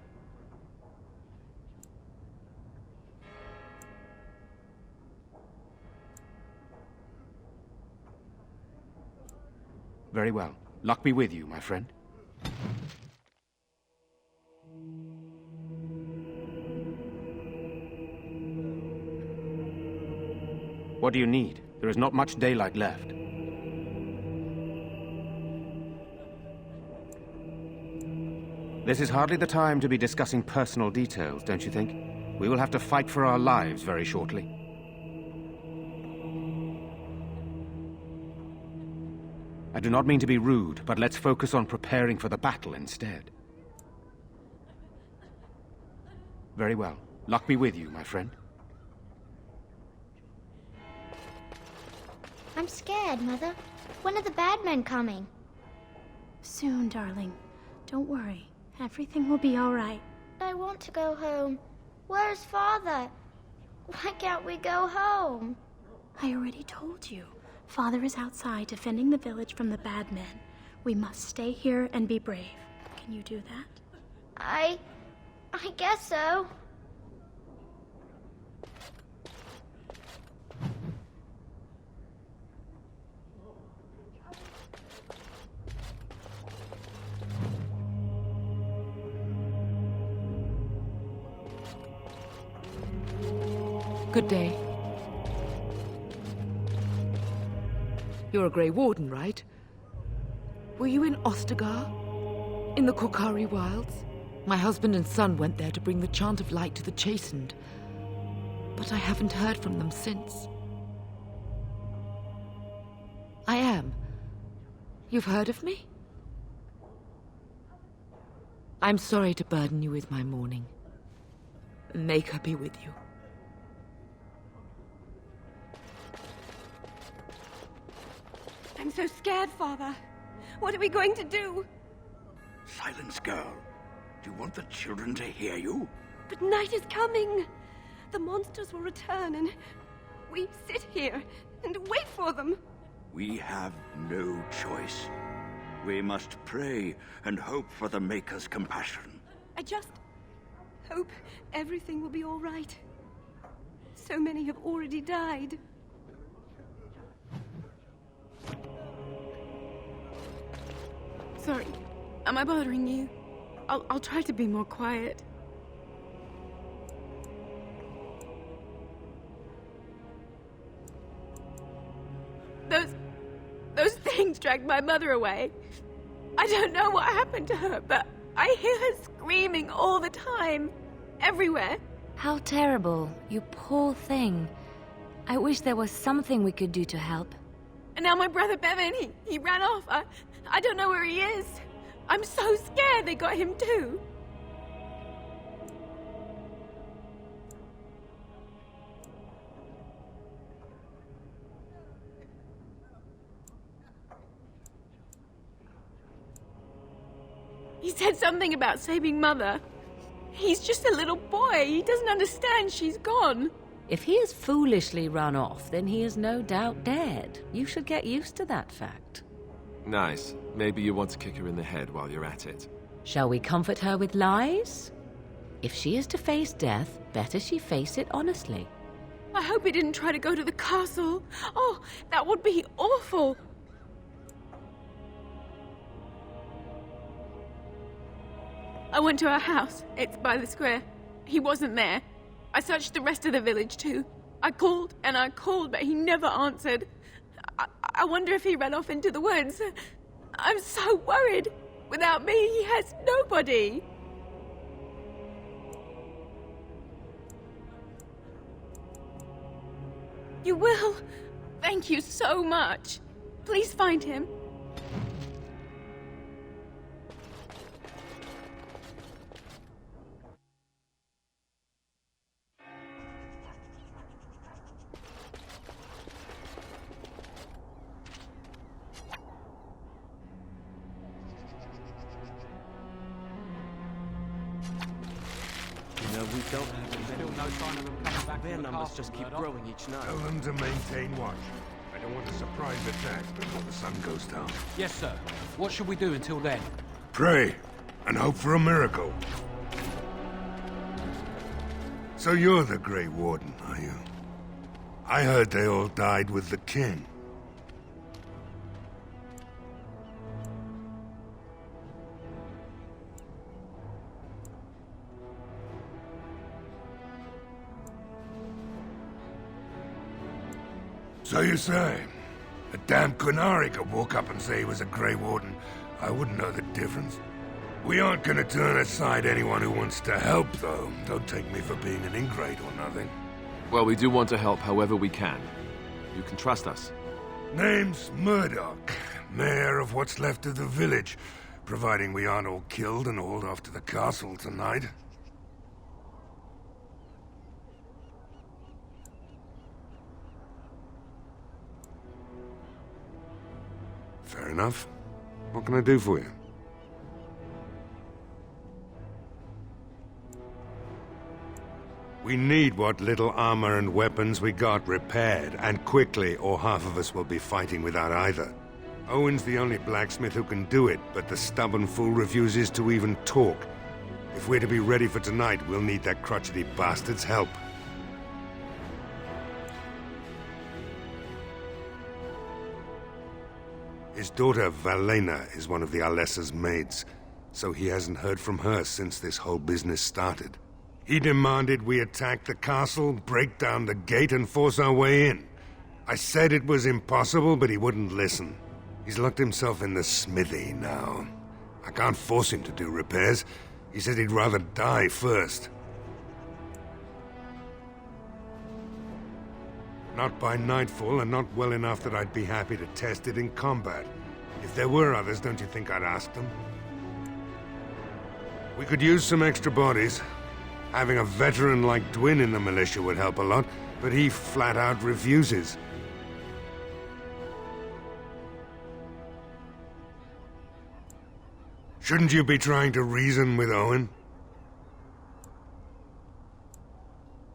Very well. Luck be with you, my friend. What do you need? There is not much daylight left. This is hardly the time to be discussing personal details, don't you think? We will have to fight for our lives very shortly. I do not mean to be rude, but let's focus on preparing for the battle instead. Very well. Luck be with you, my friend. I'm scared, Mother. When are the bad men coming? Soon, darling. Don't worry. Everything will be all right. I want to go home. Where's Father? Why can't we go home? I already told you. Father is outside defending the village from the bad men. We must stay here and be brave. Can you do that? I guess so. Good day. You're a Grey Warden, right? Were you in Ostagar? In the Korkari Wilds? My husband and son went there to bring the Chant of Light to the Chastened. But I haven't heard from them since. I am. You've heard of me? I'm sorry to burden you with my mourning. Maker be with you. I'm so scared, Father. What are we going to do? Silence, girl. Do you want the children to hear you? But night is coming. The monsters will return and we sit here and wait for them. We have no choice. We must pray and hope for the Maker's compassion. I just hope everything will be all right. So many have already died. Sorry, am I bothering you? I'll try to be more quiet. Those things dragged my mother away. I don't know what happened to her, but I hear her screaming all the time. Everywhere. How terrible, you poor thing. I wish there was something we could do to help. And now my brother Bevan, he ran off. I don't know where he is. I'm so scared they got him too. He said something about saving Mother. He's just a little boy. He doesn't understand she's gone. If he has foolishly run off, then he is no doubt dead. You should get used to that fact. Nice. Maybe you want to kick her in the head while you're at it. Shall we comfort her with lies? If she is to face death, better she face it honestly. I hope he didn't try to go to the castle. Oh, that would be awful. I went to our house. It's by the square. He wasn't there. I searched the rest of the village too. I called and I called, but he never answered. I wonder if he ran off into the woods. I'm so worried. Without me, he has nobody. You will? Thank you so much. Please find him. We don't have any Still no sign of them coming back. Their from the numbers castle, just keep Murdoch. growing each night. Tell them to maintain watch. I don't want a surprise attack before the sun goes down. Yes, sir. What should we do until then? Pray and hope for a miracle. So you're the Grey Warden, are you? I heard they all died with the king. So you say? A damn Qunari could walk up and say he was a Grey Warden. I wouldn't know the difference. We aren't gonna turn aside anyone who wants to help, though. Don't take me for being an ingrate or nothing. Well, we do want to help however we can. You can trust us. Name's Murdoch, mayor of what's left of the village, providing we aren't all killed and hauled off to the castle tonight. Fair enough. What can I do for you? We need what little armor and weapons we got repaired, and quickly, or half of us will be fighting without either. Owen's the only blacksmith who can do it, but the stubborn fool refuses to even talk. If we're to be ready for tonight, we'll need that crotchety bastard's help. His daughter, Valena, is one of the Alessa's maids, so he hasn't heard from her since this whole business started. He demanded we attack the castle, break down the gate, and force our way in. I said it was impossible, but he wouldn't listen. He's locked himself in the smithy now. I can't force him to do repairs. He said he'd rather die first. Not by nightfall, and not well enough that I'd be happy to test it in combat. If there were others, don't you think I'd ask them? We could use some extra bodies. Having a veteran like Dwyn in the militia would help a lot, but he flat out refuses. Shouldn't you be trying to reason with Owen?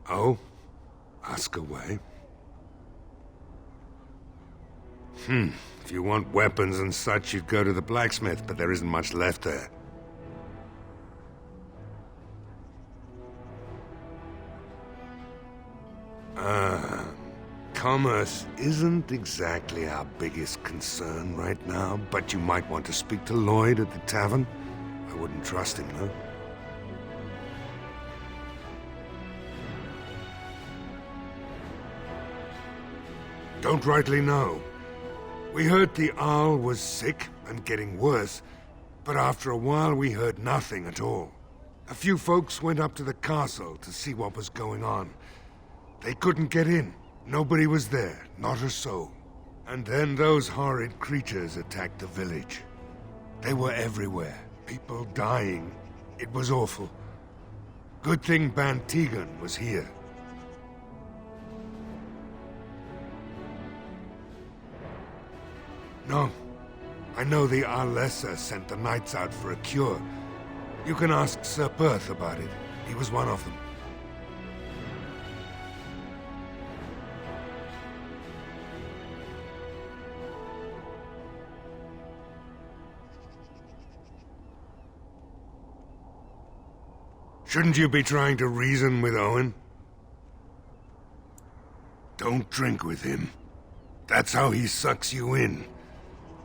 Oh? Ask away. If you want weapons and such, you'd go to the blacksmith, but there isn't much left there. Commerce isn't exactly our biggest concern right now, but you might want to speak to Lloyd at the tavern. I wouldn't trust him, though. Don't rightly know. We heard the Arl was sick and getting worse, but after a while we heard nothing at all. A few folks went up to the castle to see what was going on. They couldn't get in. Nobody was there, not a soul. And then those horrid creatures attacked the village. They were everywhere, people dying. It was awful. Good thing Ban Tegan was here. No. I know the Alessa sent the knights out for a cure. You can ask Sir Perth about it. He was one of them. Shouldn't you be trying to reason with Owen? Don't drink with him. That's how he sucks you in.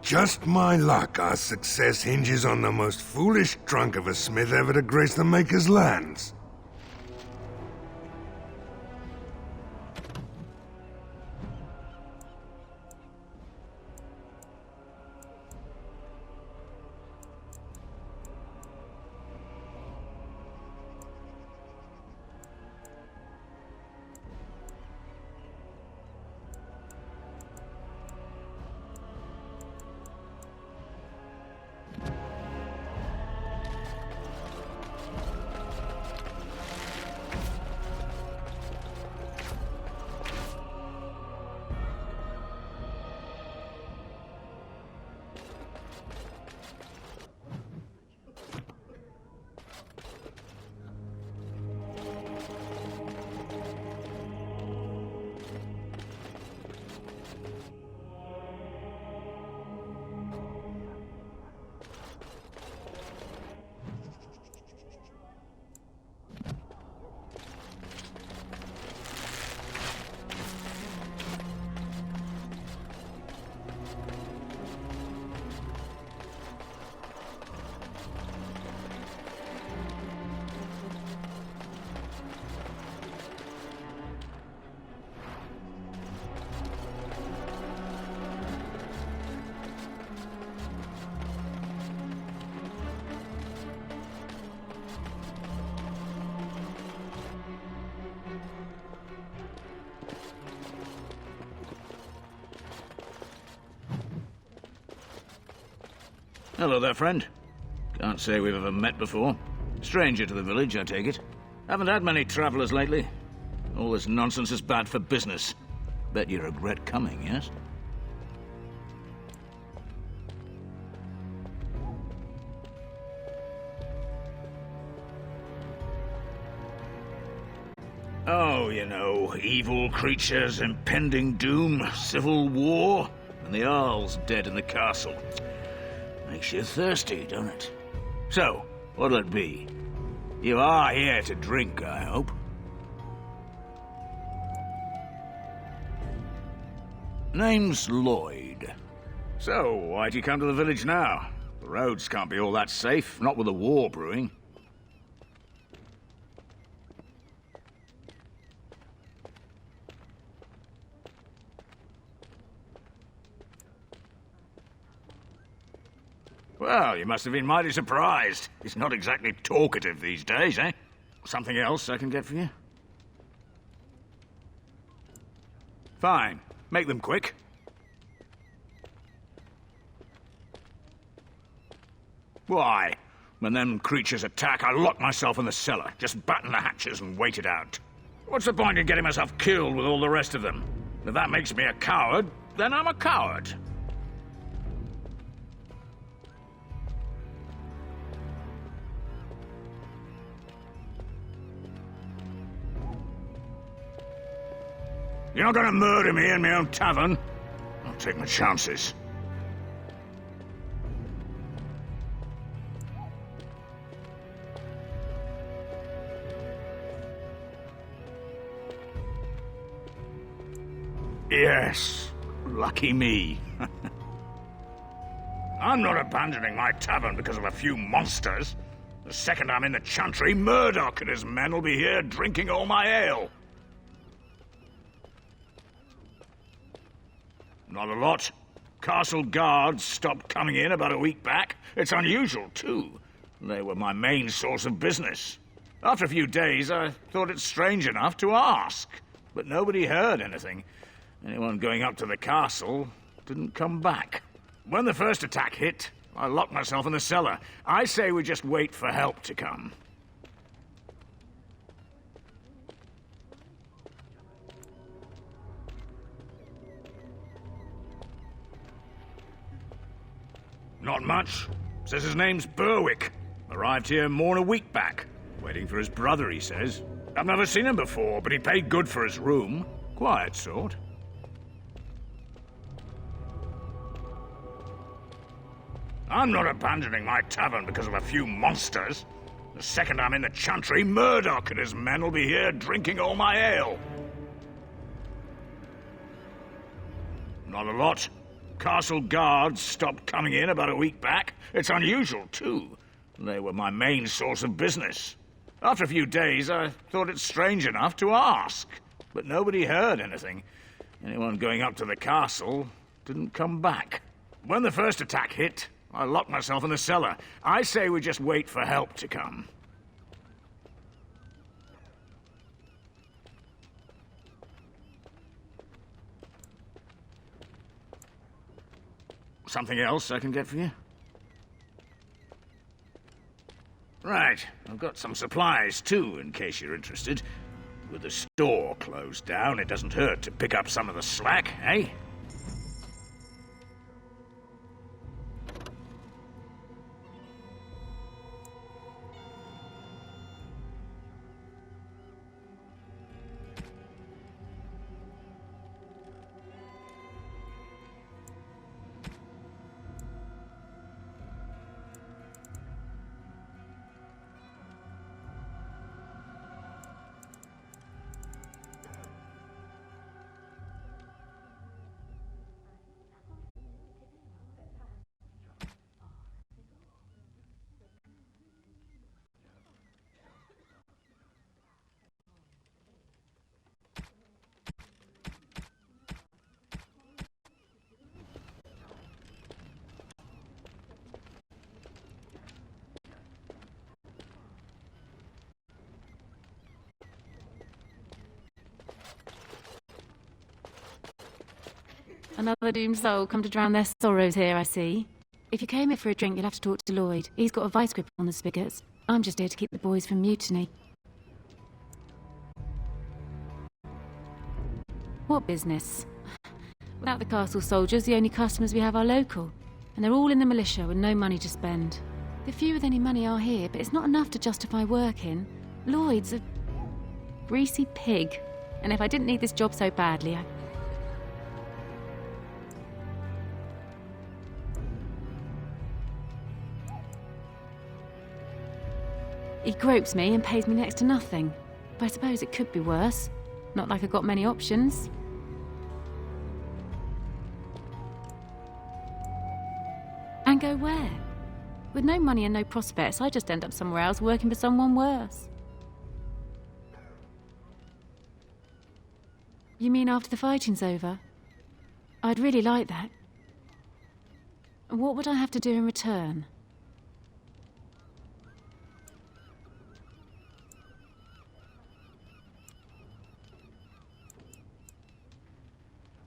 Just my luck, our success hinges on the most foolish drunk of a smith ever to grace the Maker's lands. Hello there, friend. Can't say we've ever met before. Stranger to the village, I take it. Haven't had many travelers lately. All this nonsense is bad for business. Bet you regret coming, yes? Oh, you know, evil creatures, impending doom, civil war, and the Earl's dead in the castle. Makes you thirsty, don't it? So, what'll it be? You are here to drink, I hope. Name's Lloyd. So, why'd you come to the village now? The roads can't be all that safe, not with a war brewing. Well, you must have been mighty surprised. He's not exactly talkative these days, eh? Something else I can get for you? Fine. Make them quick. Why? When them creatures attack, I lock myself in the cellar. Just batten the hatches and wait it out. What's the point in getting myself killed with all the rest of them? If that makes me a coward, then I'm a coward. You're not gonna murder me in my own tavern. I'll take my chances. Yes, lucky me. I'm not abandoning my tavern because of a few monsters. The second I'm in the Chantry, Murdoch and his men will be here drinking all my ale. Not a lot. Castle guards stopped coming in about a week back. It's unusual, too. They were my main source of business. After a few days, I thought it strange enough to ask. But nobody heard anything. Anyone going up to the castle didn't come back. When the first attack hit, I locked myself in the cellar. I say we just wait for help to come. Not much. Says his name's Berwick. Arrived here more than a week back. Waiting for his brother, he says. I've never seen him before, but he paid good for his room. Quiet sort. I'm not abandoning my tavern because of a few monsters. The second I'm in the Chantry, Murdoch and his men will be here drinking all my ale. Not a lot. Castle guards stopped coming in about a week back. It's unusual, too. They were my main source of business. After a few days, I thought it strange enough to ask. But nobody heard anything. Anyone going up to the castle didn't come back. When the first attack hit, I locked myself in the cellar. I say we just wait for help to come. Something else I can get for you? Right, I've got some supplies too, in case you're interested. With the store closed down, it doesn't hurt to pick up some of the slack, eh? Another doomed soul come to drown their sorrows here, I see. If you came here for a drink, you'll have to talk to Lloyd. He's got a vice grip on the spigots. I'm just here to keep the boys from mutiny. What business? Without the castle soldiers, the only customers we have are local. And they're all in the militia with no money to spend. The few with any money are here, but it's not enough to justify working. Lloyd's a... greasy pig. And if I didn't need this job so badly, He gropes me and pays me next to nothing. But I suppose it could be worse. Not like I've got many options. And go where? With no money and no prospects, I just end up somewhere else working for someone worse. You mean after the fighting's over? I'd really like that. What would I have to do in return?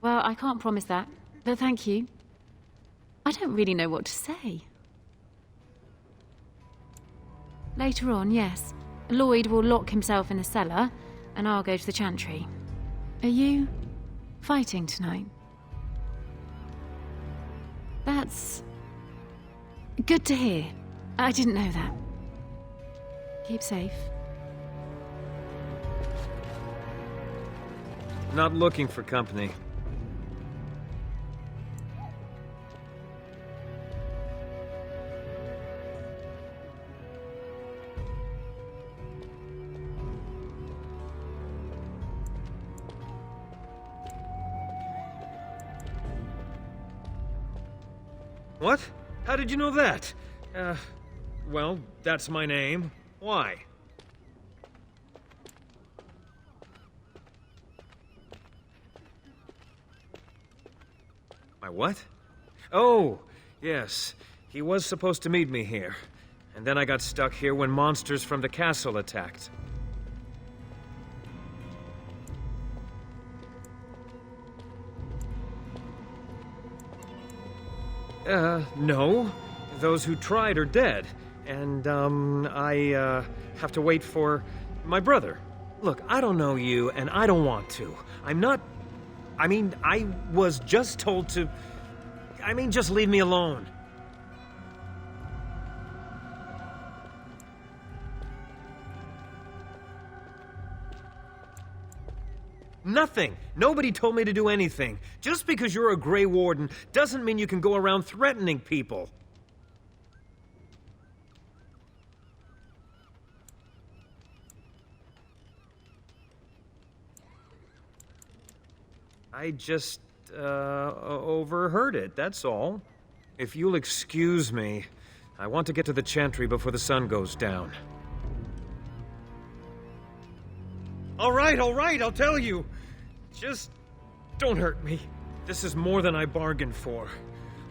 Well, I can't promise that, but thank you. I don't really know what to say. Later on, yes. Lloyd will lock himself in the cellar, and I'll go to the chantry. Are you fighting tonight? That's good to hear. I didn't know that. Keep safe. Not looking for company. What? How did you know that? Well, that's my name. Why? My what? Oh, yes. He was supposed to meet me here. And then I got stuck here when monsters from the castle attacked. No. Those who tried are dead. And, I have to wait for my brother. Look, I don't know you, and I don't want to. I was just told to... just leave me alone. Nothing. Nobody told me to do anything. Just because you're a Grey Warden doesn't mean you can go around threatening people. I just, overheard it, that's all. If you'll excuse me, I want to get to the chantry before the sun goes down. All right, I'll tell you. Just don't hurt me. This is more than I bargained for.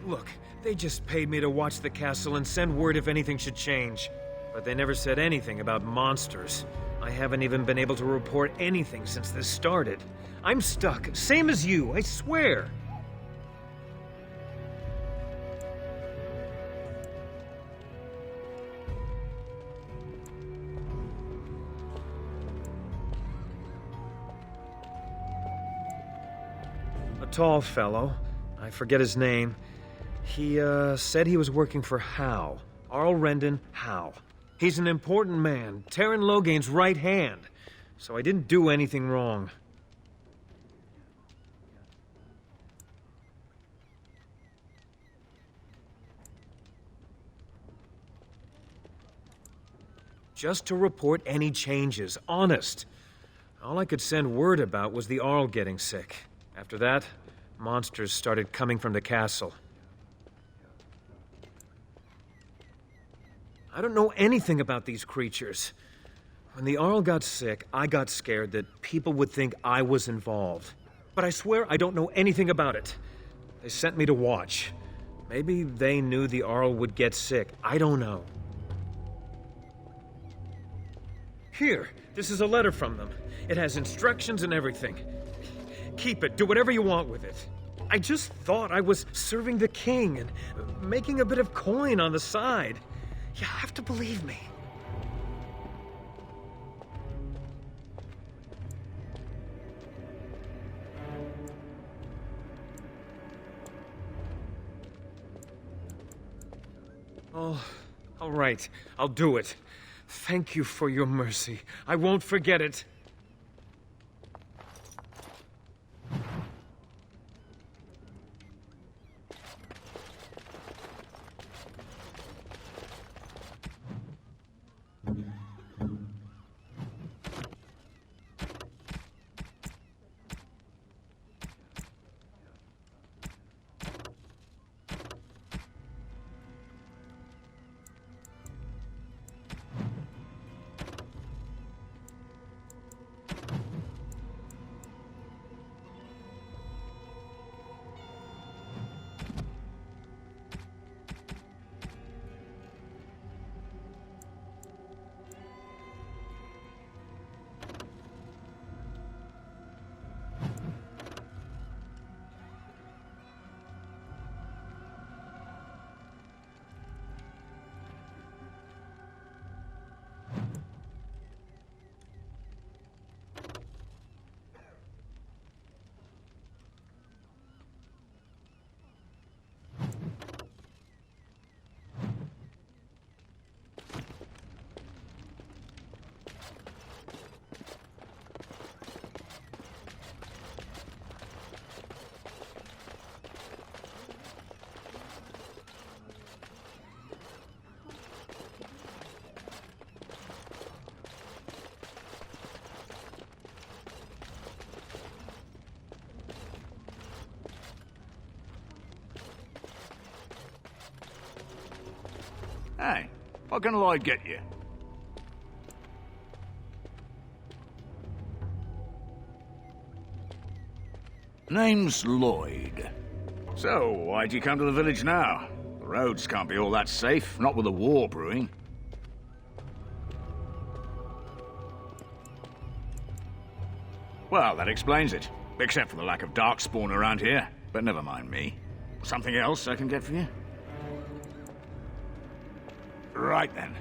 Look, they just paid me to watch the castle and send word if anything should change. But they never said anything about monsters. I haven't even been able to report anything since this started. I'm stuck, same as you, I swear. A tall fellow, I forget his name. He, said he was working for Howe. Arl Rendon Howe. He's an important man, Taron Loghain's right hand. So I didn't do anything wrong. Just to report any changes, honest. All I could send word about was the Arl getting sick. After that, monsters started coming from the castle. I don't know anything about these creatures. When the Arl got sick, I got scared that people would think I was involved. But I swear I don't know anything about it. They sent me to watch. Maybe they knew the Arl would get sick. I don't know. Here, this is a letter from them. It has instructions and everything. Keep it, do whatever you want with it. I just thought I was serving the king and making a bit of coin on the side. You have to believe me. Oh, all right, I'll do it. Thank you for your mercy. I won't forget it. Hey, what can Lloyd get you? Name's Lloyd. So, why'd you come to the village now? The roads can't be all that safe, not with a war brewing. Well, that explains it. Except for the lack of darkspawn around here. But never mind me. Something else I can get for you? Right then.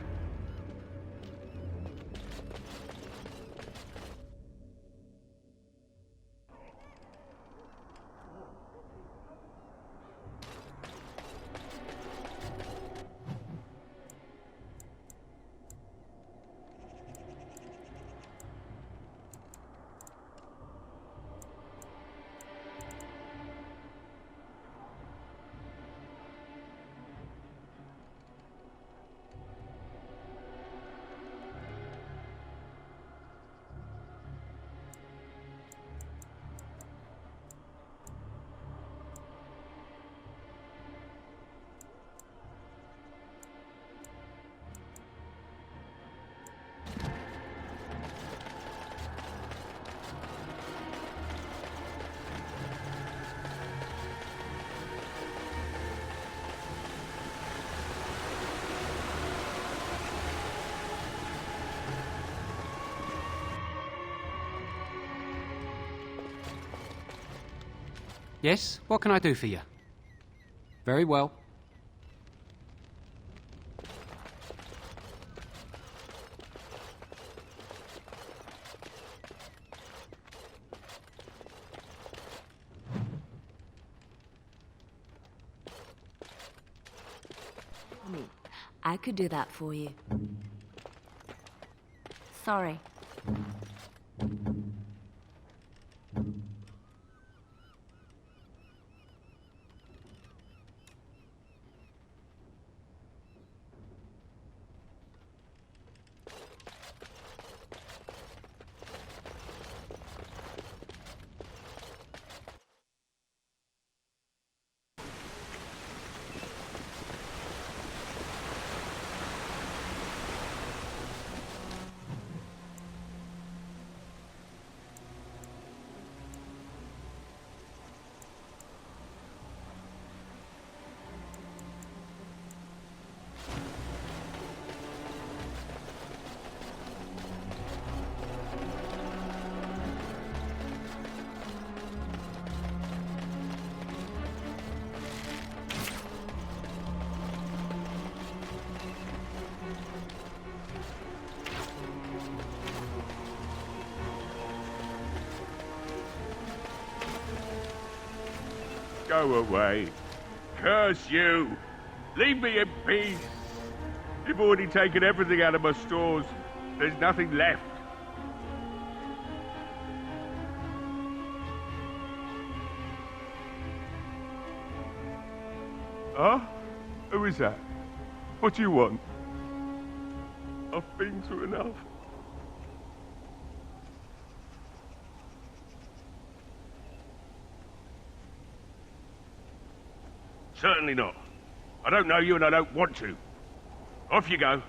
Yes, what can I do for you? Very well. I could do that for you. Sorry. Go away. Curse you. Leave me in peace. You've already taken everything out of my stores. There's nothing left. Huh? Who is that? What do you want? I've been through enough. Certainly not. I don't know you and I don't want to. Off you go.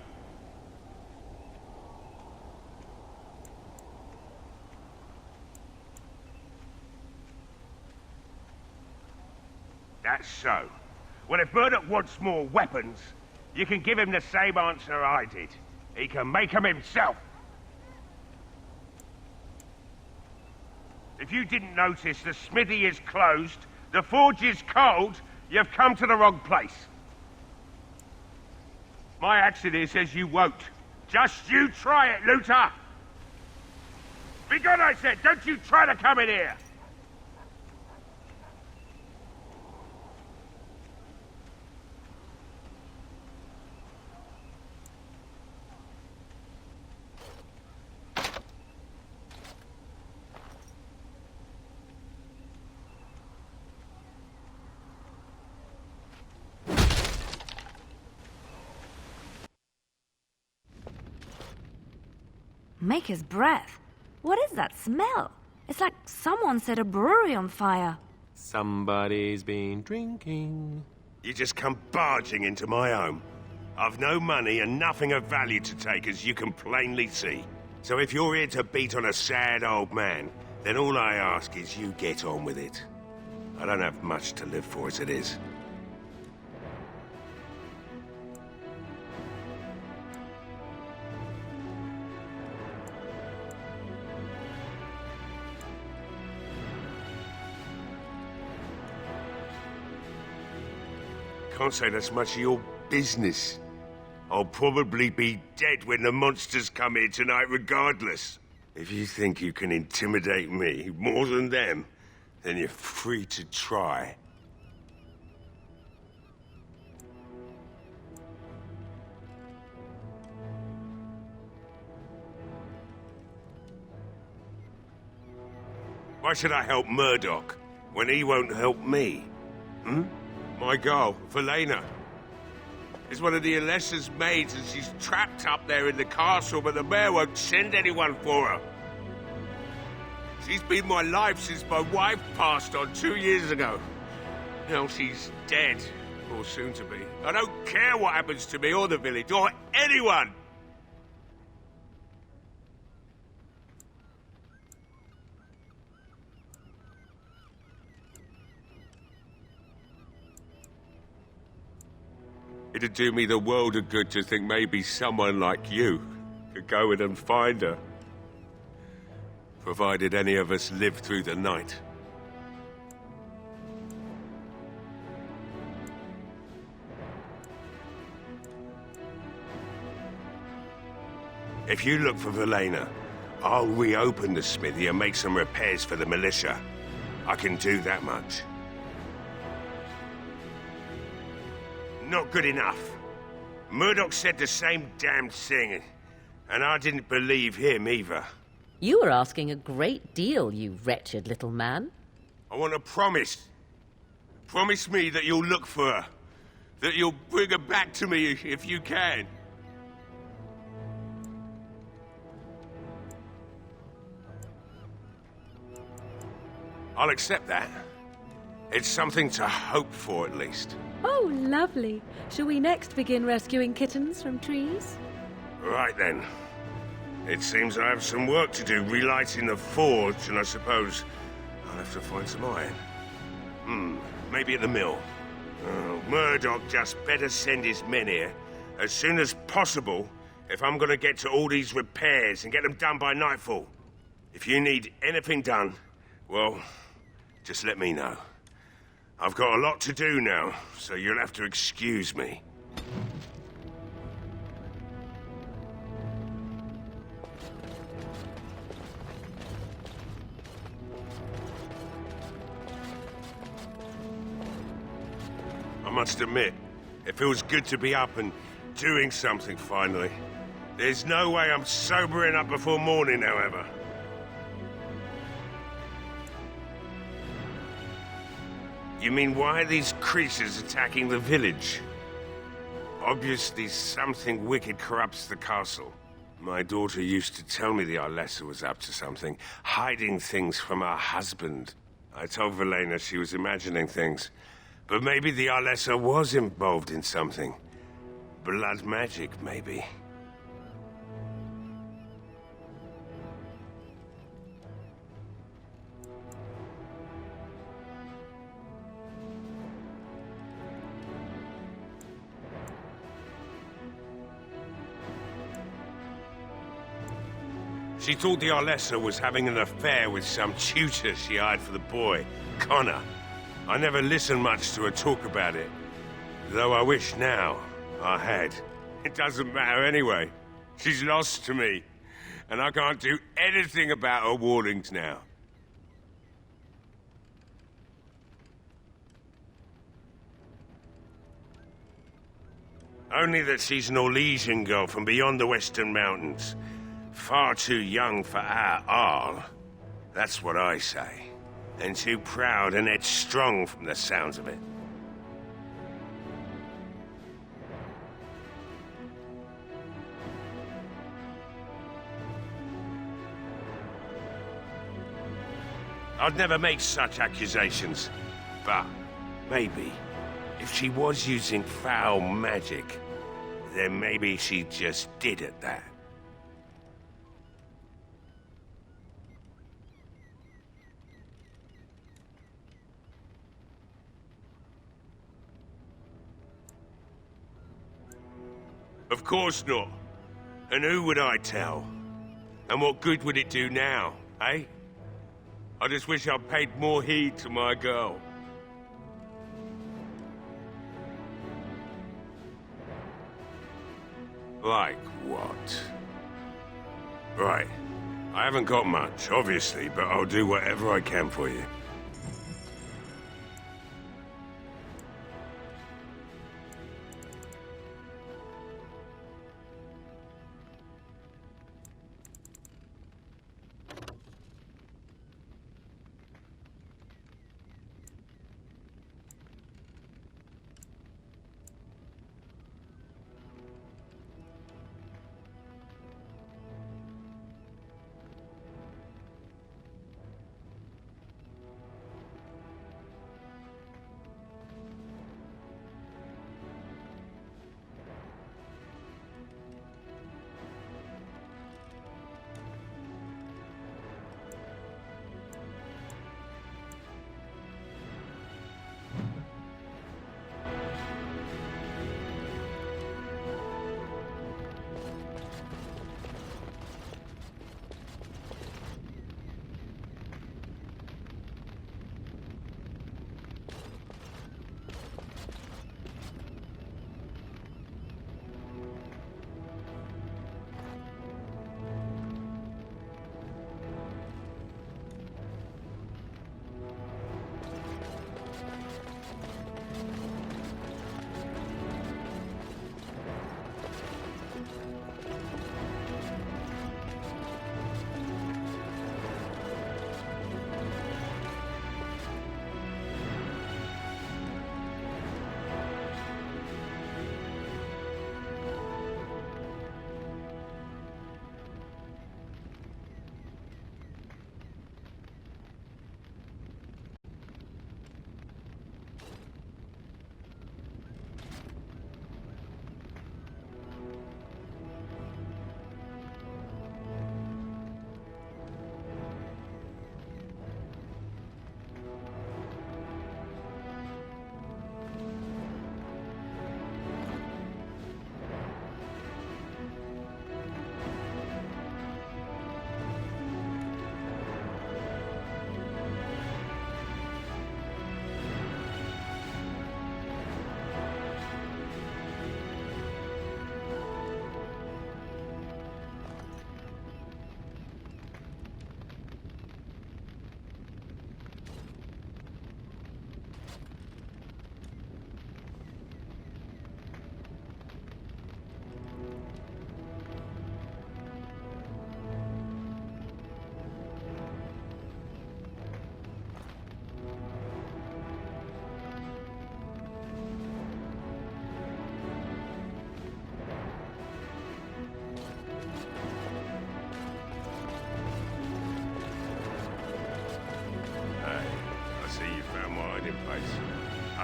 That's so. Well, if Murdoch wants more weapons, you can give him the same answer I did. He can make them himself. If you didn't notice, the smithy is closed, the forge is cold, you've come to the wrong place. My accent here says you won't. Just you try it, looter! Be gone, I said! Don't you try to come in here! Maker's breath. What is that smell? It's like someone set a brewery on fire. Somebody's been drinking. You just come barging into my home. I've no money and nothing of value to take, as you can plainly see. So if you're here to beat on a sad old man, then all I ask is you get on with it. I don't have much to live for as it is. Can't say that's much of your business. I'll probably be dead when the monsters come here tonight regardless. If you think you can intimidate me more than them, then you're free to try. Why should I help Murdoch when he won't help me? My girl, Velena, is one of the Alessa's maids, and she's trapped up there in the castle, but the mayor won't send anyone for her. She's been my life since my wife passed on 2 years ago. Now she's dead, or soon to be. I don't care what happens to me or the village, or anyone! It'd do me the world of good to think maybe someone like you could go in and find her. Provided any of us live through the night. If you look for Velena, I'll reopen the smithy and make some repairs for the militia. I can do that much. Not good enough. Murdoch said the same damn thing, and I didn't believe him either. You were asking a great deal, you wretched little man. I want a promise. Promise me that you'll look for her. That you'll bring her back to me if you can. I'll accept that. It's something to hope for, at least. Oh, lovely. Shall we next begin rescuing kittens from trees? Right then. It seems I have some work to do relighting the forge, and I suppose I'll have to find some iron. Maybe at the mill. Murdoch just better send his men here as soon as possible if I'm gonna get to all these repairs and get them done by nightfall. If you need anything done, well, just let me know. I've got a lot to do now, so you'll have to excuse me. I must admit, it feels good to be up and doing something finally. There's no way I'm sobering up before morning, however. You mean, why are these creatures attacking the village? Obviously, something wicked corrupts the castle. My daughter used to tell me the Arlessa was up to something, hiding things from her husband. I told Velena she was imagining things, but maybe the Arlessa was involved in something. Blood magic, maybe. She thought the Arlessa was having an affair with some tutor she hired for the boy, Connor. I never listened much to her talk about it, though I wish now I had. It doesn't matter anyway. She's lost to me, and I can't do anything about her warnings now. Only that she's an Orlesian girl from beyond the Western Mountains. Far too young for our Arl. That's what I say. And too proud and headstrong from the sounds of it. I'd never make such accusations. But maybe, if she was using foul magic, then maybe she just did at that. Of course not. And who would I tell? And what good would it do now, eh? I just wish I'd paid more heed to my girl. Like what? Right. I haven't got much, obviously, but I'll do whatever I can for you.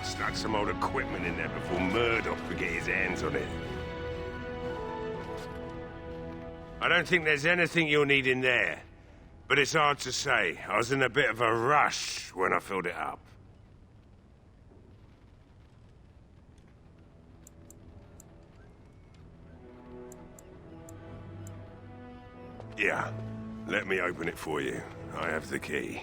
I stuck some old equipment in there before Murdoch could get his hands on it. I don't think there's anything you'll need in there, but it's hard to say. I was in a bit of a rush when I filled it up. Yeah, let me open it for you. I have the key.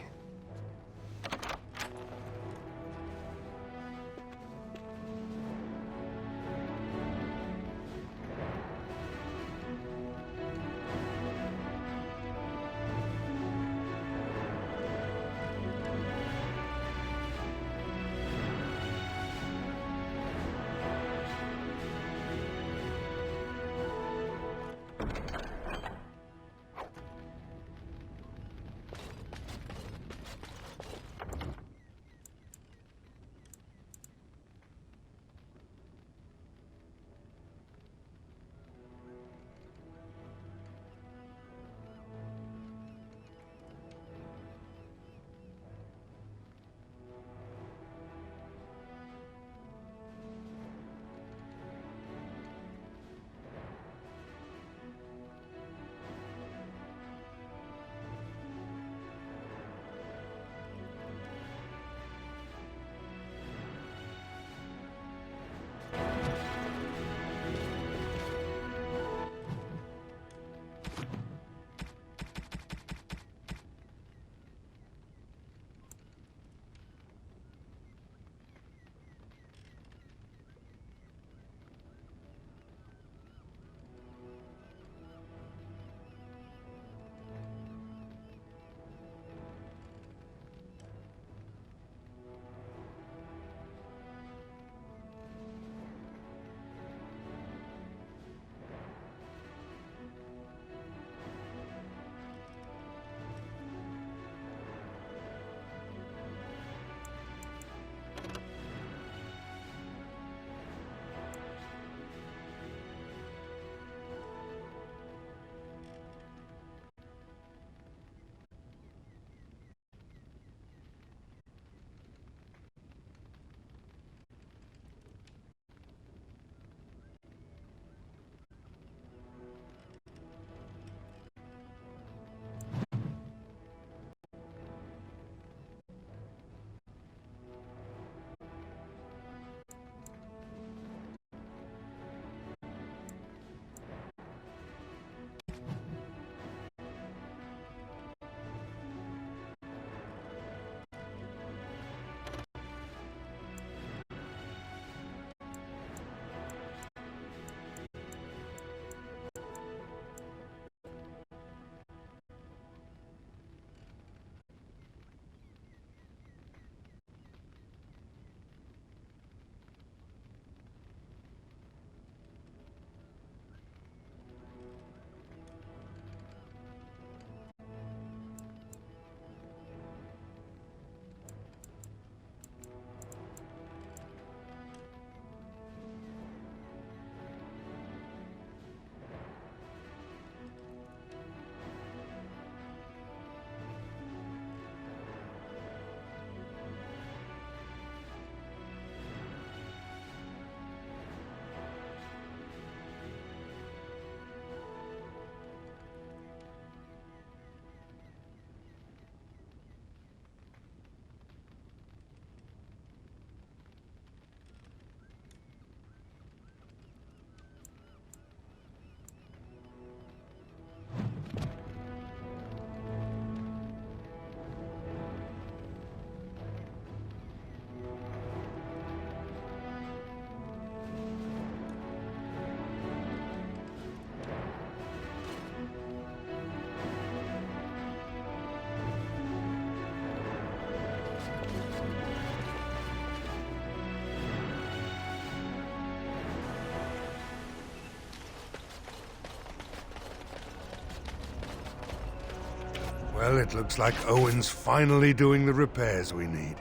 Well, it looks like Owen's finally doing the repairs we need.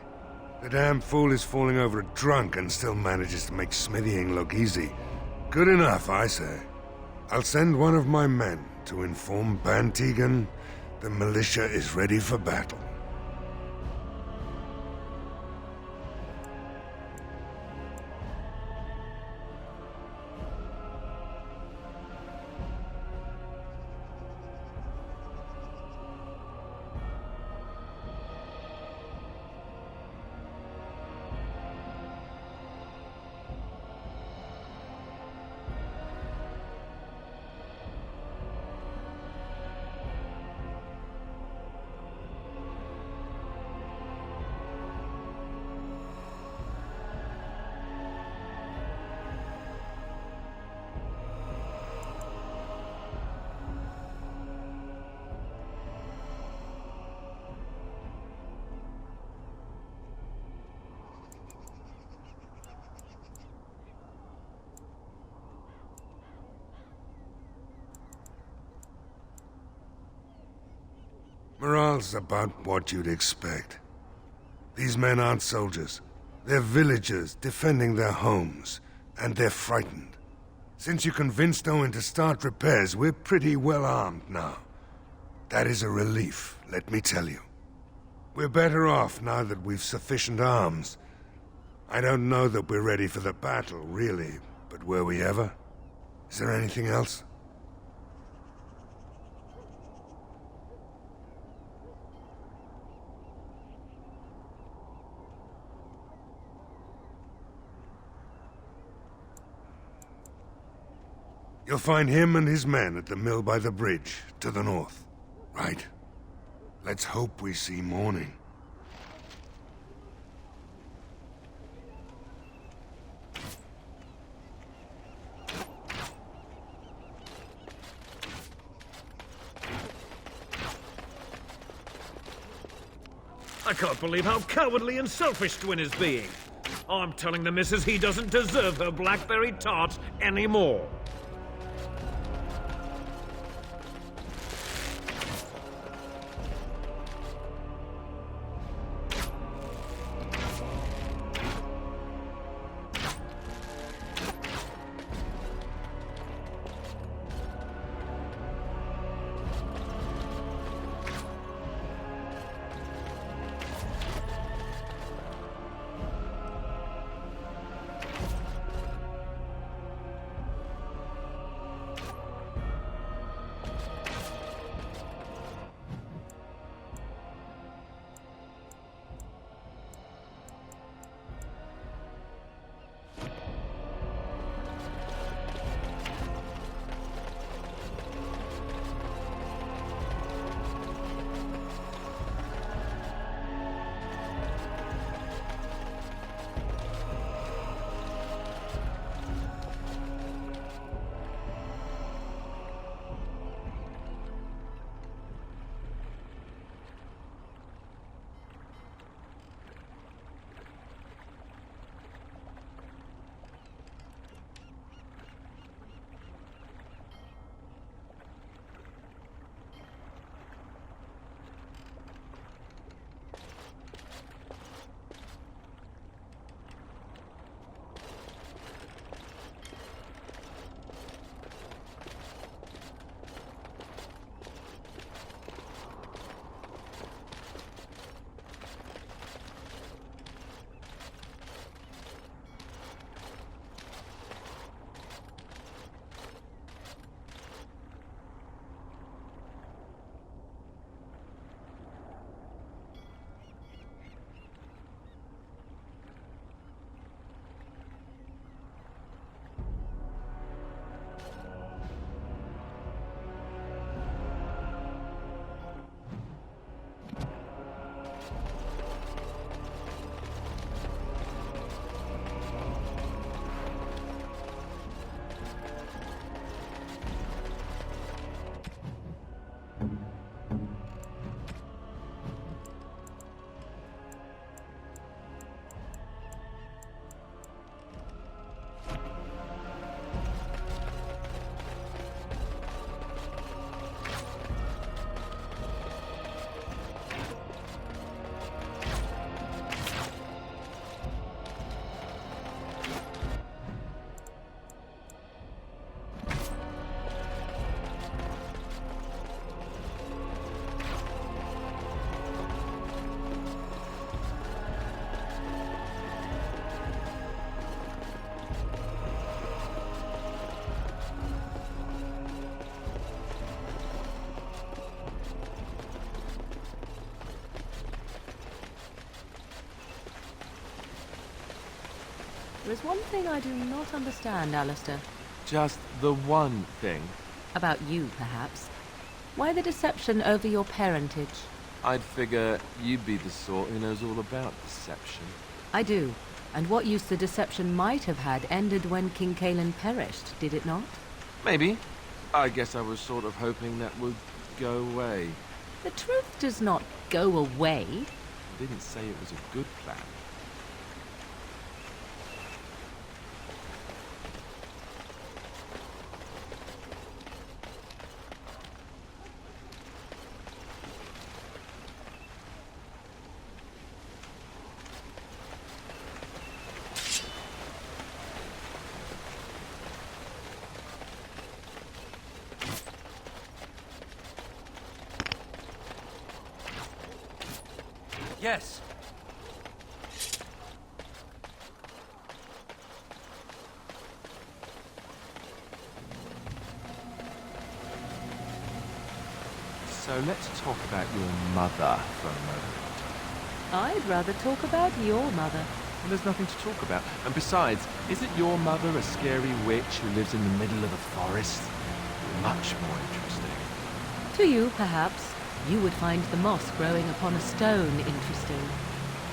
The damn fool is falling over drunk and still manages to make smithying look easy. Good enough, I say. I'll send one of my men to inform Ban Tegan the militia is ready for battle. Morale's about what you'd expect. These men aren't soldiers. They're villagers defending their homes, and they're frightened. Since you convinced Owen to start repairs, we're pretty well armed now. That is a relief, let me tell you. We're better off now that we've sufficient arms. I don't know that we're ready for the battle, really, but were we ever? Is there anything else? You'll find him and his men at the mill by the bridge, to the north. Right? Let's hope we see morning. I can't believe how cowardly and selfish Twin is being. I'm telling the missus he doesn't deserve her blackberry tart anymore. There is one thing I do not understand, Alistair. Just the one thing. About you, perhaps. Why the deception over your parentage? I'd figure you'd be the sort who knows all about deception. I do. And what use the deception might have had ended when King Cailan perished, did it not? Maybe. I guess I was sort of hoping that would go away. The truth does not go away. I didn't say it was a good plan. Yes. So let's talk about your mother for a moment. I'd rather talk about your mother. Well, there's nothing to talk about. And besides, isn't your mother a scary witch who lives in the middle of the forest? Much more interesting. To you, perhaps. You would find the moss growing upon a stone interesting.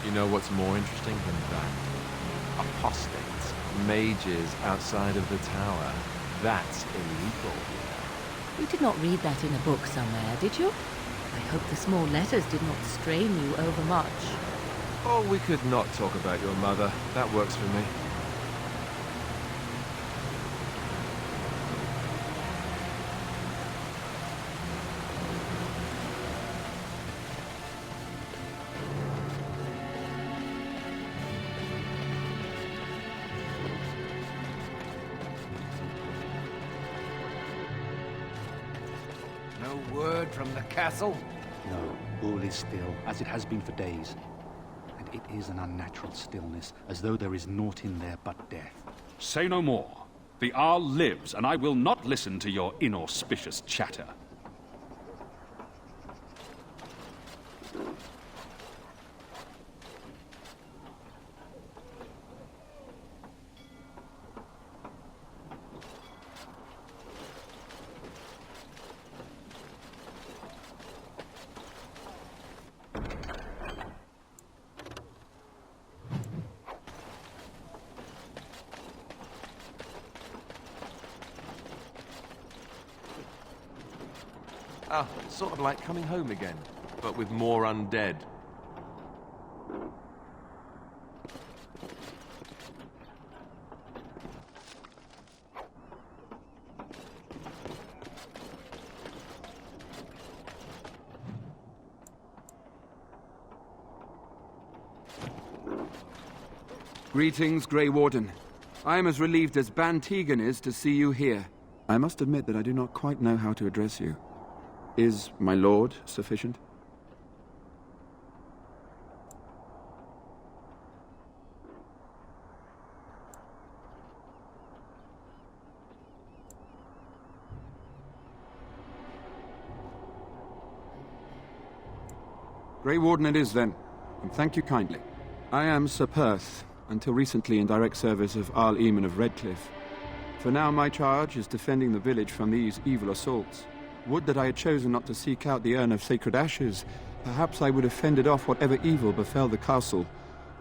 You know what's more interesting than that? Apostates, mages outside of the tower. That's illegal. You did not read that in a book somewhere, did you? I hope the small letters did not strain you overmuch. Oh, we could not talk about your mother. That works for me. No word from the castle? No, all is still, as it has been for days. And it is an unnatural stillness, as though there is naught in there but death. Say no more. The Arl lives, and I will not listen to your inauspicious chatter. Ah, sort of like coming home again, but with more undead. Greetings, Grey Warden. I am as relieved as Ban Tegan is to see you here. I must admit that I do not quite know how to address you. Is my lord sufficient? Grey Warden it is, then, and thank you kindly. I am Sir Perth, until recently in direct service of Arl Eamon of Redcliffe. For now my charge is defending the village from these evil assaults. Would that I had chosen not to seek out the urn of sacred ashes. Perhaps I would have fended off whatever evil befell the castle,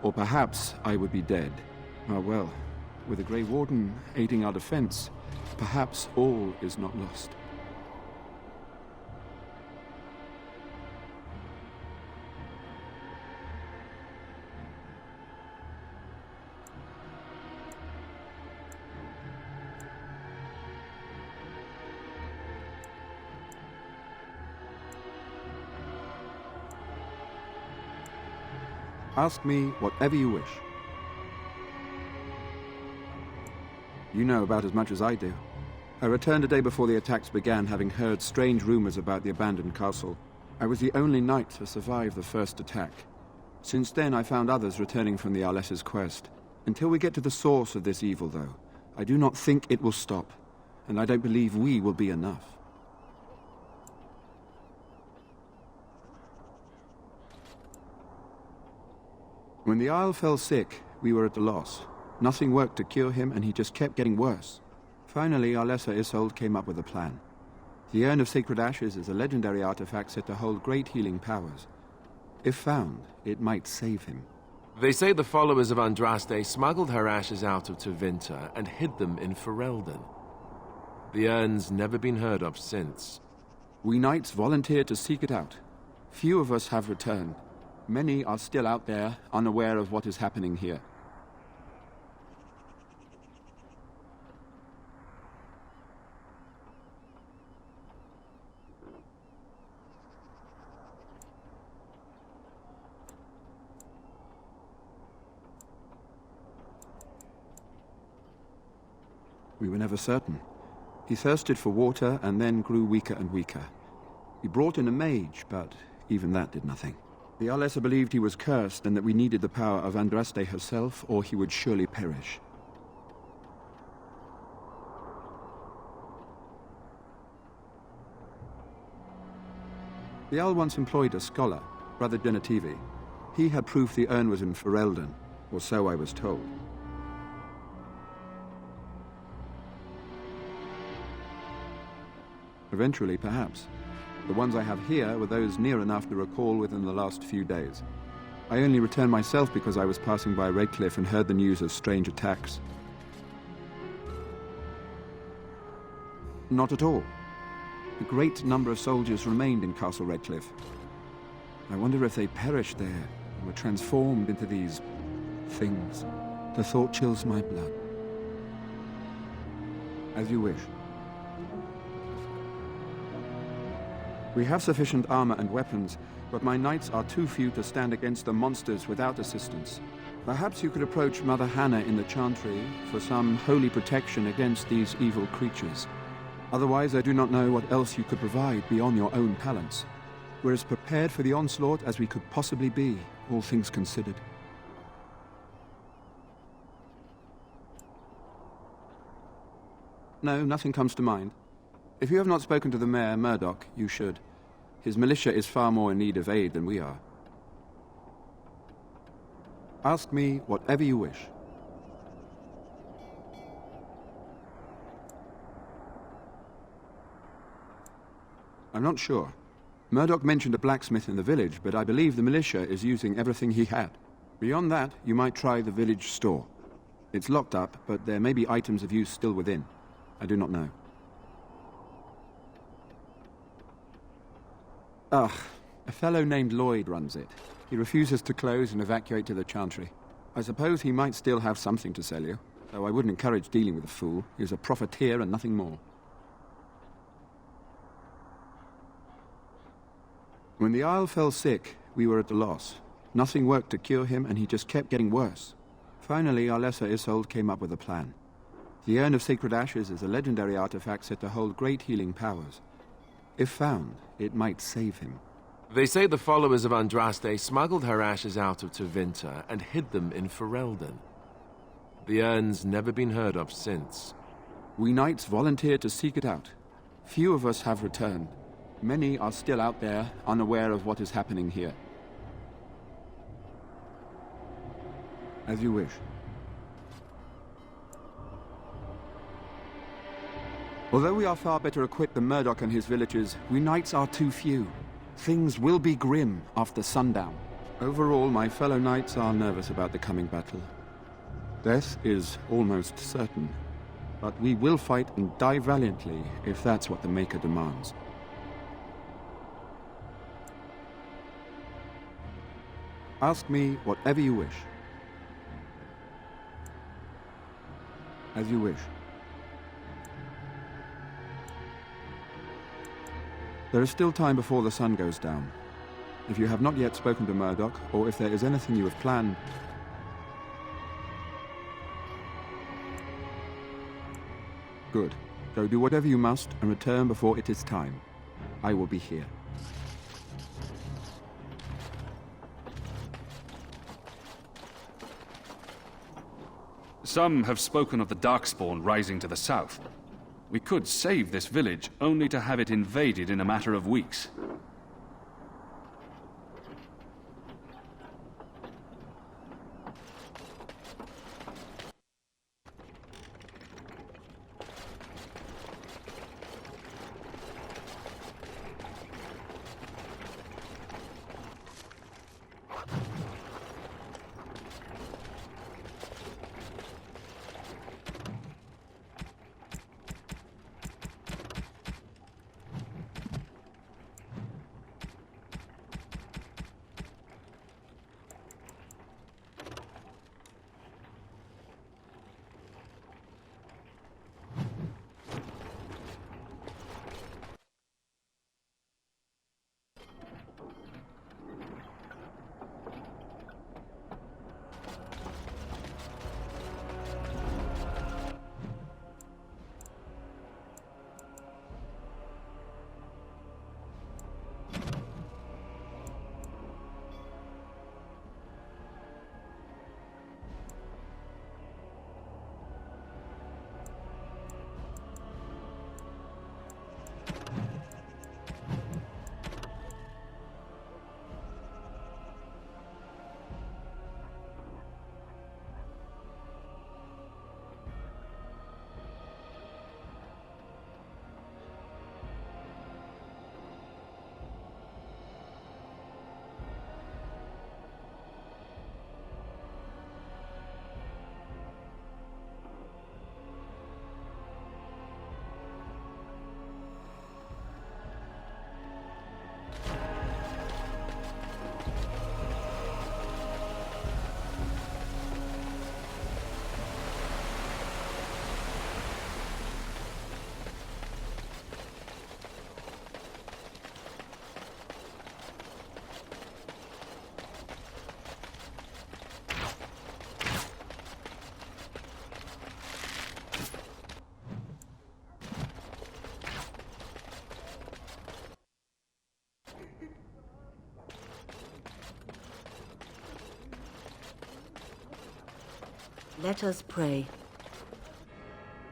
or perhaps I would be dead. Ah well, with the Grey Warden aiding our defense, perhaps all is not lost. Ask me whatever you wish. You know about as much as I do. I returned a day before the attacks began, having heard strange rumors about the abandoned castle. I was the only knight to survive the first attack. Since then, I found others returning from the Arlessa's quest. Until we get to the source of this evil, though, I do not think it will stop, and I don't believe we will be enough. When the Isle fell sick, we were at a loss. Nothing worked to cure him, and he just kept getting worse. Finally, our lesser Isolde came up with a plan. The Urn of Sacred Ashes is a legendary artifact said to hold great healing powers. If found, it might save him. They say the followers of Andraste smuggled her ashes out of Tevinter and hid them in Ferelden. The urn's never been heard of since. We knights volunteered to seek it out. Few of us have returned. Many are still out there, unaware of what is happening here. We were never certain. He thirsted for water and then grew weaker and weaker. We brought in a mage, but even that did nothing. The Arlessa believed he was cursed and that we needed the power of Andraste herself, or he would surely perish. The Jarl once employed a scholar, Brother Genetivi. He had proof the urn was in Ferelden, or so I was told. Eventually, perhaps. The ones I have here were those near enough to recall within the last few days. I only returned myself because I was passing by Redcliffe and heard the news of strange attacks. Not at all. A great number of soldiers remained in Castle Redcliffe. I wonder if they perished there and were transformed into these things. The thought chills my blood. As you wish. We have sufficient armor and weapons, but my knights are too few to stand against the monsters without assistance. Perhaps you could approach Mother Hannah in the Chantry for some holy protection against these evil creatures. Otherwise, I do not know what else you could provide beyond your own talents. We're as prepared for the onslaught as we could possibly be, all things considered. No, nothing comes to mind. If you have not spoken to the mayor, Murdoch, you should. His militia is far more in need of aid than we are. Ask me whatever you wish. I'm not sure. Murdoch mentioned a blacksmith in the village, but I believe the militia is using everything he had. Beyond that, you might try the village store. It's locked up, but there may be items of use still within. I do not know. Ah, a fellow named Lloyd runs it. He refuses to close and evacuate to the Chantry. I suppose he might still have something to sell you, though I wouldn't encourage dealing with a fool. He was a profiteer and nothing more. When the Isle fell sick, we were at a loss. Nothing worked to cure him, and he just kept getting worse. Finally, our lesser Isolde came up with a plan. The Urn of Sacred Ashes is a legendary artifact said to hold great healing powers. If found, it might save him. They say the followers of Andraste smuggled her ashes out of Tevinter and hid them in Ferelden. The urn's never been heard of since. We knights volunteered to seek it out. Few of us have returned. Many are still out there, unaware of what is happening here. As you wish. Although we are far better equipped than Murdoch and his villagers, we knights are too few. Things will be grim after sundown. Overall, my fellow knights are nervous about the coming battle. Death is almost certain, but we will fight and die valiantly if that's what the Maker demands. Ask me whatever you wish. As you wish. There is still time before the sun goes down. If you have not yet spoken to Murdoch, or if there is anything you have planned... Good. Go do whatever you must and return before it is time. I will be here. Some have spoken of the Darkspawn rising to the south. We could save this village, only to have it invaded in a matter of weeks. Let us pray.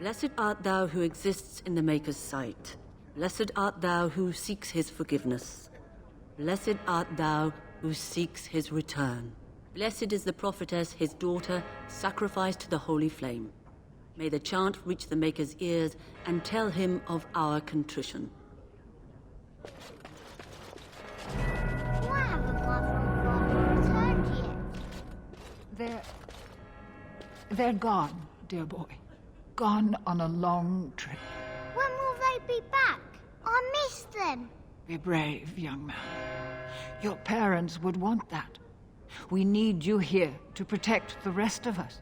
Blessed art thou who exists in the Maker's sight. Blessed art thou who seeks his forgiveness. Blessed art thou who seeks his return. Blessed is the prophetess, his daughter, sacrificed to the holy flame. May the chant reach the Maker's ears and tell him of our contrition. Why haven't Mother and Father returned yet? They're gone, dear boy. Gone on a long trip. When will they be back? I miss them. Be brave, young man. Your parents would want that. We need you here to protect the rest of us.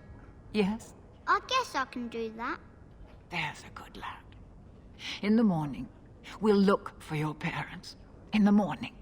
Yes? I guess I can do that. There's a good lad. In the morning, we'll look for your parents. In the morning.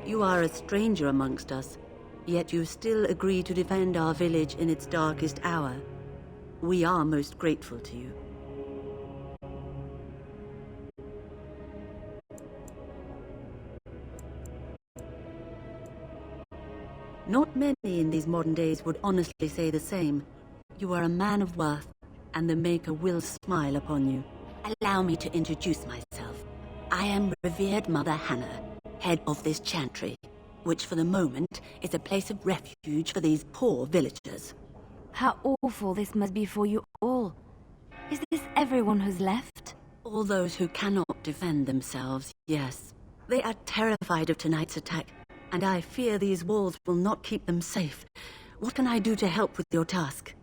You are a stranger amongst us, yet you still agree to defend our village in its darkest hour. We are most grateful to you. Not many in these modern days would honestly say the same. You are a man of worth, and the Maker will smile upon you. Allow me to introduce myself. I am revered Mother Hannah, head of this chantry, which for the moment is a place of refuge for these poor villagers. How awful this must be for you all. Is this everyone who's left? All those who cannot defend themselves, yes. They are terrified of tonight's attack, and I fear these walls will not keep them safe. What can I do to help with your task?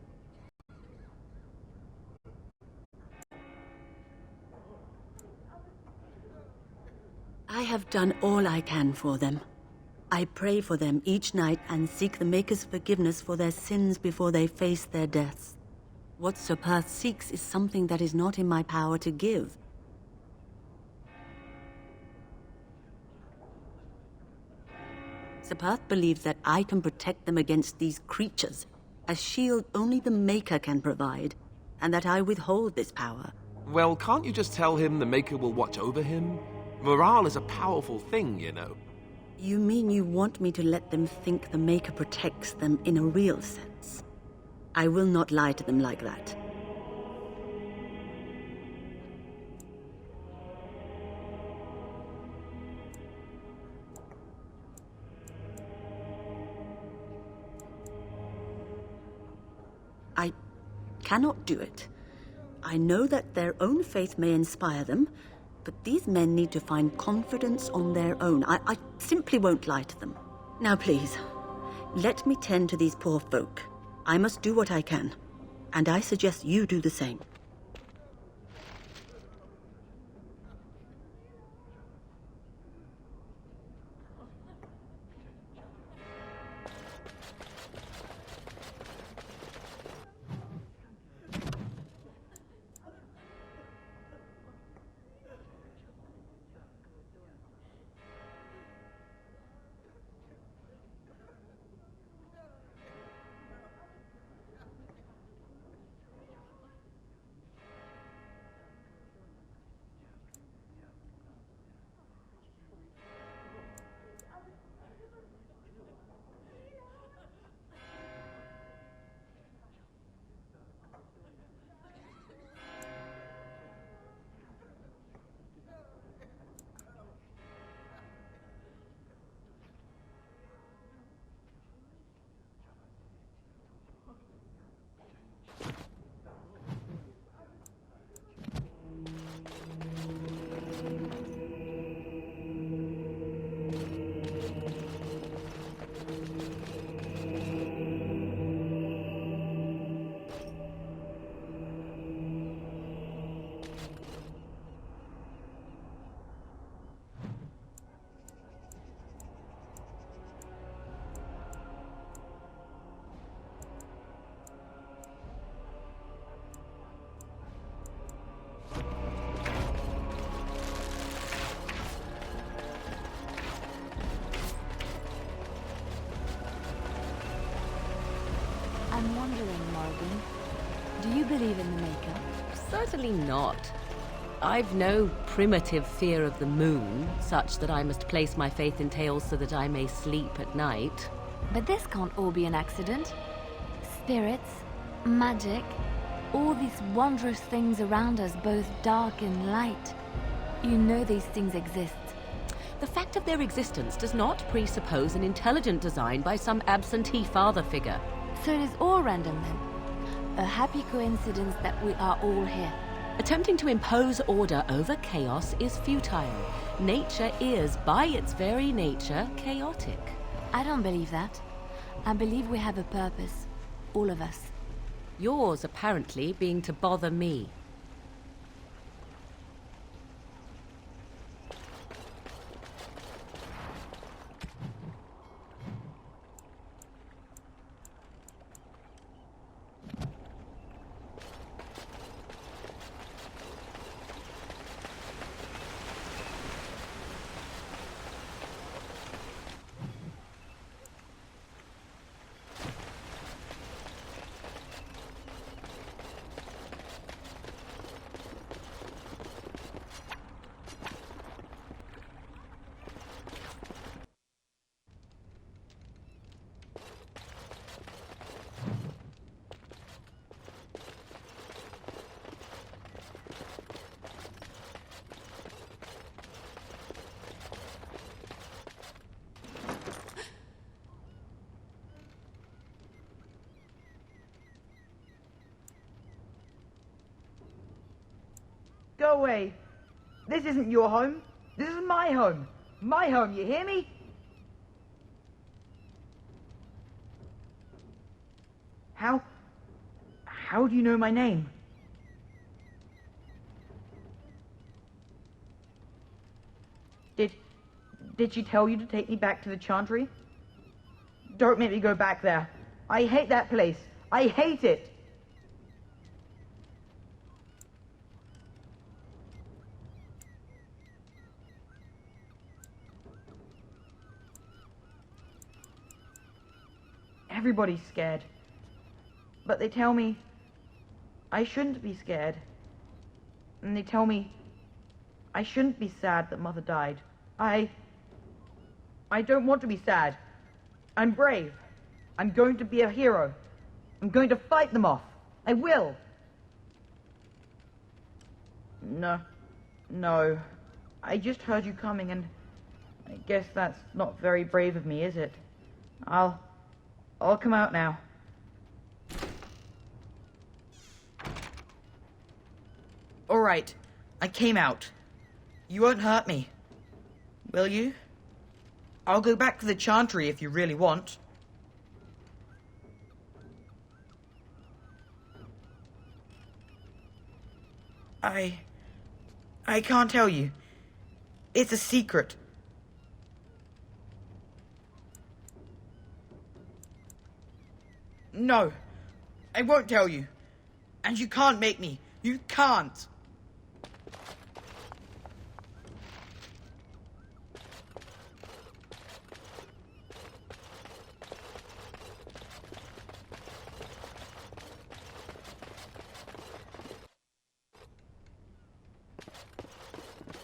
I have done all I can for them. I pray for them each night and seek the Maker's forgiveness for their sins before they face their deaths. What Sir Perth seeks is something that is not in my power to give. Sir Perth believes that I can protect them against these creatures, a shield only the Maker can provide, and that I withhold this power. Well, can't you just tell him the Maker will watch over him? Morale is a powerful thing, you know. You mean you want me to let them think the Maker protects them in a real sense? I will not lie to them like that. I cannot do it. I know that their own faith may inspire them, but these men need to find confidence on their own. I simply won't lie to them. Now please, let me tend to these poor folk. I must do what I can, and I suggest you do the same. I'm wondering, Morgan, do you believe in the Maker? Certainly not. I've no primitive fear of the moon, such that I must place my faith in tales so that I may sleep at night. But this can't all be an accident. Spirits, magic, all these wondrous things around us, both dark and light. You know these things exist. The fact of their existence does not presuppose an intelligent design by some absentee father figure. So it is all random then. A happy coincidence that we are all here. Attempting to impose order over chaos is futile. Nature is, by its very nature, chaotic. I don't believe that. I believe we have a purpose. All of us. Yours, apparently, being to bother me. Go away. This isn't your home. This is my home. My home, you hear me? How do you know my name? Did she tell you to take me back to the Chantry? Don't make me go back there. I hate that place. I hate it. Everybody's scared. But they tell me I shouldn't be scared. And they tell me I shouldn't be sad that Mother died. I don't want to be sad. I'm brave. I'm going to be a hero. I'm going to fight them off. I will. No. I just heard you coming, and I guess that's not very brave of me, is it? I'll come out now. All right, I came out. You won't hurt me, will you? I'll go back to the Chantry if you really want. I can't tell you. It's a secret. No, I won't tell you. And you can't make me. You can't.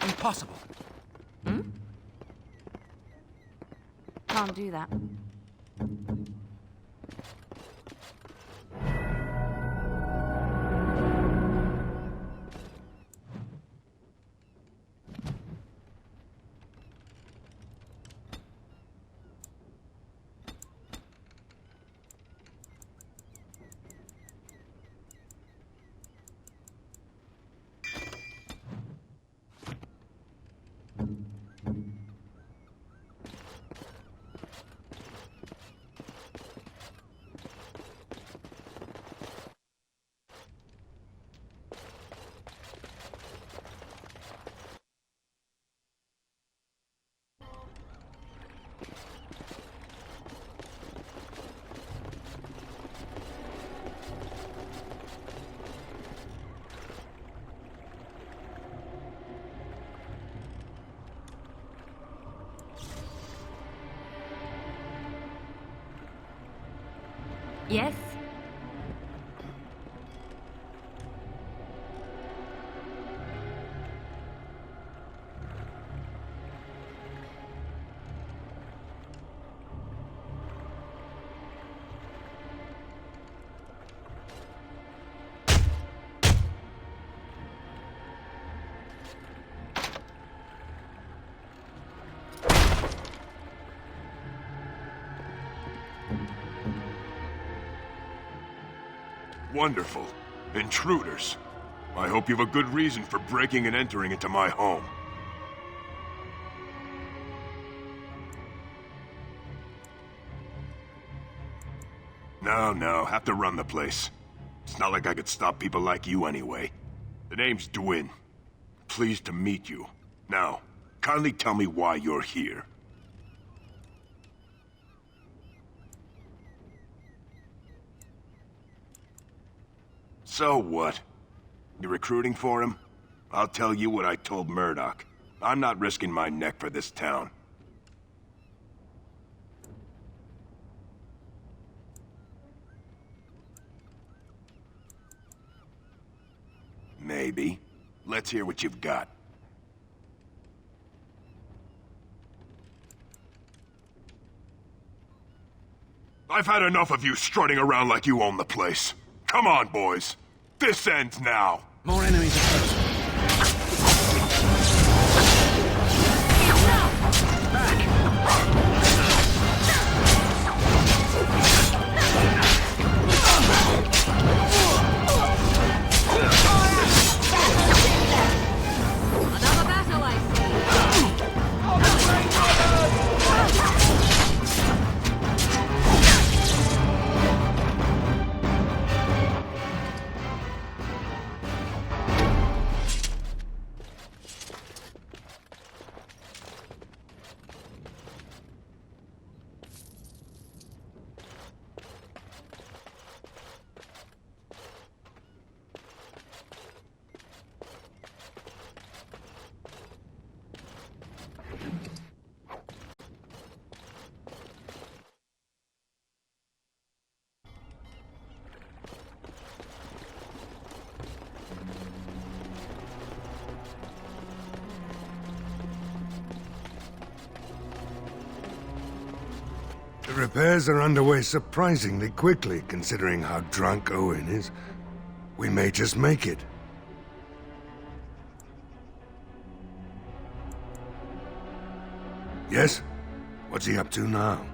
Impossible. Can't do that. Yes? Wonderful. Intruders. I hope you have a good reason for breaking and entering into my home. No, have to run the place. It's not like I could stop people like you anyway. The name's Dwyn. Pleased to meet you. Now, kindly tell me why you're here. So what? You recruiting for him? I'll tell you what I told Murdoch. I'm not risking my neck for this town. Maybe. Let's hear what you've got. I've had enough of you strutting around like you own the place. Come on, boys. This ends now. More enemies approaching. Another battle, I see. repairs are underway surprisingly quickly, considering how drunk Owen is. We may just make it. Yes? What's he up to now?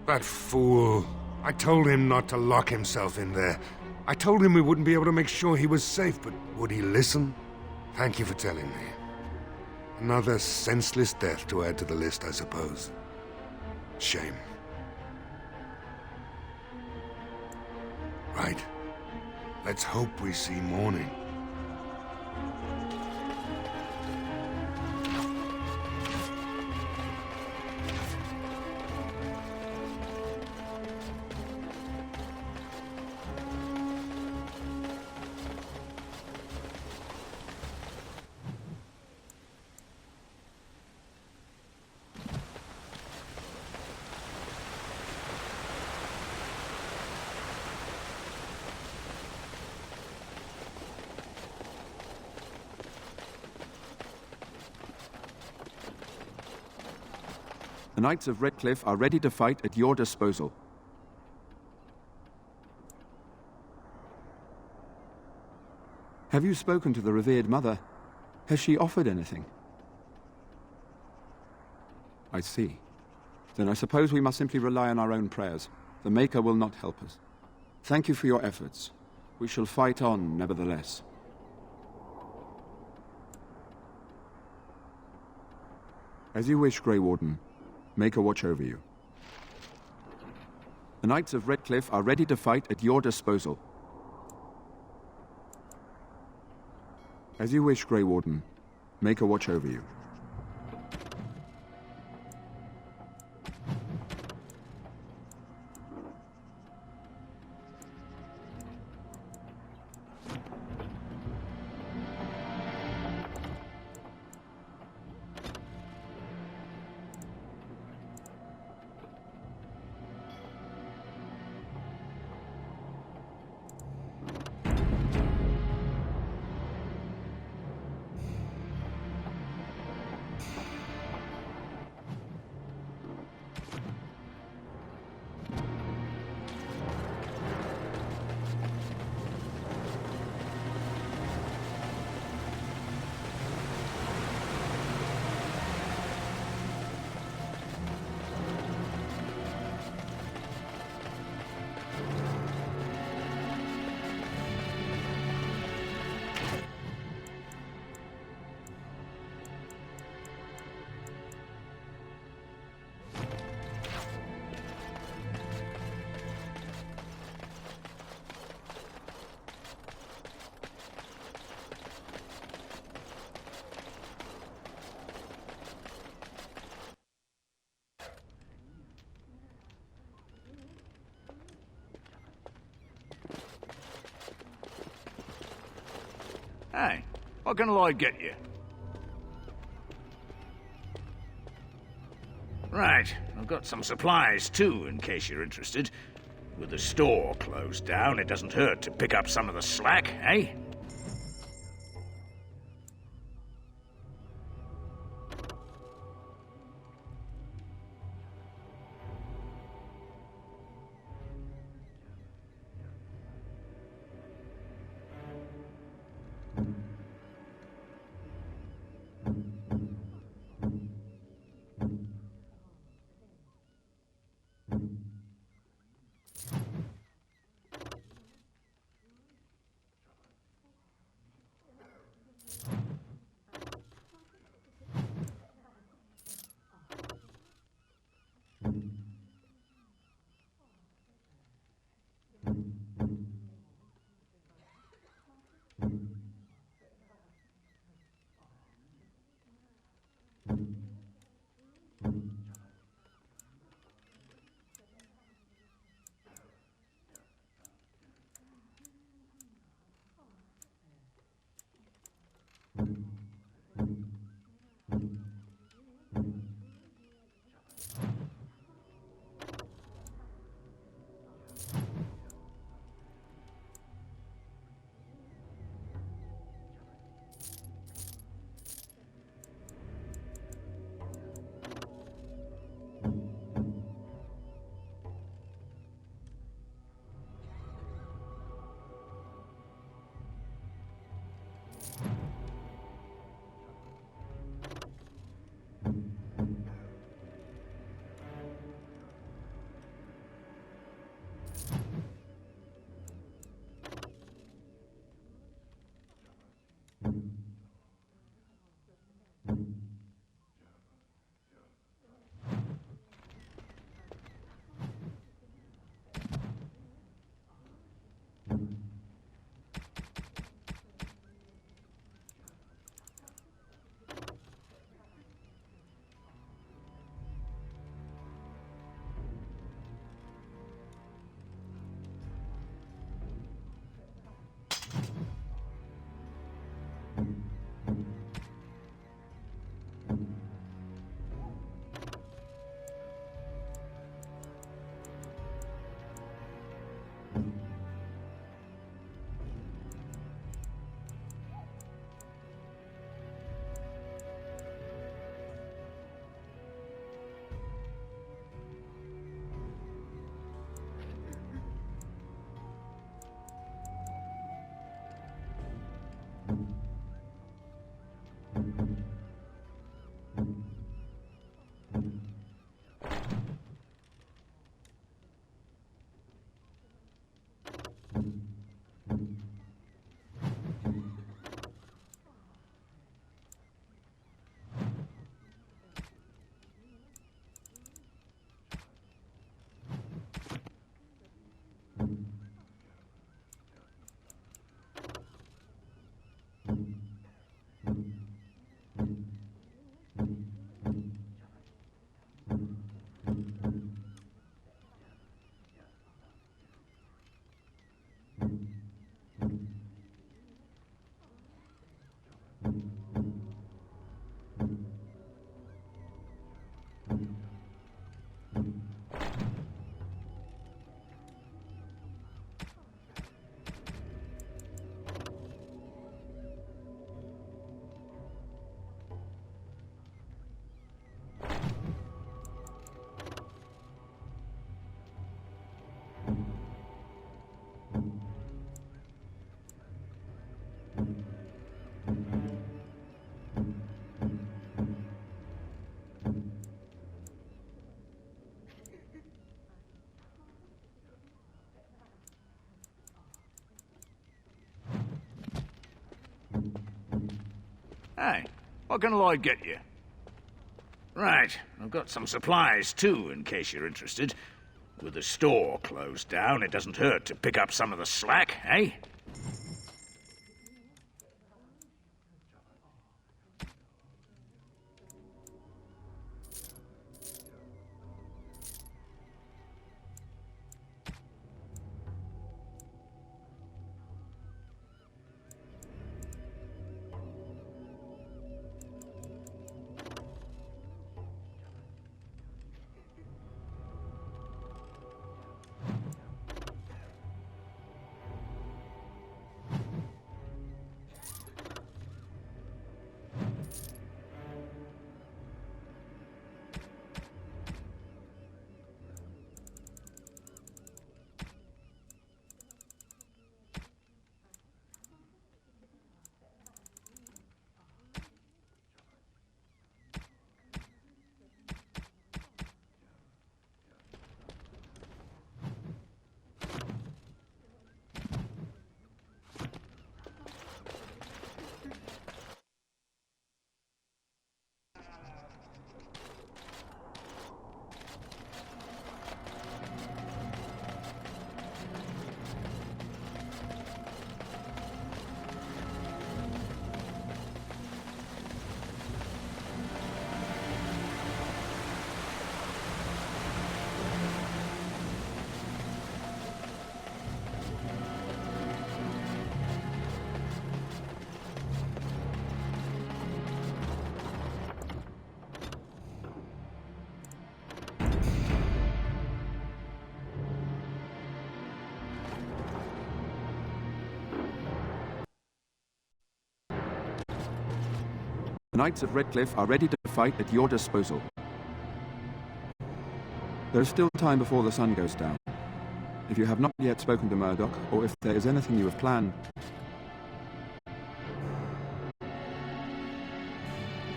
That fool. I told him not to lock himself in there. I told him we wouldn't be able to make sure he was safe, but would he listen? Thank you for telling me. Another senseless death to add to the list, I suppose. Shame. Right. Let's hope we see morning. The Knights of Redcliffe are ready to fight at your disposal. Have you spoken to the revered mother? Has she offered anything? I see. Then I suppose we must simply rely on our own prayers. The Maker will not help us. Thank you for your efforts. We shall fight on, nevertheless. As you wish, Grey Warden. Maker watch over you. The Knights of Redcliffe are ready to fight at your disposal. As you wish, Grey Warden. Maker watch over you. Hey, what can Lloyd get you? Right, I've got some supplies too, in case you're interested. With the store closed down, it doesn't hurt to pick up some of the slack, eh? Hey, what can Lloyd get you? Right, I've got some supplies too, in case you're interested. With the store closed down, it doesn't hurt to pick up some of the slack, eh? The Knights of Redcliffe are ready to fight at your disposal. There is still time before the sun goes down. If you have not yet spoken to Murdoch, or if there is anything you have planned...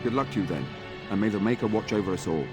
Good luck to you then, and may the Maker watch over us all.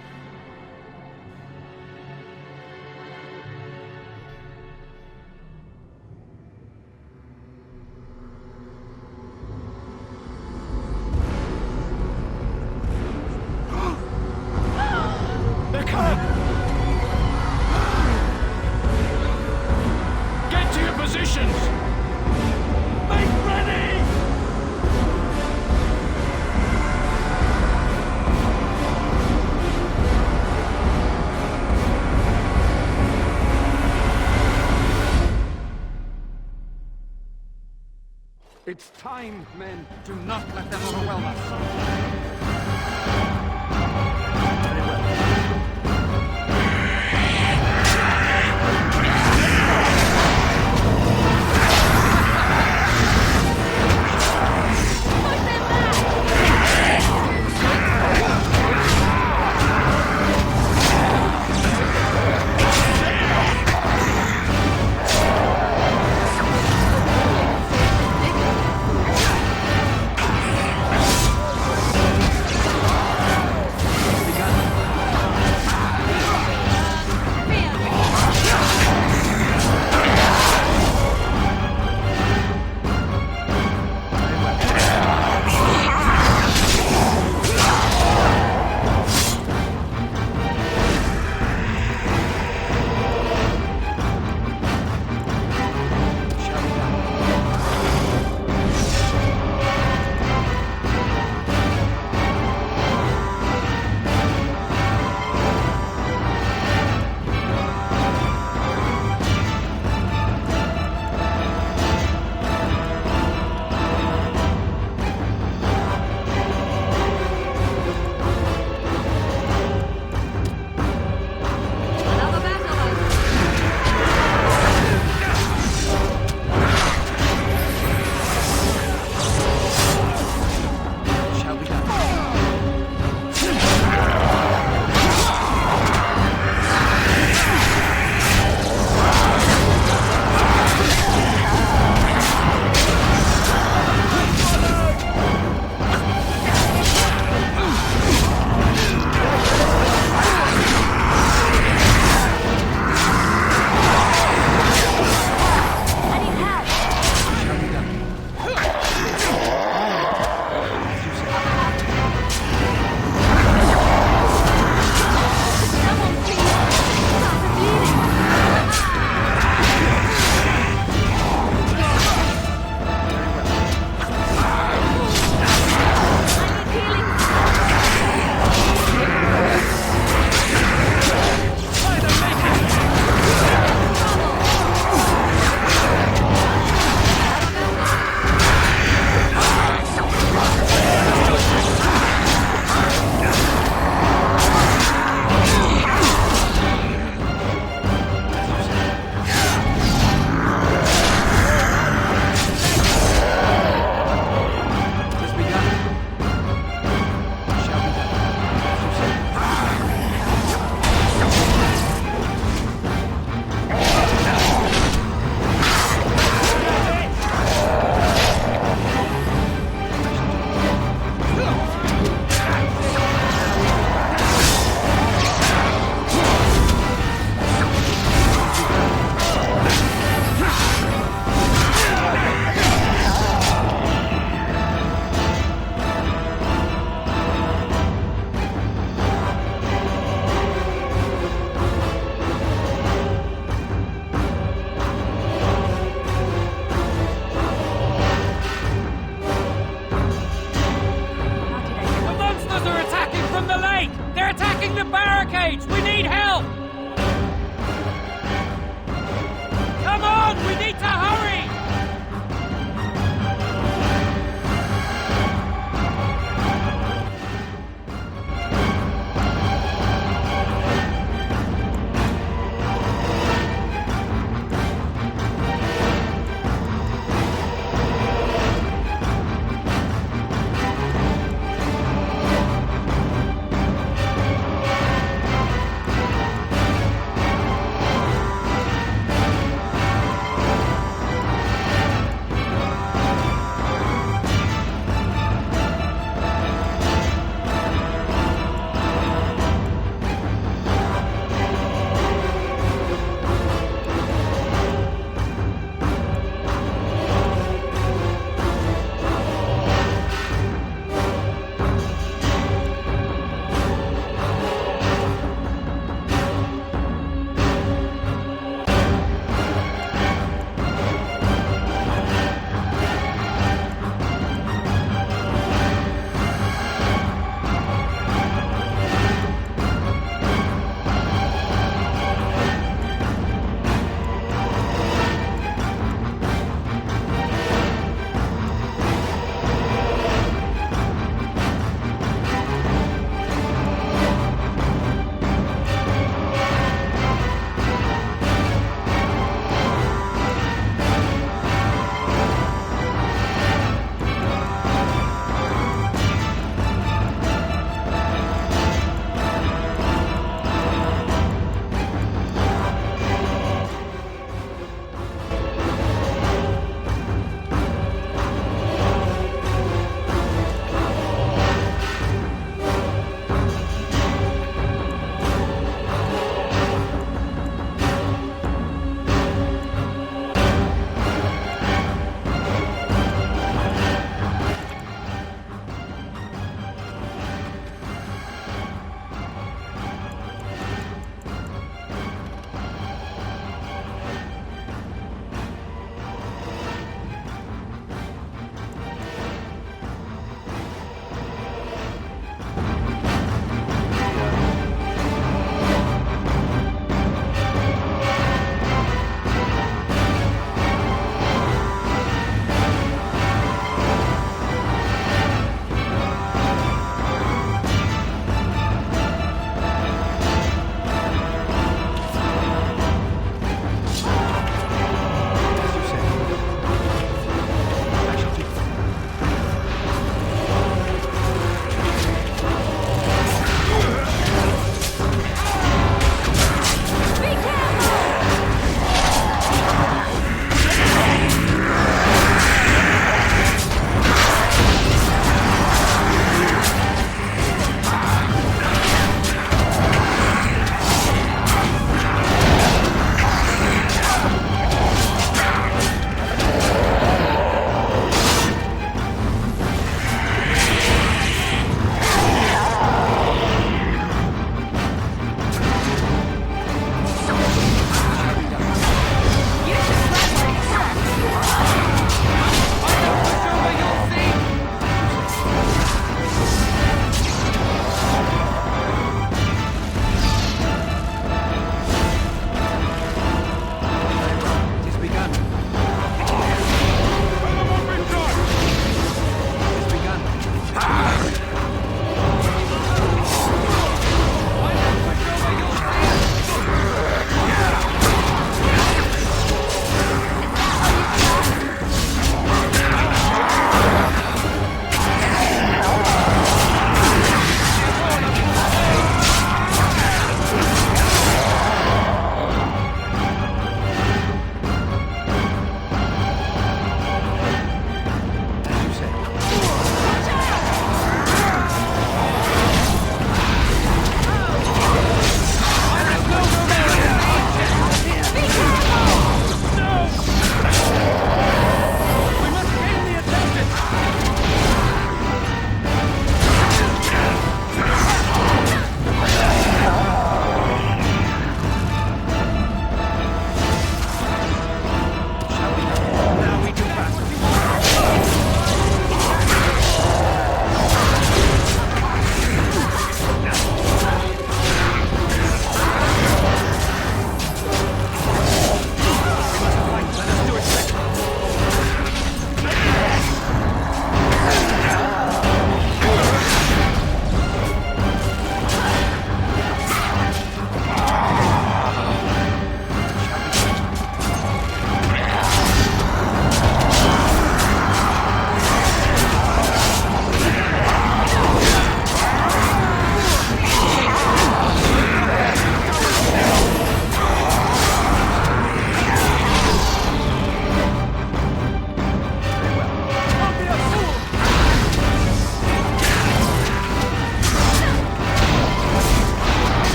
It's time, men. Do not let them overwhelm us.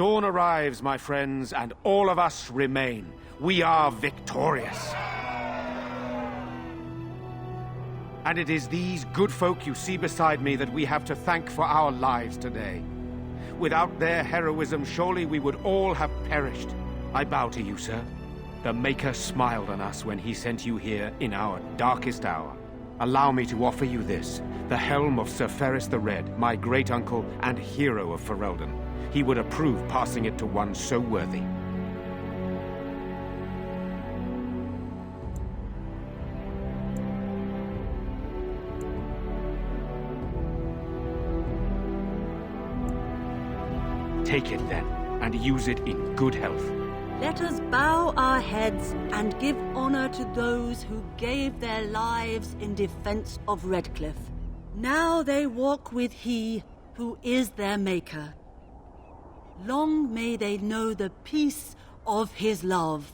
Dawn arrives, my friends, and all of us remain. We are victorious. And it is these good folk you see beside me that we have to thank for our lives today. Without their heroism, surely we would all have perished. I bow to you, sir. The Maker smiled on us when he sent you here in our darkest hour. Allow me to offer you this, the helm of Sir Ferris the Red, my great-uncle and hero of Ferelden. He would approve passing it to one so worthy. Take it then, and use it in good health. Let us bow our heads and give honor to those who gave their lives in defense of Redcliffe. Now they walk with he who is their maker. Long may they know the peace of his love.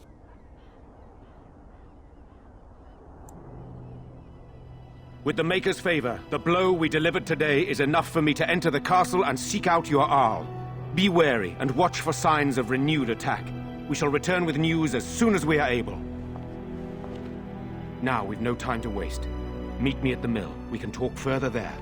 With the Maker's favor, the blow we delivered today is enough for me to enter the castle and seek out your Arl. Be wary and watch for signs of renewed attack. We shall return with news as soon as we are able. Now, we've no time to waste. Meet me at the mill. We can talk further there.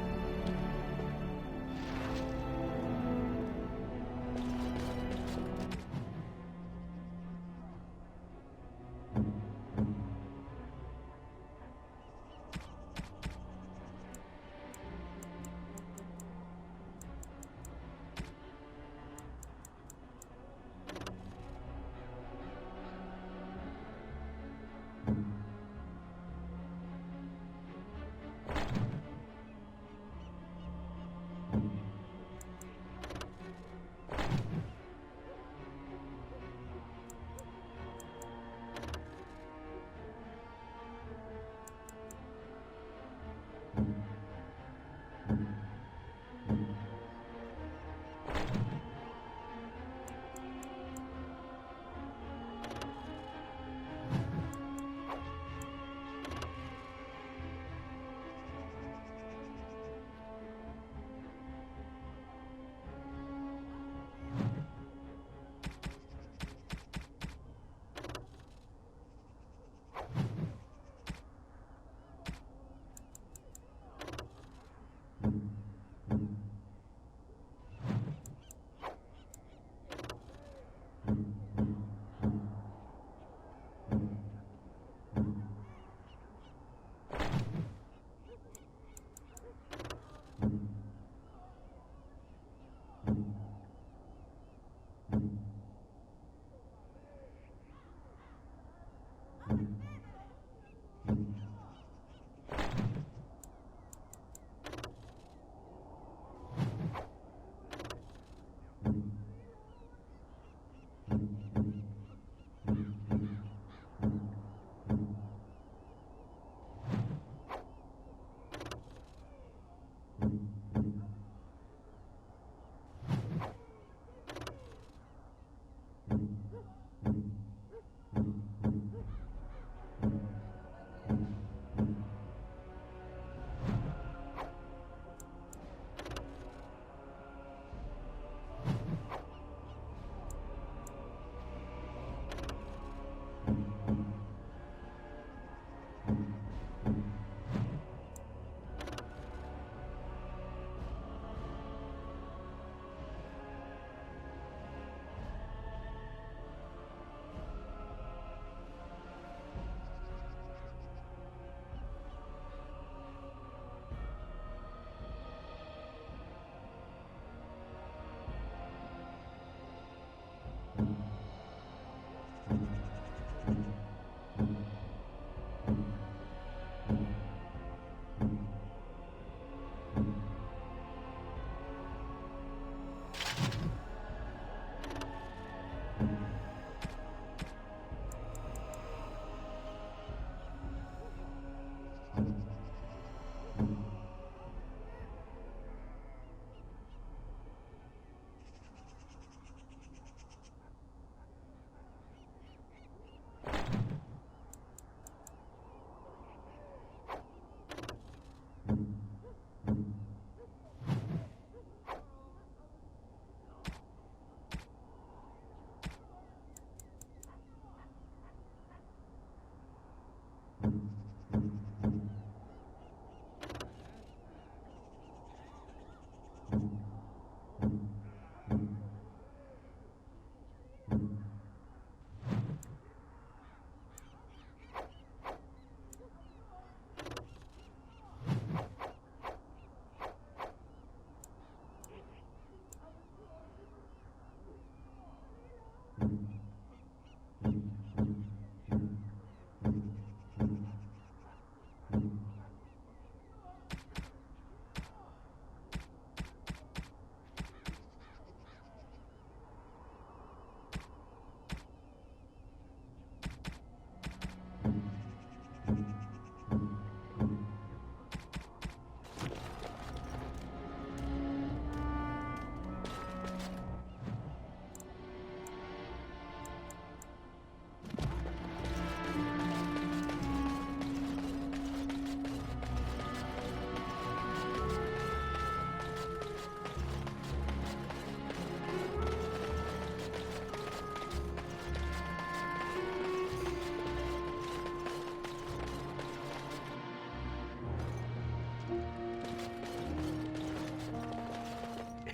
you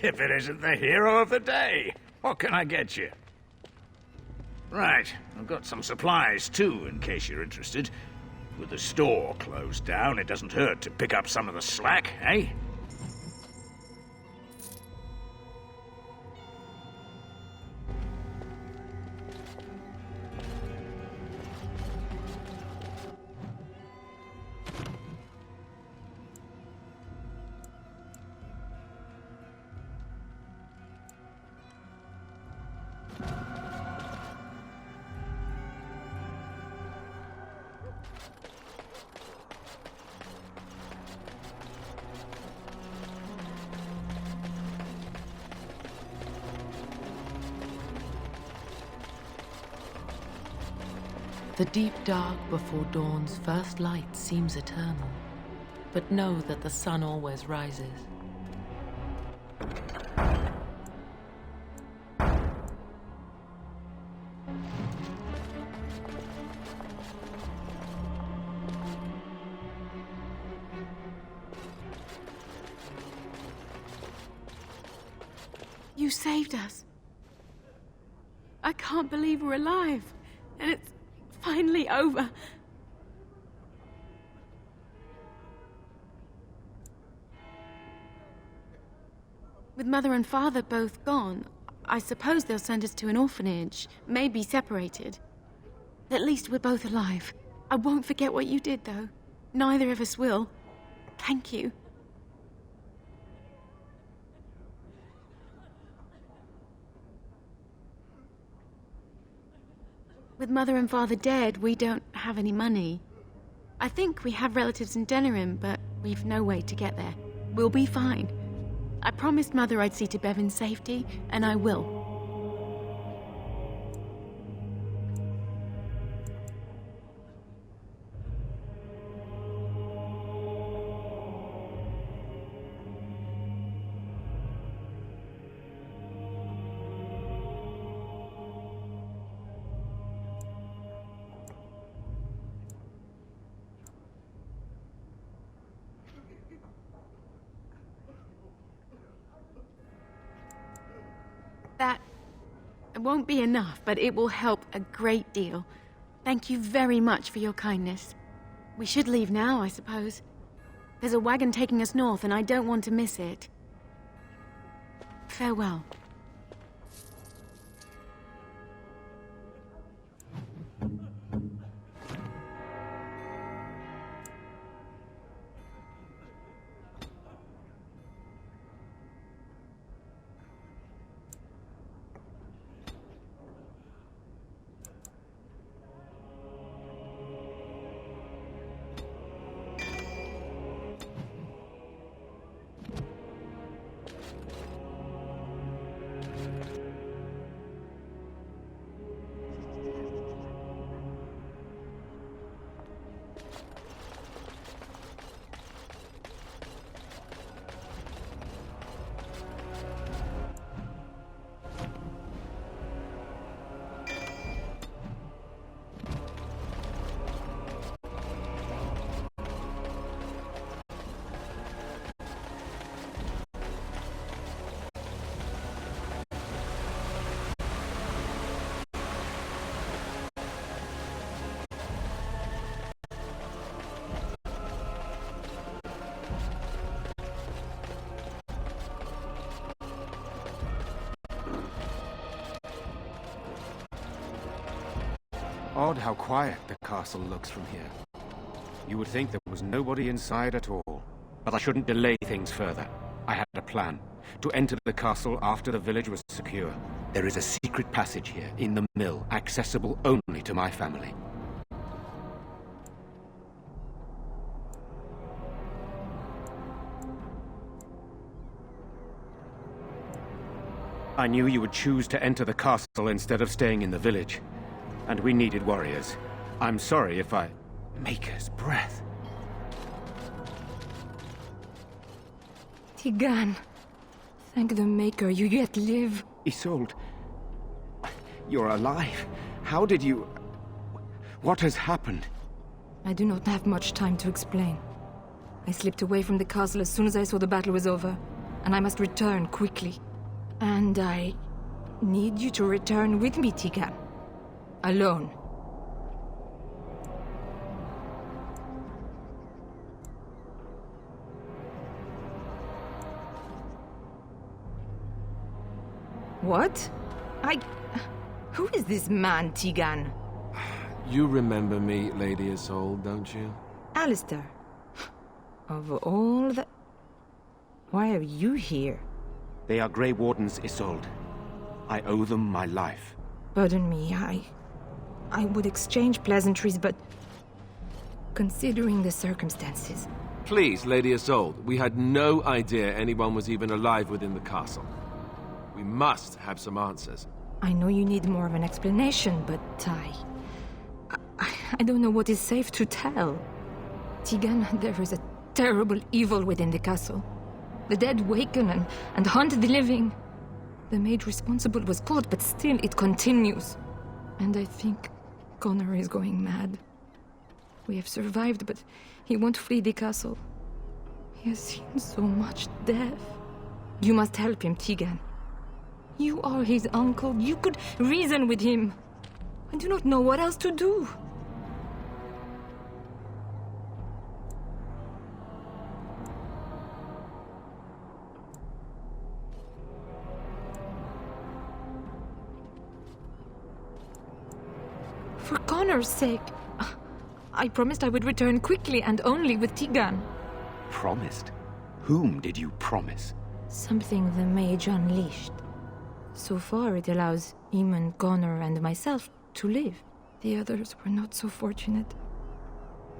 If it isn't the hero of the day, what can I get you? Right, I've got some supplies too, in case you're interested. With the store closed down, it doesn't hurt to pick up some of the slack, eh? The deep dark before dawn's first light seems eternal, but know that the sun always rises. You saved us. I can't believe we're alive, and it's finally over. With Mother and Father both gone, I suppose they'll send us to an orphanage, maybe separated. At least we're both alive. I won't forget what you did, though. Neither of us will. Thank you. With Mother and Father dead, we don't have any money. I think we have relatives in Denerim, but we've no way to get there. We'll be fine. I promised Mother I'd see to Bevan's safety, and I will. That won't be enough, but it will help a great deal. Thank you very much for your kindness. We should leave now, I suppose. There's a wagon taking us north, and I don't want to miss it. Farewell. Odd how quiet the castle looks from here. You would think there was nobody inside at all. But I shouldn't delay things further. I had a plan. To enter the castle after the village was secure. There is a secret passage here, in the mill, accessible only to my family. I knew you would choose to enter the castle instead of staying in the village. And we needed warriors. I'm sorry if I... Maker's breath. Tigan. Thank the Maker, you yet live. Isolde. You're alive. How did you... What has happened? I do not have much time to explain. I slipped away from the castle as soon as I saw the battle was over. and I must return quickly. And I need you to return with me, Tigan. Alone. What? Who is this man, Tigan? You remember me, Lady Isolde, don't you? Alistair. Of all the... Why are you here? They are Grey Wardens, Isolde. I owe them my life. Pardon me, I would exchange pleasantries, but... Considering the circumstances... Please, Lady Isolde, we had no idea anyone was even alive within the castle. We must have some answers. I know you need more of an explanation, but I don't know what is safe to tell. Tigan, there is a terrible evil within the castle. The dead waken and haunt the living. The maid responsible was caught, but still it continues. And I think Connor is going mad. We have survived, but he won't flee the castle. He has seen so much death. You must help him, Tigan. You are his uncle. You could reason with him. I do not know what else to do. For Connor's sake, I promised I would return quickly and only with Tigan. Promised? Whom did you promise? Something the mage unleashed. So far, it allows Eamon, Connor, and myself to live. The others were not so fortunate.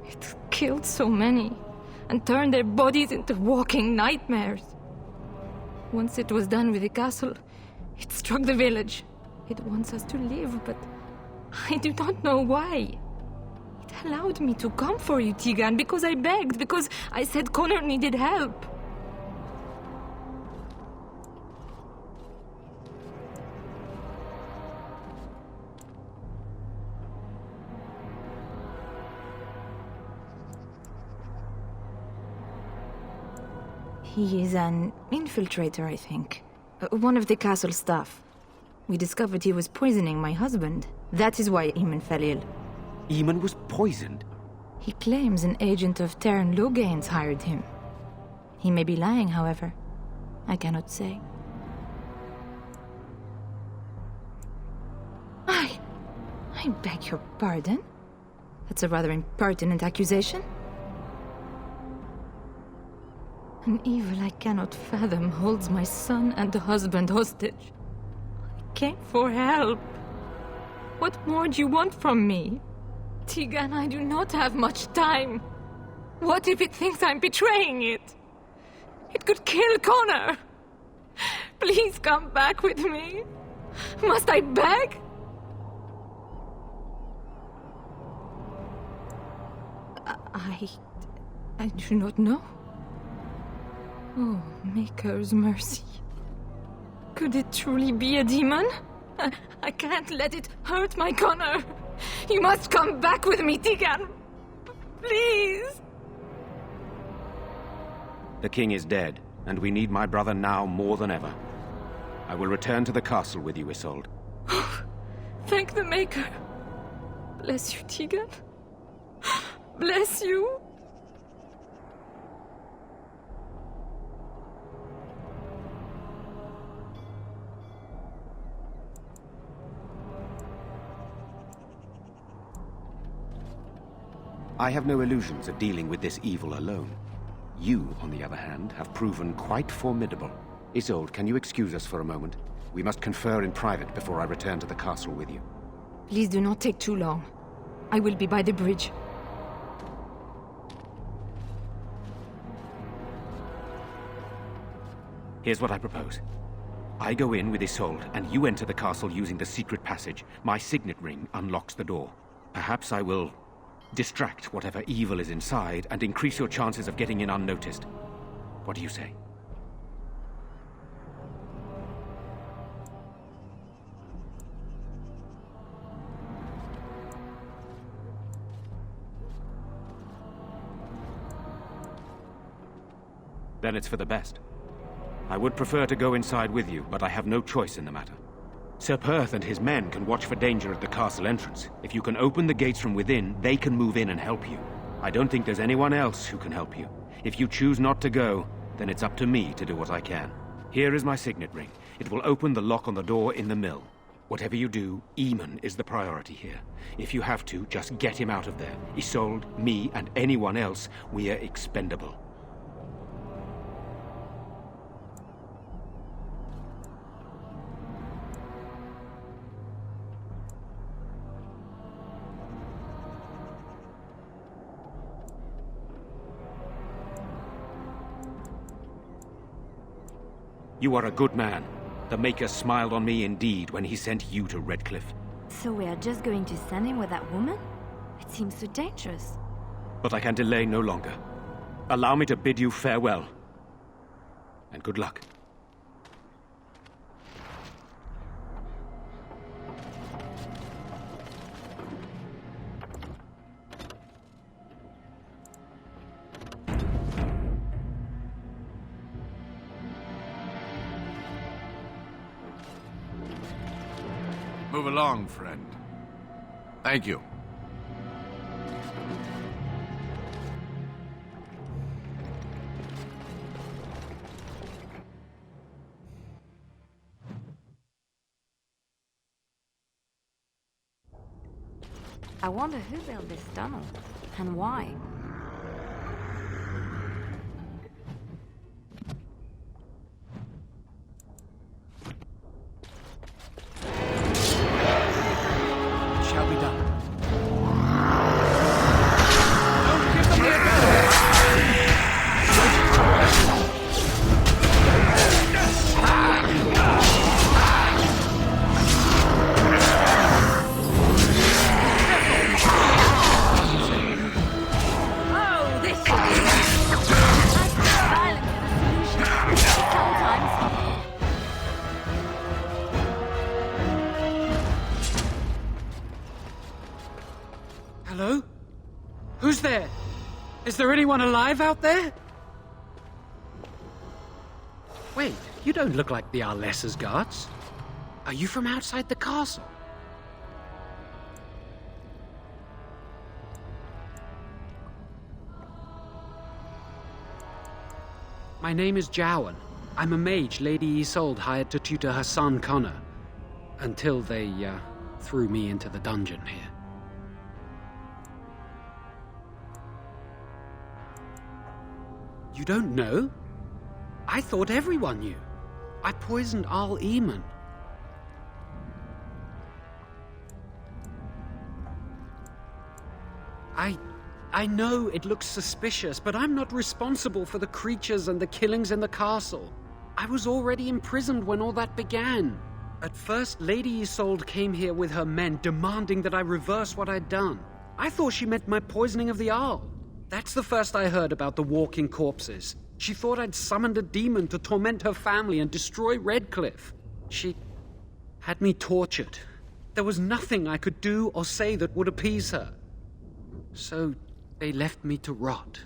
It killed so many, and turned their bodies into walking nightmares. Once it was done with the castle, it struck the village. It wants us to live, but I do not know why. It allowed me to come for you, Tigan, because I begged, because I said Connor needed help. He is an infiltrator, I think. One of the castle staff. We discovered he was poisoning my husband. That is why Eamon fell ill. Eamon was poisoned? He claims an agent of Terran Logains hired him. He may be lying, however. I cannot say. I beg your pardon? That's a rather impertinent accusation. An evil I cannot fathom holds my son and husband hostage. I came for help. What more do you want from me? Tigan, I do not have much time. What if it thinks I'm betraying it? It could kill Connor. Please come back with me. Must I beg? I do not know. Oh, Maker's mercy. Could it truly be a demon? I can't let it hurt my Connor. You must come back with me, Tigan. Please. The king is dead, and we need my brother now more than ever. I will return to the castle with you, Isolde. Thank the Maker. Bless you, Tigan. Bless you. I have no illusions of dealing with this evil alone. You, on the other hand, have proven quite formidable. Isolde, can you excuse us for a moment? We must confer in private before I return to the castle with you. Please do not take too long. I will be by the bridge. Here's what I propose. I go in with Isolde, and you enter the castle using the secret passage. My signet ring unlocks the door. Perhaps I will distract whatever evil is inside and increase your chances of getting in unnoticed. What do you say? Then it's for the best. I would prefer to go inside with you, but I have no choice in the matter. Sir Perth and his men can watch for danger at the castle entrance. If you can open the gates from within, they can move in and help you. I don't think there's anyone else who can help you. If you choose not to go, then it's up to me to do what I can. Here is my signet ring. It will open the lock on the door in the mill. Whatever you do, Eamon is the priority here. If you have to, just get him out of there. Isolde, me, and anyone else, we are expendable. You are a good man. The Maker smiled on me indeed when he sent you to Redcliffe. So we are just going to send him with that woman? It seems so dangerous. But I can delay no longer. Allow me to bid you farewell. And good luck. Move along, friend. Thank you. I wonder who built this tunnel, and why. Hello? Who's there? Is there anyone alive out there? Wait, you don't look like the Arlessa's guards. Are you from outside the castle? My name is Jowan. I'm a mage Lady Isolde hired to tutor her son Connor. Until they, threw me into the dungeon here. You don't know? I thought everyone knew. I poisoned Arl Eamon. I know it looks suspicious, but I'm not responsible for the creatures and the killings in the castle. I was already imprisoned when all that began. At first, Lady Isolde came here with her men, demanding that I reverse what I'd done. I thought she meant my poisoning of the Arl. That's the first I heard about the walking corpses. She thought I'd summoned a demon to torment her family and destroy Redcliffe. She had me tortured. There was nothing I could do or say that would appease her. So they left me to rot.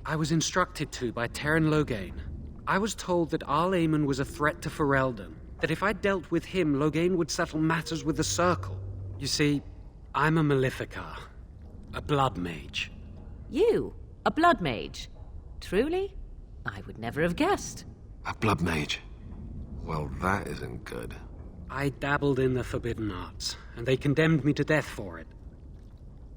I was instructed to by Teyrn Loghain. I was told that Arl Eamon was a threat to Ferelden, that if I dealt with him, Loghain would settle matters with the Circle. You see, I'm a Maleficar, a blood mage. You? A blood mage? Truly? I would never have guessed. A blood mage? Well, that isn't good. I dabbled in the forbidden arts, and they condemned me to death for it.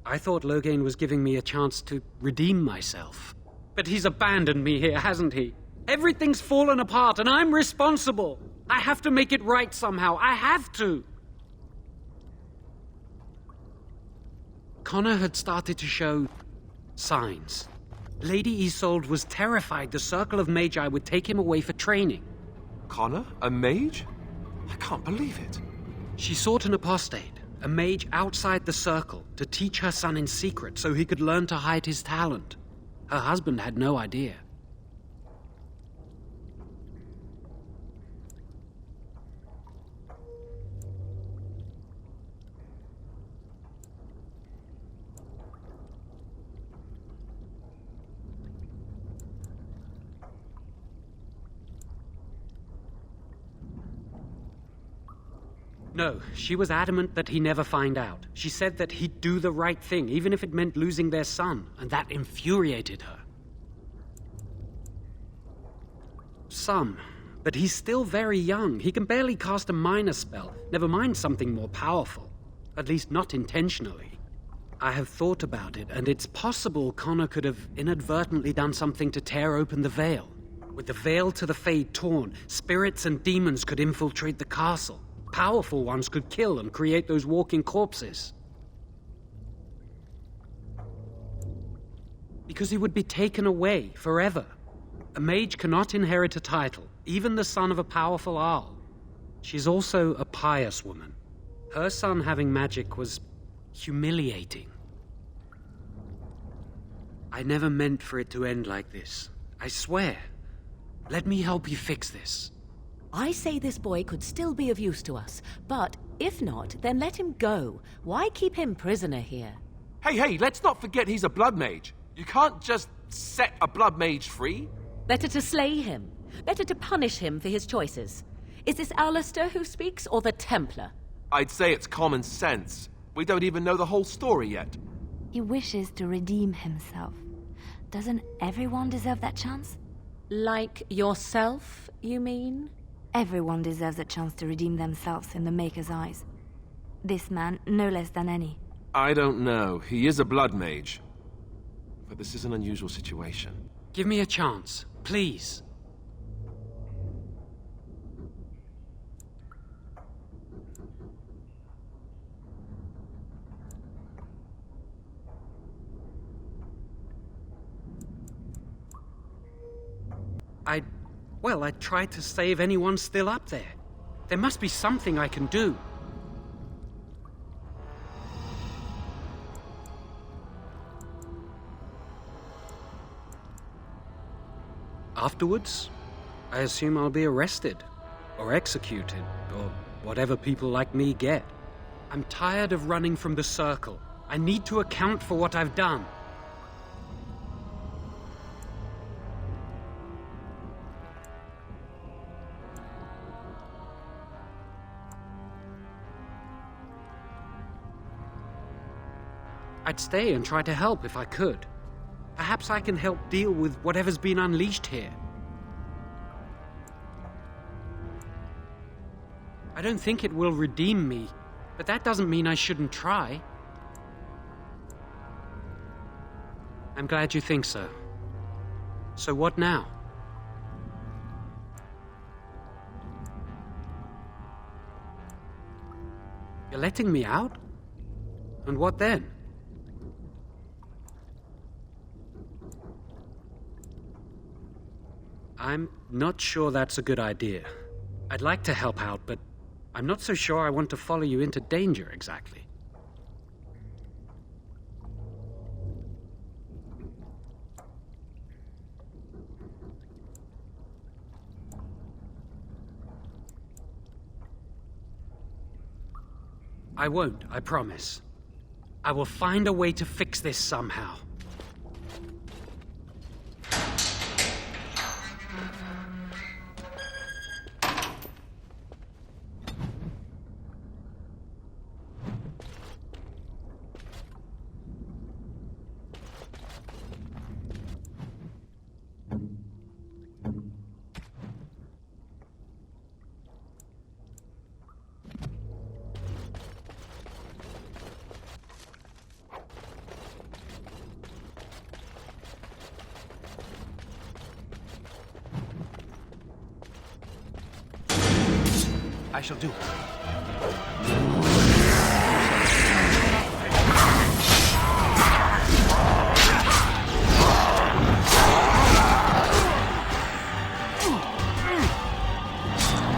I thought Loghain was giving me a chance to redeem myself. But he's abandoned me here, hasn't he? Everything's fallen apart, and I'm responsible. I have to make it right somehow. I have to. Connor had started to show signs. Lady Isolde was terrified the Circle of Magi would take him away for training. Connor? A mage? I can't believe it. She sought an apostate, a mage outside the Circle, to teach her son in secret so he could learn to hide his talent. Her husband had no idea. No, she was adamant that he never find out. She said that he'd do the right thing, even if it meant losing their son, and that infuriated her. Some. But he's still very young. He can barely cast a minor spell, never mind something more powerful. At least not intentionally. I have thought about it, and it's possible Connor could have inadvertently done something to tear open the veil. With the veil to the Fade torn, spirits and demons could infiltrate the castle. Powerful ones could kill and create those walking corpses. Because he would be taken away forever. A mage cannot inherit a title, even the son of a powerful Arl. She's also a pious woman. Her son having magic was humiliating. I never meant for it to end like this. I swear. Let me help you fix this. I say this boy could still be of use to us, but if not, then let him go. Why keep him prisoner here? Hey, let's not forget he's a blood mage. You can't just set a blood mage free. Better to slay him. Better to punish him for his choices. Is this Alistair who speaks, or the Templar? I'd say it's common sense. We don't even know the whole story yet. He wishes to redeem himself. Doesn't everyone deserve that chance? Like yourself, you mean? Everyone deserves a chance to redeem themselves in the Maker's eyes. This man, no less than any. I don't know. He is a blood mage. But this is an unusual situation. Give me a chance, please. I tried to save anyone still up there. There must be something I can do. Afterwards, I assume I'll be arrested, or executed, or whatever people like me get. I'm tired of running from the Circle. I need to account for what I've done. I'd stay and try to help if I could. Perhaps I can help deal with whatever's been unleashed here. I don't think it will redeem me, but that doesn't mean I shouldn't try. I'm glad you think so. So what now? You're letting me out? And what then? I'm not sure that's a good idea. I'd like to help out, but I'm not so sure I want to follow you into danger exactly. I won't, I promise. I will find a way to fix this somehow. I shall do.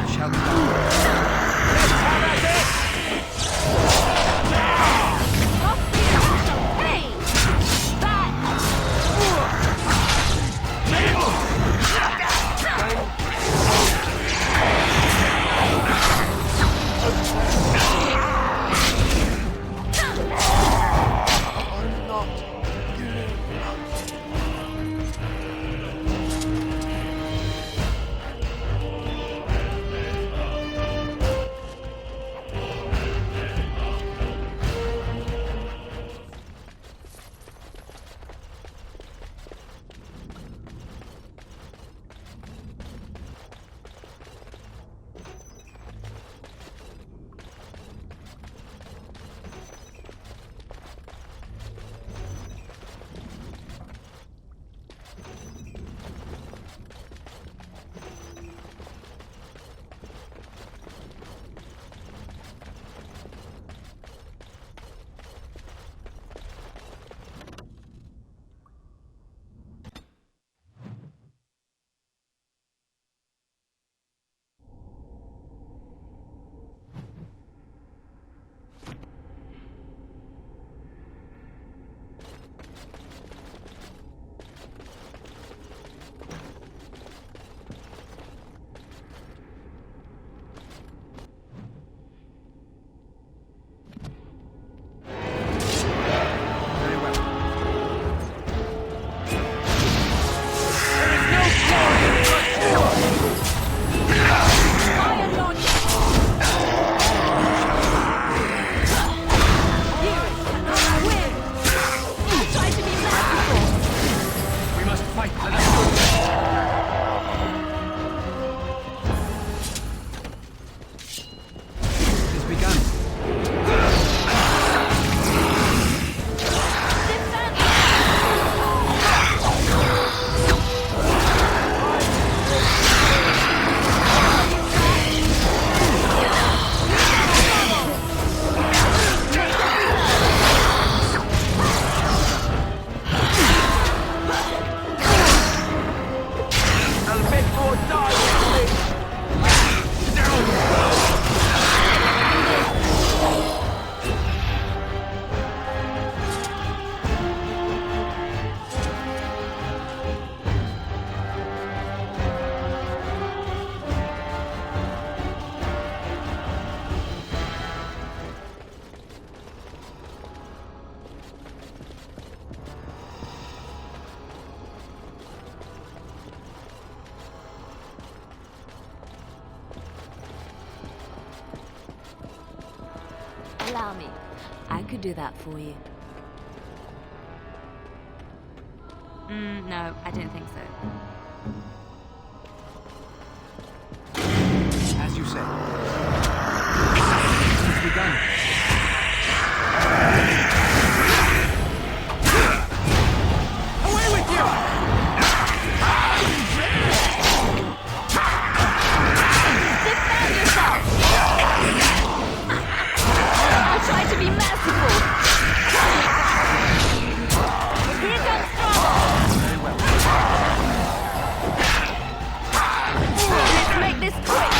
Shall Hey! Allow me. I could do that for you. No, I don't think so. As you say. It's begun. Away with you! Defend yourself! I tried to be merciful. Here comes trouble. Very well. Let's make this quick.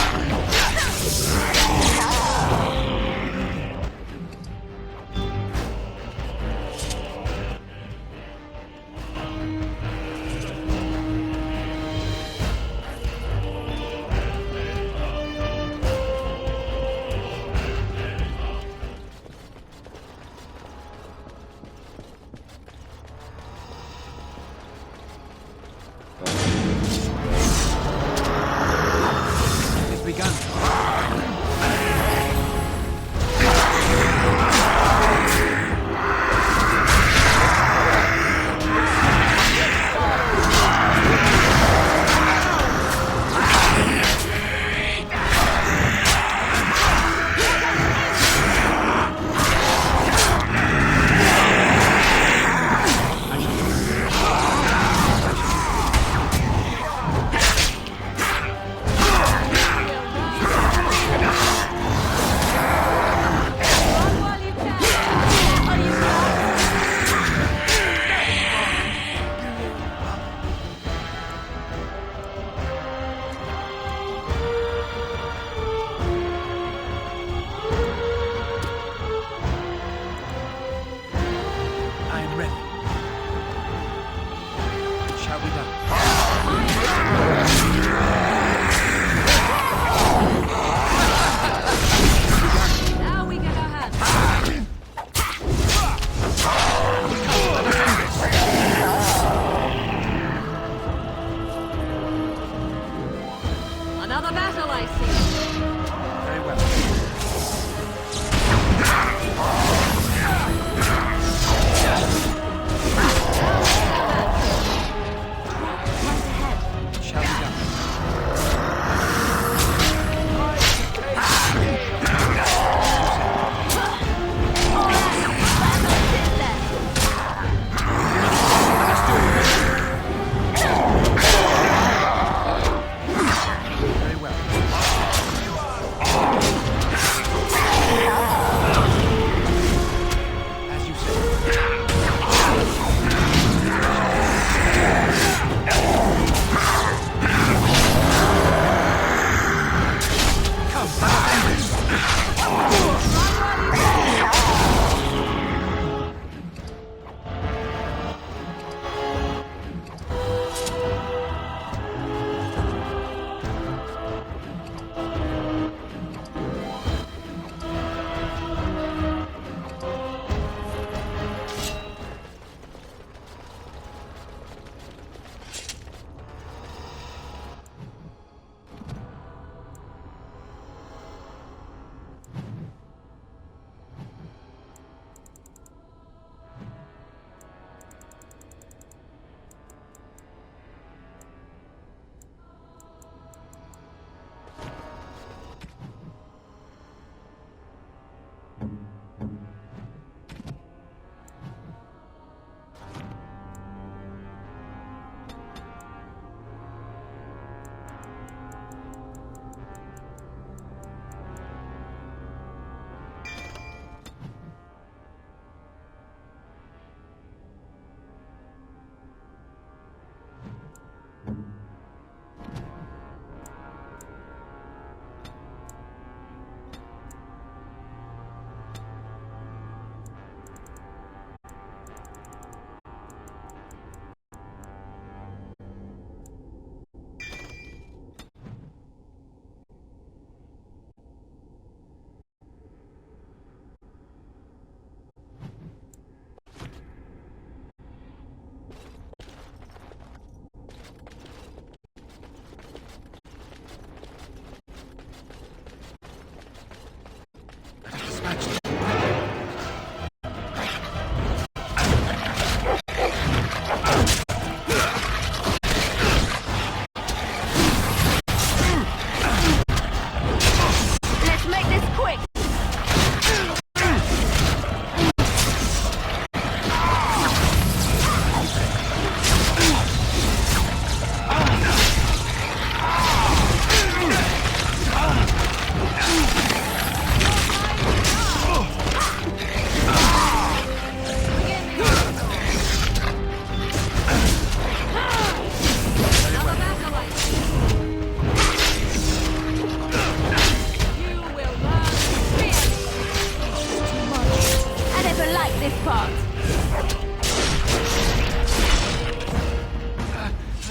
apart.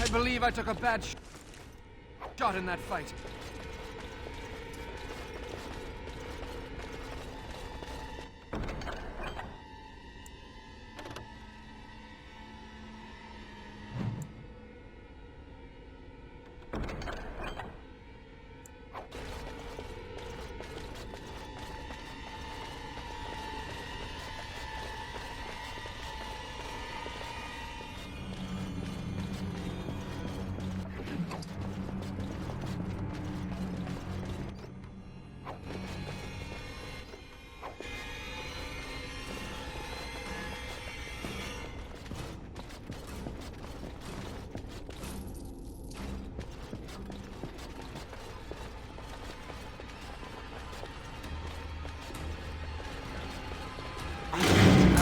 I believe I took a bad shot in that fight.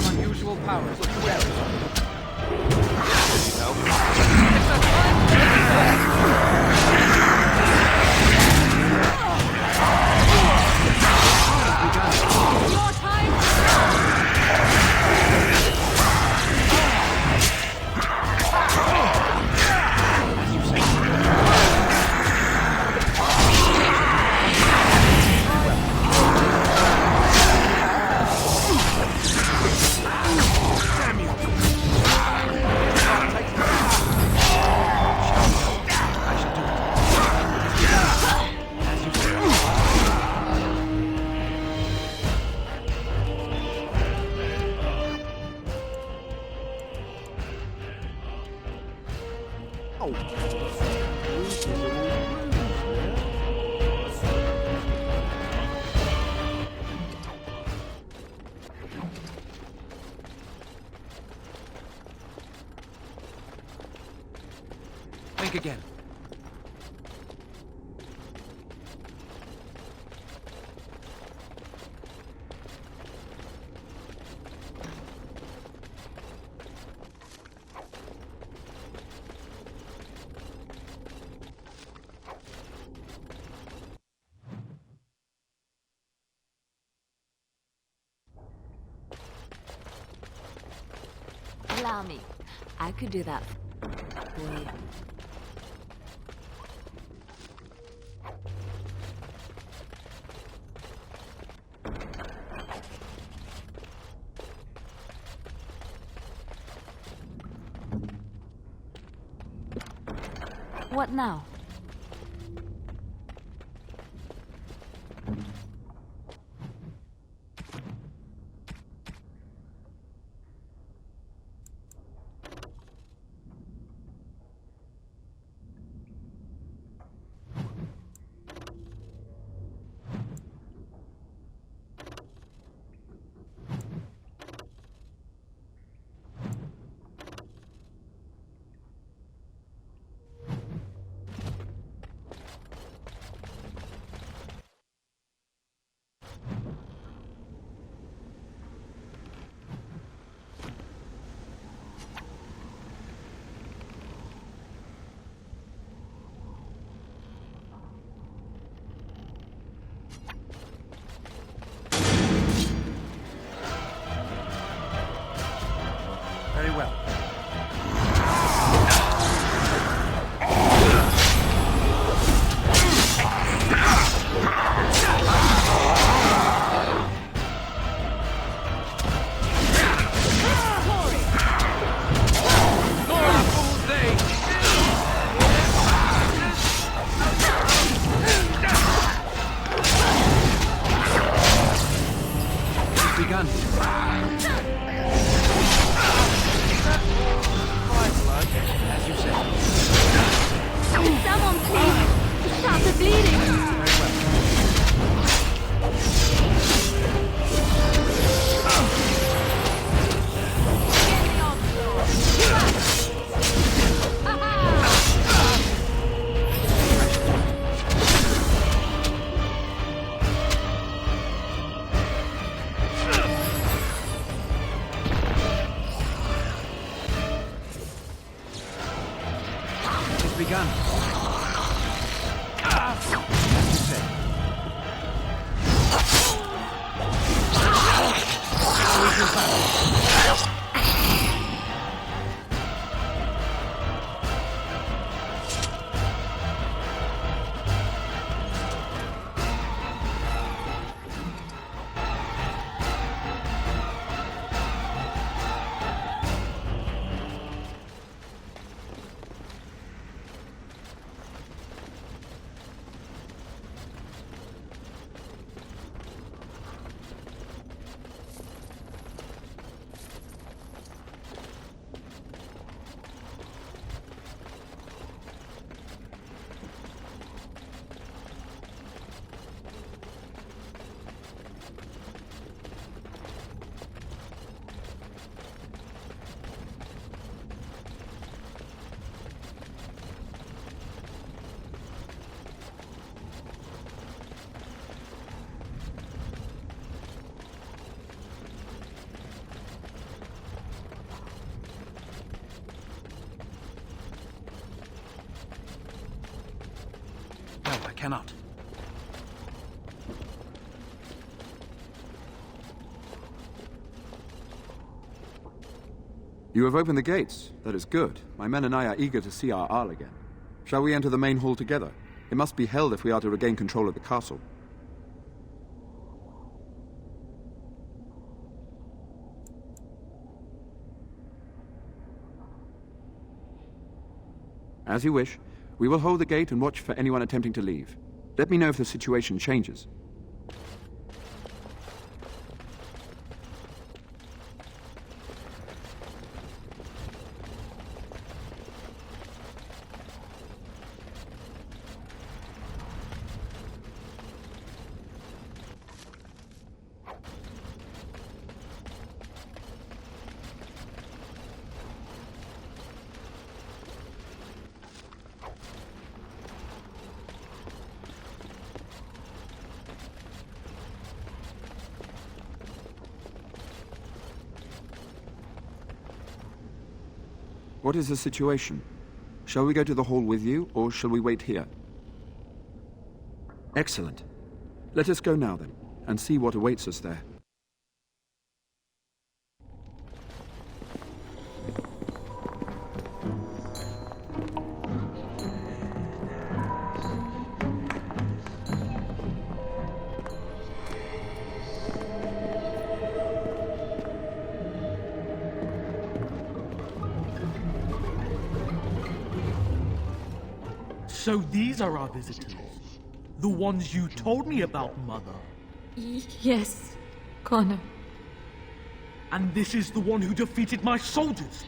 Unusual powers. Think again. Allow me. I could do that for you. What now? Very well. Begun. As you said. Someone please! Stop the bleeding! Very well. Begun. As you cannot. You have opened the gates. That is good. My men and I are eager to see our Arl again. Shall we enter the main hall together? It must be held if we are to regain control of the castle. As you wish. We will hold the gate and watch for anyone attempting to leave. Let me know if the situation changes. What is the situation? Shall we go to the hall with you, or shall we wait here? Excellent. Let us go now, then, and see what awaits us there. So these are our visitors? The ones you told me about, Mother? Yes, Connor. And this is the one who defeated my soldiers?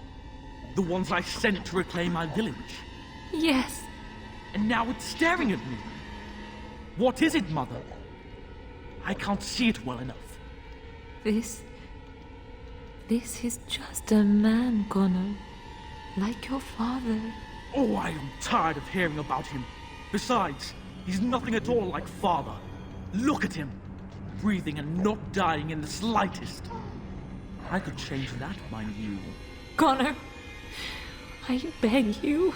The ones I sent to reclaim my village? Yes. And now it's staring at me. What is it, Mother? I can't see it well enough. This is just a man, Connor. Like your father. Oh, I am tired of hearing about him. Besides, he's nothing at all like Father. Look at him. Breathing and not dying in the slightest. I could change that, mind you. Connor, I beg you.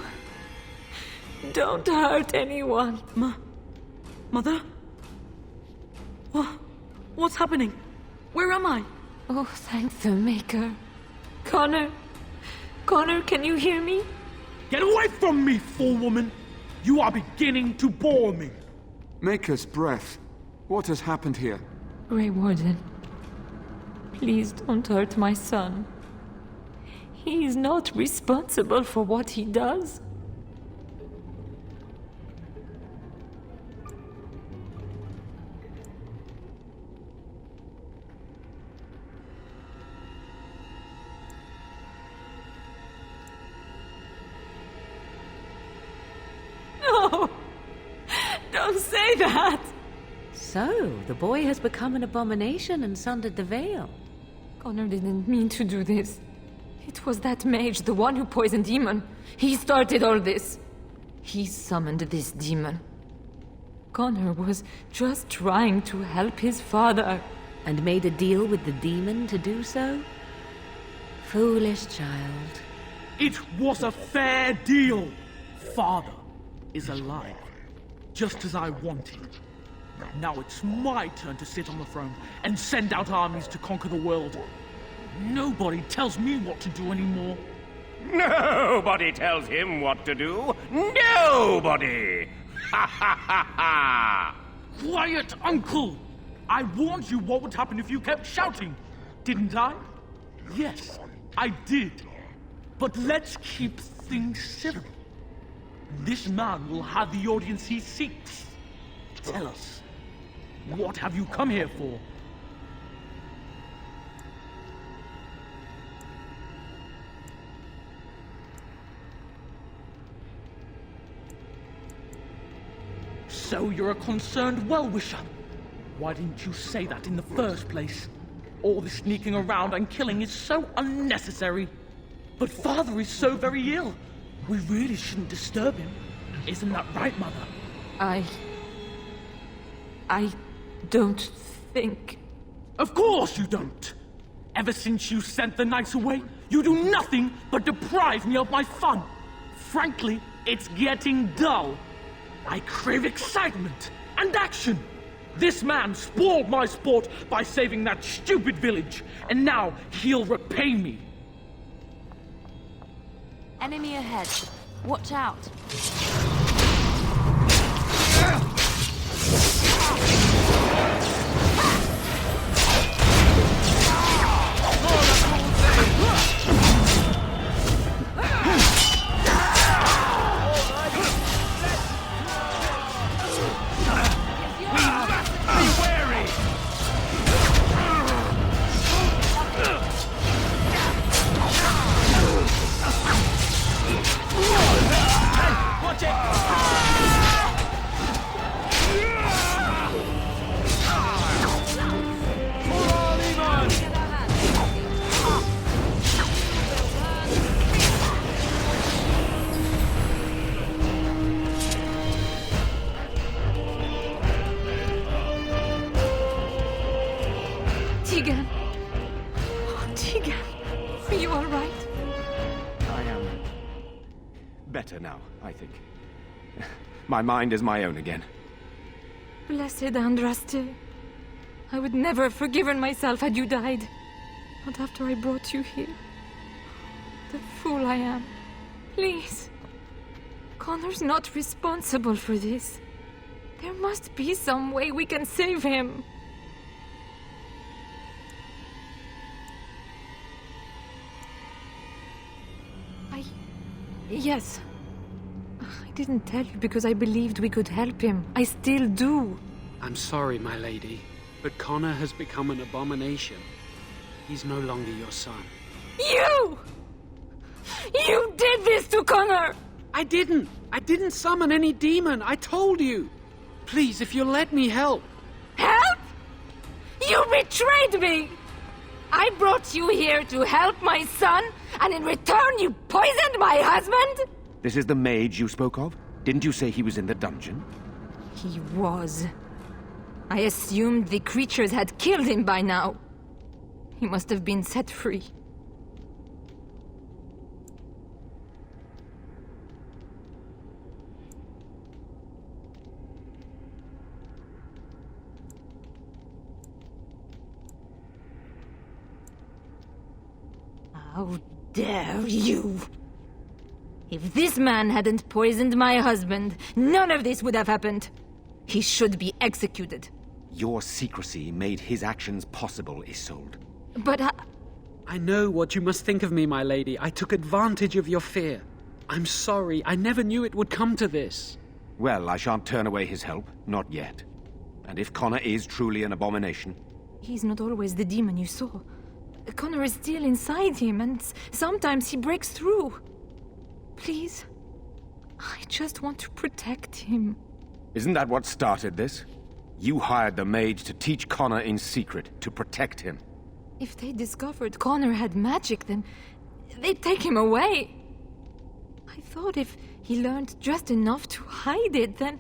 Don't hurt anyone. Mother? What's happening? Where am I? Oh, thank the Maker. Connor, can you hear me? Get away from me, fool woman! You are beginning to bore me. Maker's breath. What has happened here? Grey Warden, please don't hurt my son. He is not responsible for what he does. No! Don't say that! So, the boy has become an abomination and sundered the veil. Connor didn't mean to do this. It was that mage, the one who poisoned Demon. He started all this. He summoned this demon. Connor was just trying to help his father. And made a deal with the demon to do so? Foolish child. It was a fair deal. Father is alive, just as I wanted. Now it's my turn to sit on the throne and send out armies to conquer the world. Nobody tells me what to do anymore. Nobody tells him what to do. Nobody! Ha ha ha ha! Quiet, Uncle! I warned you what would happen if you kept shouting, didn't I? Yes, I did. But let's keep things civil. This man will have the audience he seeks. Tell us, what have you come here for? So you're a concerned well-wisher. Why didn't you say that in the first place? All this sneaking around and killing is so unnecessary. But Father is so very ill. We really shouldn't disturb him. Isn't that right, Mother? I don't think... Of course you don't! Ever since you sent the knights away, you do nothing but deprive me of my fun. Frankly, it's getting dull. I crave excitement and action. This man spoiled my sport by saving that stupid village, and now he'll repay me. Enemy ahead. Watch out. Tegan. Oh, Tegan. Are you all right? I am better now, I think. My mind is my own again. Blessed Andraste. I would never have forgiven myself had you died. Not after I brought you here. The fool I am. Please. Connor's not responsible for this. There must be some way we can save him. Yes. I didn't tell you because I believed we could help him. I still do. I'm sorry, my lady, but Connor has become an abomination. He's no longer your son. You! You did this to Connor! I didn't. I didn't summon any demon. I told you. Please, if you'll let me help. Help? You betrayed me! I brought you here to help my son, and in return you poisoned my husband? This is the mage you spoke of? Didn't you say he was in the dungeon? He was. I assumed the creatures had killed him by now. He must have been set free. How dare you! If this man hadn't poisoned my husband, none of this would have happened. He should be executed. Your secrecy made his actions possible, Isolde. But I know what you must think of me, my lady. I took advantage of your fear. I'm sorry. I never knew it would come to this. Well, I shan't turn away his help. Not yet. And if Connor is truly an abomination... He's not always the demon you saw. Connor is still inside him, and sometimes he breaks through. Please, I just want to protect him. Isn't that what started this? You hired the mage to teach Connor in secret, to protect him. If they discovered Connor had magic, then they'd take him away. I thought if he learned just enough to hide it, then...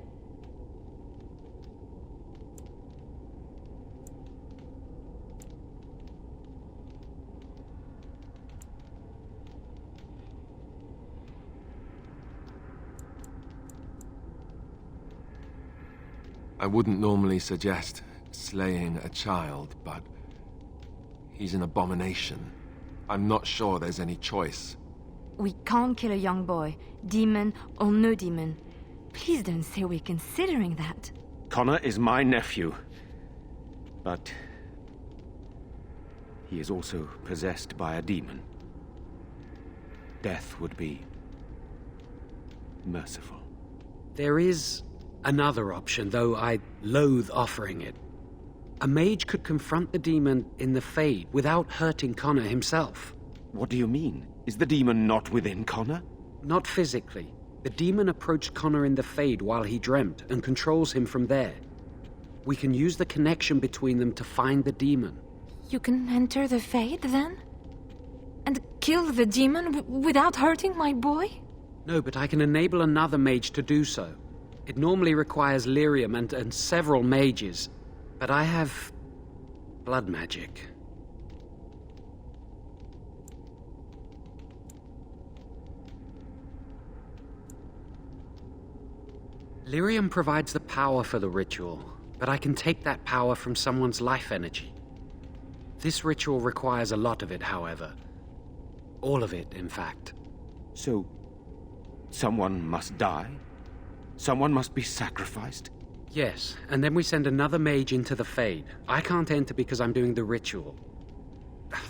I wouldn't normally suggest slaying a child, but he's an abomination. I'm not sure there's any choice. We can't kill a young boy, demon or no demon. Please don't say we're considering that. Connor is my nephew, but he is also possessed by a demon. Death would be merciful. There is another option, though I loathe offering it. A mage could confront the demon in the Fade without hurting Connor himself. What do you mean? Is the demon not within Connor? Not physically. The demon approached Connor in the Fade while he dreamt and controls him from there. We can use the connection between them to find the demon. You can enter the Fade, then? And kill the demon without hurting my boy? No, but I can enable another mage to do so. It normally requires lyrium and several mages, but I have blood magic. Lyrium provides the power for the ritual, but I can take that power from someone's life energy. This ritual requires a lot of it, however. All of it, in fact. So, someone must die? Someone must be sacrificed? Yes, and then we send another mage into the Fade. I can't enter because I'm doing the ritual.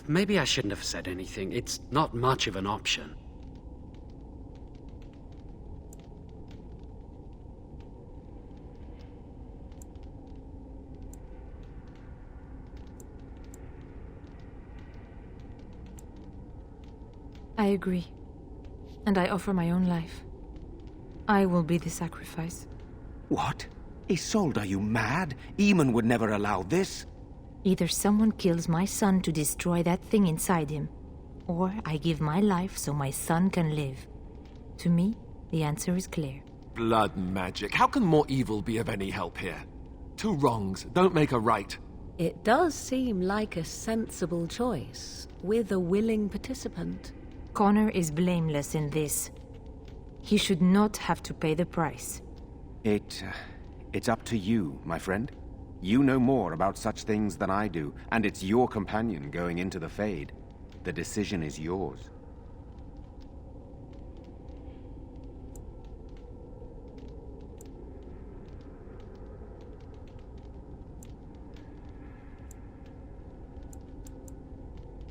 Maybe I shouldn't have said anything. It's not much of an option. I agree. And I offer my own life. I will be the sacrifice. What? Isolde, are you mad? Eamon would never allow this. Either someone kills my son to destroy that thing inside him, or I give my life so my son can live. To me, the answer is clear. Blood magic. How can more evil be of any help here? Two wrongs don't make a right. It does seem like a sensible choice, with a willing participant. Connor is blameless in this. He should not have to pay the price. It's up to you, my friend. You know more about such things than I do, and it's your companion going into the Fade. The decision is yours.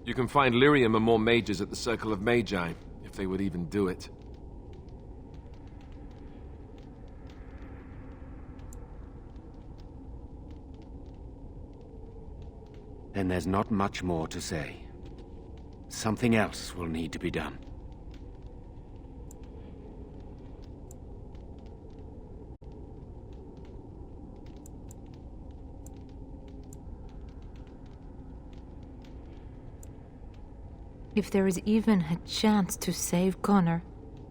You can find Lyrium and more mages at the Circle of Magi, if they would even do it. Then there's not much more to say. Something else will need to be done. If there is even a chance to save Connor,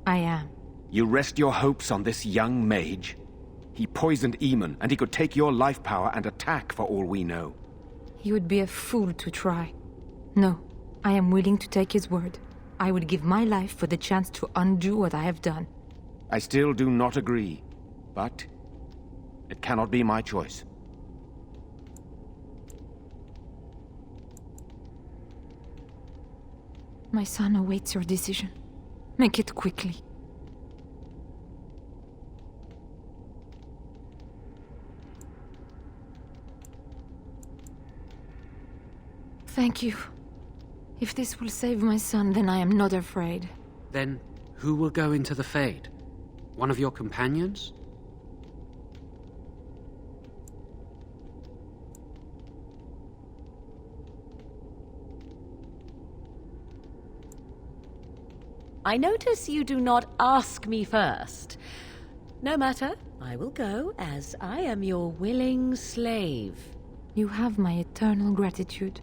I am. You rest your hopes on this young mage? He poisoned Eamon, and he could take your life power and attack for all we know. He would be a fool to try. No, I am willing to take his word. I would give my life for the chance to undo what I have done. I still do not agree, but it cannot be my choice. My son awaits your decision. Make it quickly. Thank you. If this will save my son, then I am not afraid. Then, who will go into the Fade? One of your companions? I notice you do not ask me first. No matter, I will go, as I am your willing slave. You have my eternal gratitude.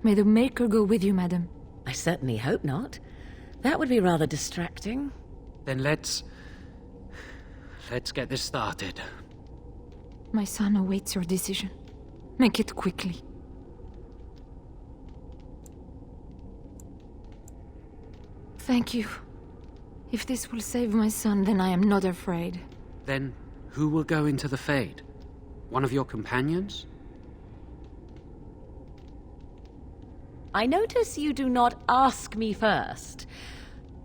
May the Maker go with you, madam. I certainly hope not. That would be rather distracting. Then let's get this started. My son awaits your decision. Make it quickly. Thank you. If this will save my son, then I am not afraid. Then, who will go into the Fade? One of your companions? I notice you do not ask me first.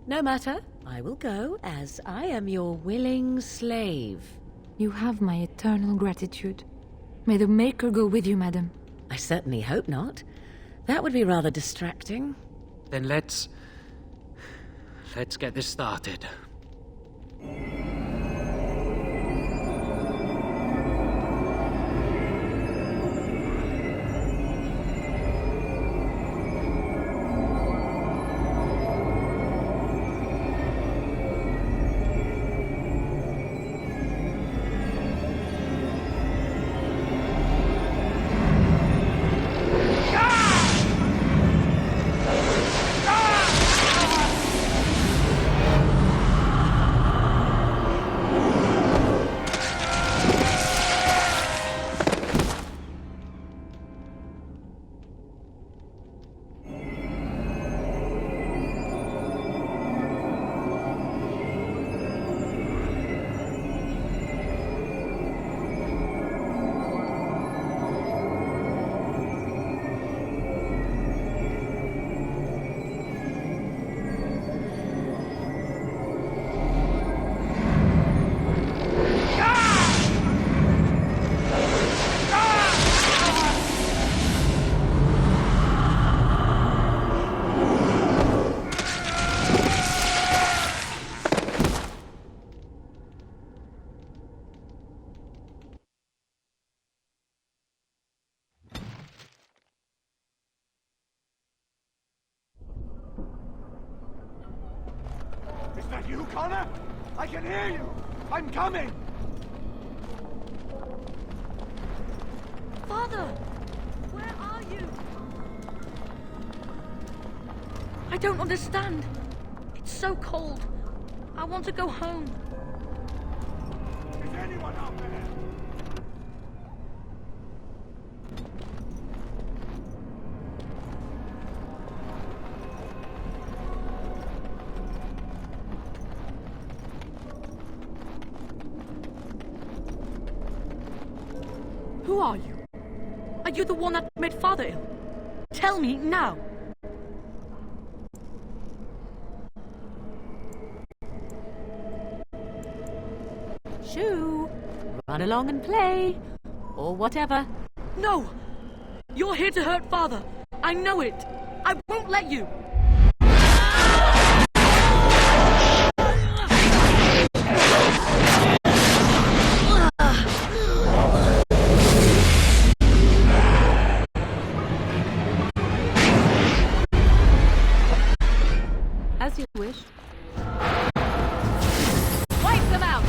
No matter, I will go, as I am your willing slave. You have my eternal gratitude. May the Maker go with you, madam. I certainly hope not. That would be rather distracting. Then let's get this started. Connor! I can hear you! I'm coming! Father! Where are you? I don't understand. It's so cold. I want to go home. Is anyone out there? Who are you? Are you the one that made Father ill? Tell me now. Shoo! Run along and play. Or whatever. No! You're here to hurt Father. I know it. I won't let you. As you wish. Wipe them out!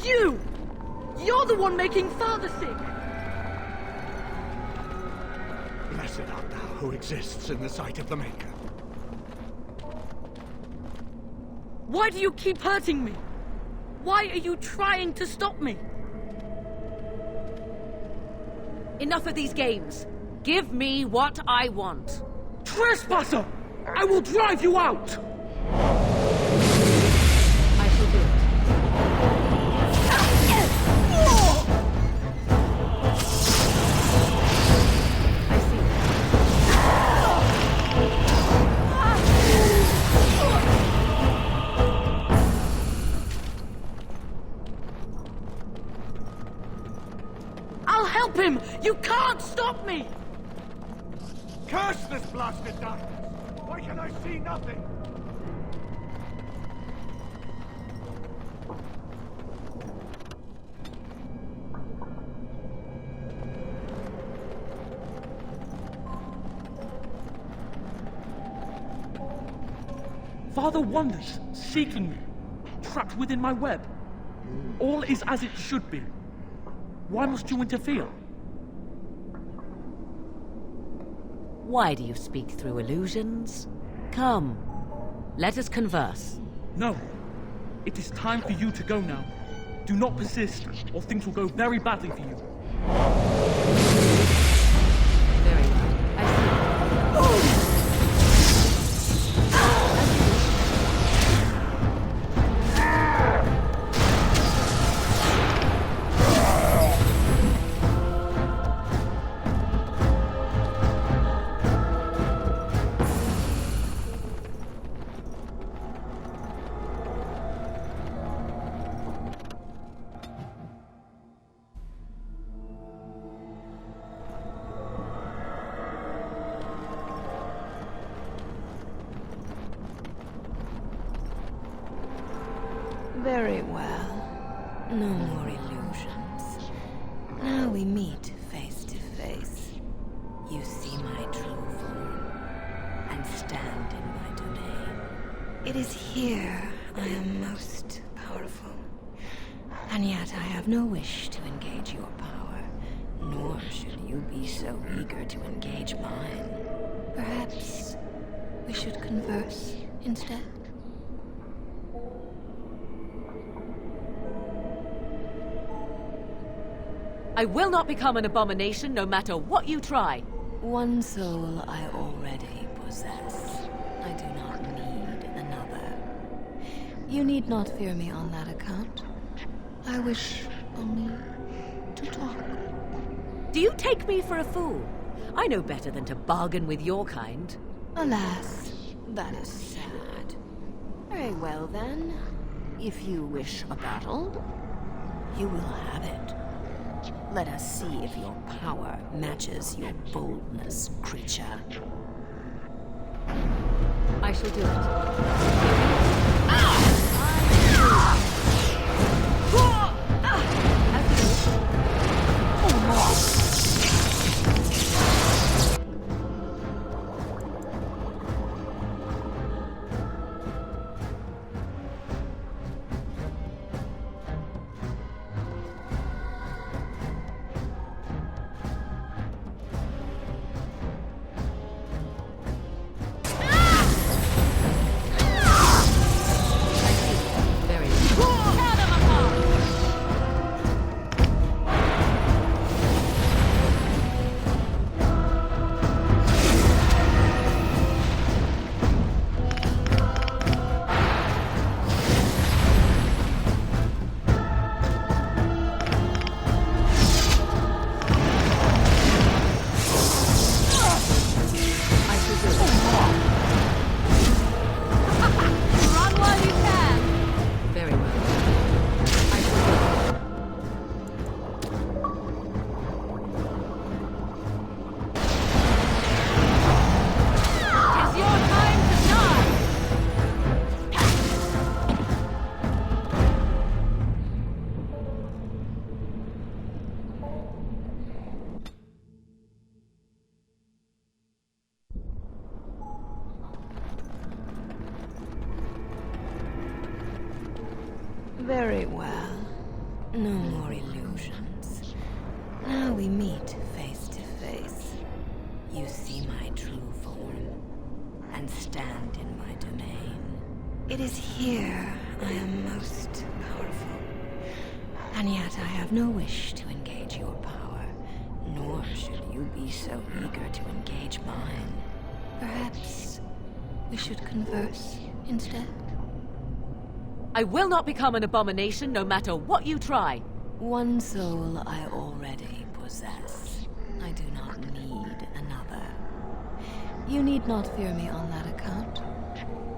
You! You're the one making Father sick! Blessed art thou who exists in the sight of the Maker. Why do you keep hurting me? Why are you trying to stop me? Enough of these games. Give me what I want. Trespasser! I will drive you out! I shall do it. I see. I'll help him! You can't stop me! Curse this blasted darkness! Why can I see nothing? Father wanders, seeking me, trapped within my web. All is as it should be. Why must you interfere? Why do you speak through illusions? Come, let us converse. No. It is time for you to go now. Do not persist, or things will go very badly for you. Very well. I see. Very well. No more illusions. Now we meet face to face. You see my true form and stand in my domain. It is here I am most powerful. And yet I have no wish to engage your power, nor should you be so eager to engage mine. Perhaps we should converse instead. I will not become an abomination no matter what you try. One soul I already possess. I do not need another. You need not fear me on that account. I wish only talk. Do you take me for a fool? I know better than to bargain with your kind. Alas, that is sad. Very well then. If you wish a battle, you will have it. Let us see if your power matches your boldness, creature. I shall do it. Very well. No more illusions. Now we meet face to face. You see my true form, and stand in my domain. It is here I am most powerful. And yet I have no wish to engage your power, nor should you be so eager to engage mine. Perhaps we should converse instead? I will not become an abomination no matter what you try. One soul I already possess. I do not need another. You need not fear me on that account.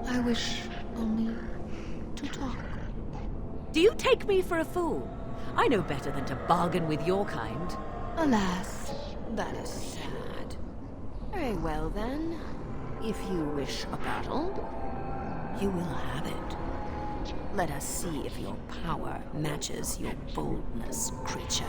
I wish only to talk. Do you take me for a fool? I know better than to bargain with your kind. Alas, that is sad. Very well then. If you wish a battle, you will have it. Let us see if your power matches your boldness, creature.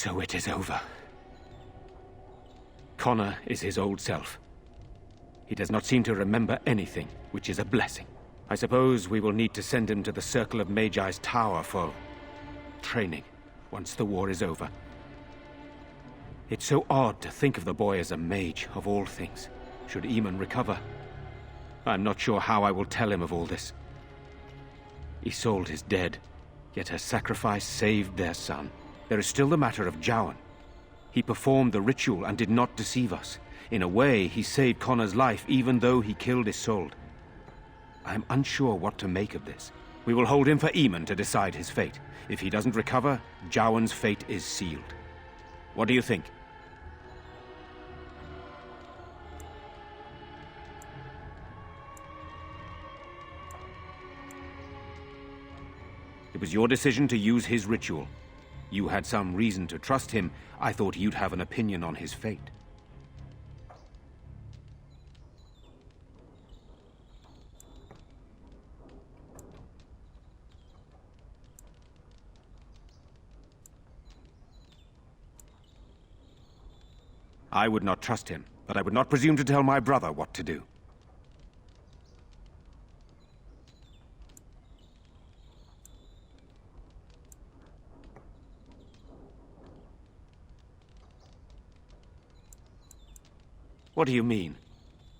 So it is over. Connor is his old self. He does not seem to remember anything, which is a blessing. I suppose we will need to send him to the Circle of Magi's tower for training once the war is over. It's so odd to think of the boy as a mage, of all things, should Eamon recover. I'm not sure how I will tell him of all this. Isolde is dead, yet her sacrifice saved their son. There is still the matter of Jowan. He performed the ritual and did not deceive us. In a way, he saved Connor's life even though he killed Isolde. I am unsure what to make of this. We will hold him for Eamon to decide his fate. If he doesn't recover, Jowan's fate is sealed. What do you think? It was your decision to use his ritual. You had some reason to trust him. I thought you'd have an opinion on his fate. I would not trust him, but I would not presume to tell my brother what to do. What do you mean?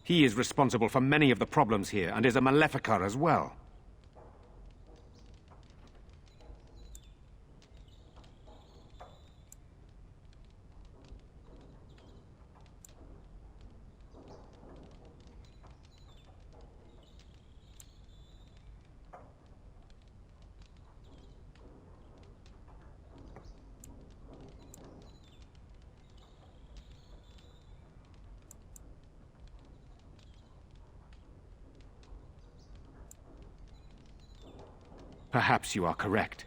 He is responsible for many of the problems here, and is a Maleficar as well. Perhaps you are correct.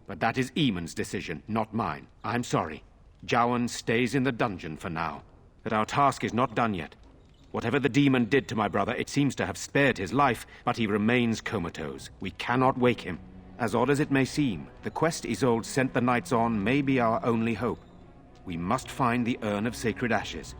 But that is Eamon's decision, not mine. I'm sorry. Jowan stays in the dungeon for now. But our task is not done yet. Whatever the demon did to my brother, it seems to have spared his life, but he remains comatose. We cannot wake him. As odd as it may seem, the quest Isolde sent the knights on may be our only hope. We must find the Urn of Sacred Ashes.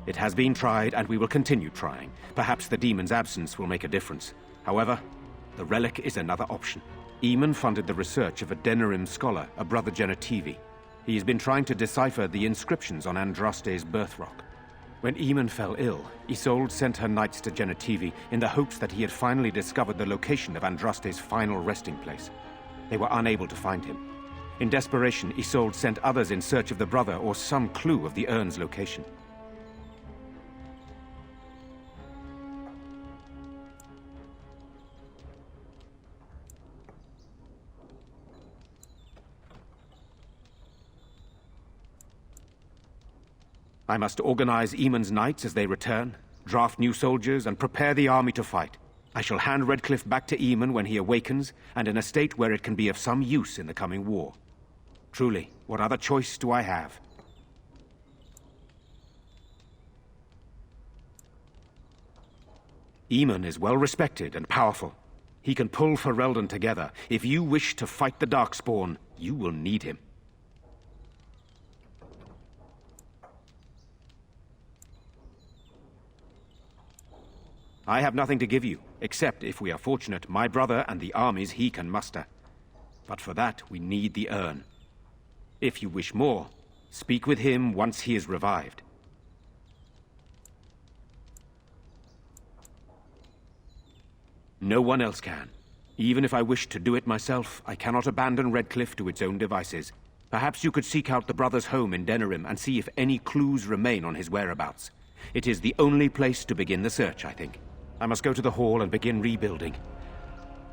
It has been tried, and we will continue trying. Perhaps the demon's absence will make a difference. However, the relic is another option. Eamon funded the research of a Denerim scholar, a brother Genetivi. He has been trying to decipher the inscriptions on Andraste's birth rock. When Eamon fell ill, Isolde sent her knights to Genetivi in the hopes that he had finally discovered the location of Andraste's final resting place. They were unable to find him. In desperation, Isolde sent others in search of the brother or some clue of the urn's location. I must organize Eamon's knights as they return, draft new soldiers, and prepare the army to fight. I shall hand Redcliffe back to Eamon when he awakens, and in a state where it can be of some use in the coming war. Truly, what other choice do I have? Eamon is well respected and powerful. He can pull Ferelden together. If you wish to fight the Darkspawn, you will need him. I have nothing to give you, except, if we are fortunate, my brother and the armies he can muster. But for that, we need the urn. If you wish more, speak with him once he is revived. No one else can. Even if I wish to do it myself, I cannot abandon Redcliffe to its own devices. Perhaps you could seek out the brother's home in Denerim and see if any clues remain on his whereabouts. It is the only place to begin the search, I think. I must go to the hall and begin rebuilding.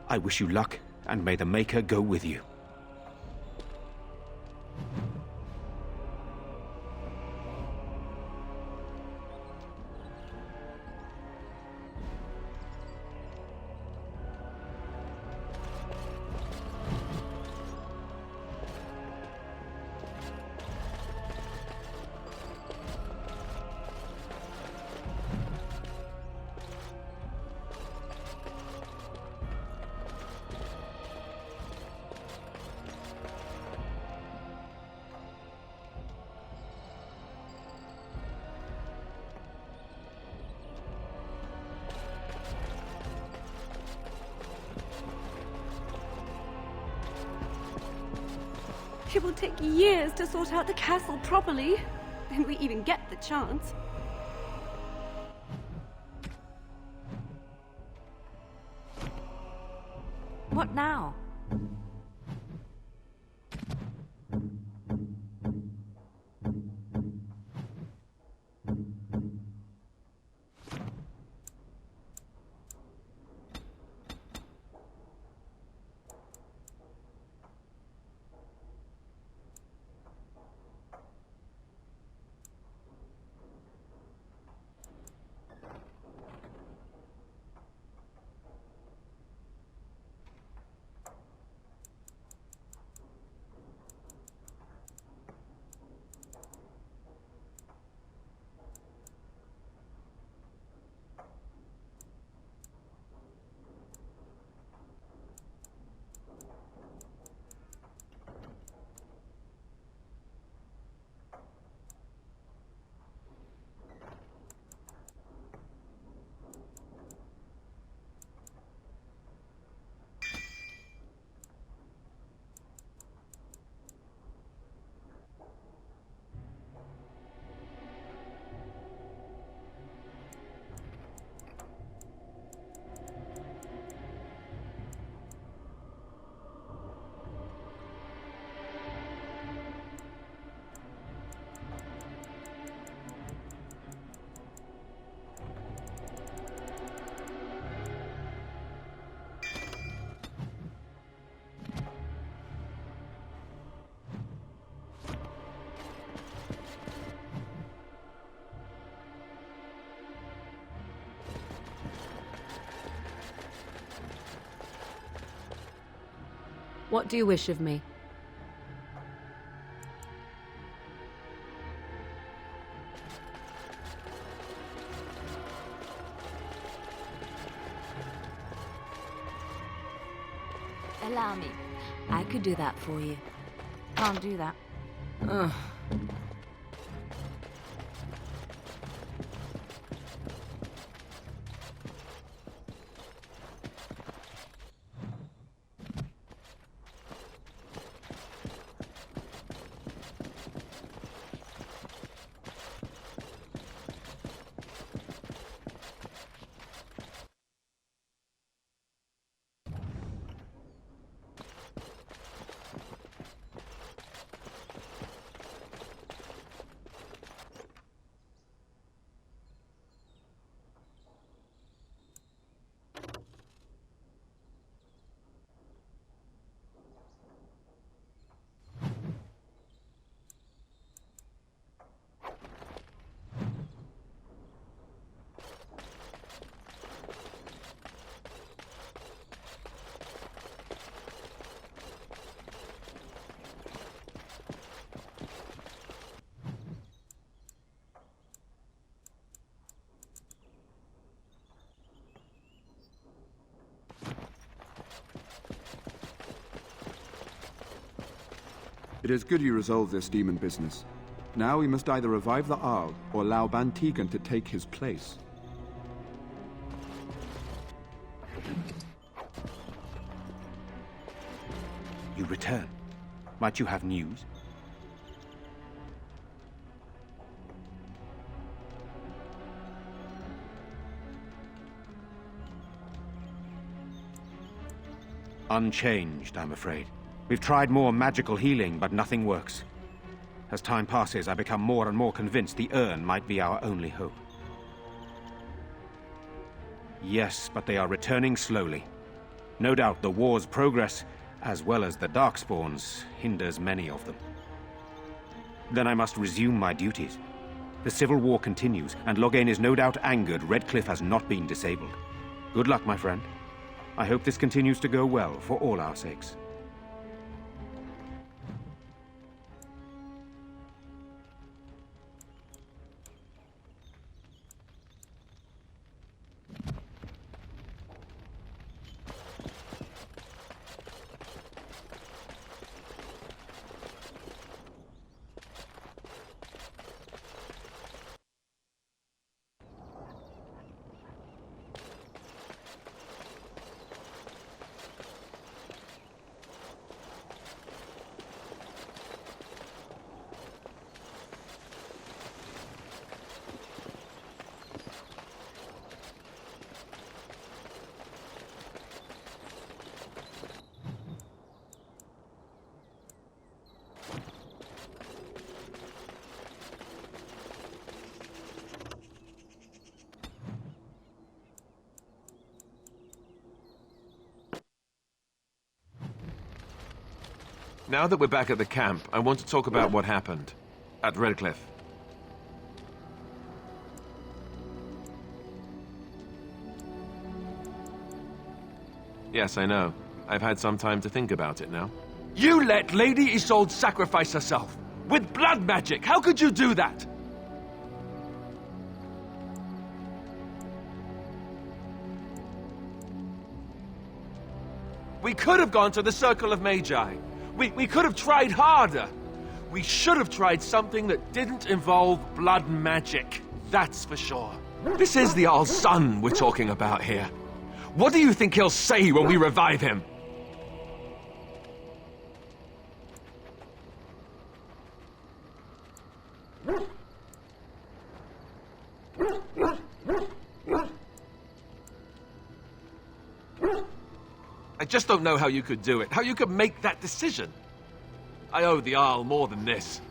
I wish you luck, and may the Maker go with you. It will take years to sort out the castle properly, if we even get the chance. What now? What do you wish of me? Allow me. I could do that for you. Can't do that. Ugh. It is good you resolve this demon business. Now we must either revive the Arl or allow Ban Tegan to take his place. You return. Might you have news? Unchanged, I'm afraid. We've tried more magical healing, but nothing works. As time passes, I become more and more convinced the urn might be our only hope. Yes, but they are returning slowly. No doubt the war's progress, as well as the Darkspawns, hinders many of them. Then I must resume my duties. The civil war continues, and Loghain is no doubt angered Redcliffe has not been disabled. Good luck, my friend. I hope this continues to go well for all our sakes. Now that we're back at the camp, I want to talk about what happened at Redcliffe. Yes, I know. I've had some time to think about it now. You let Lady Isolde sacrifice herself! With blood magic! How could you do that? We could have gone to the Circle of Magi. We could have tried harder. We should have tried something that didn't involve blood magic. That's for sure. This is the Jarl's son we're talking about here. What do you think he'll say when we revive him? I just don't know how you could do it, how you could make that decision. I owe the Jarl more than this.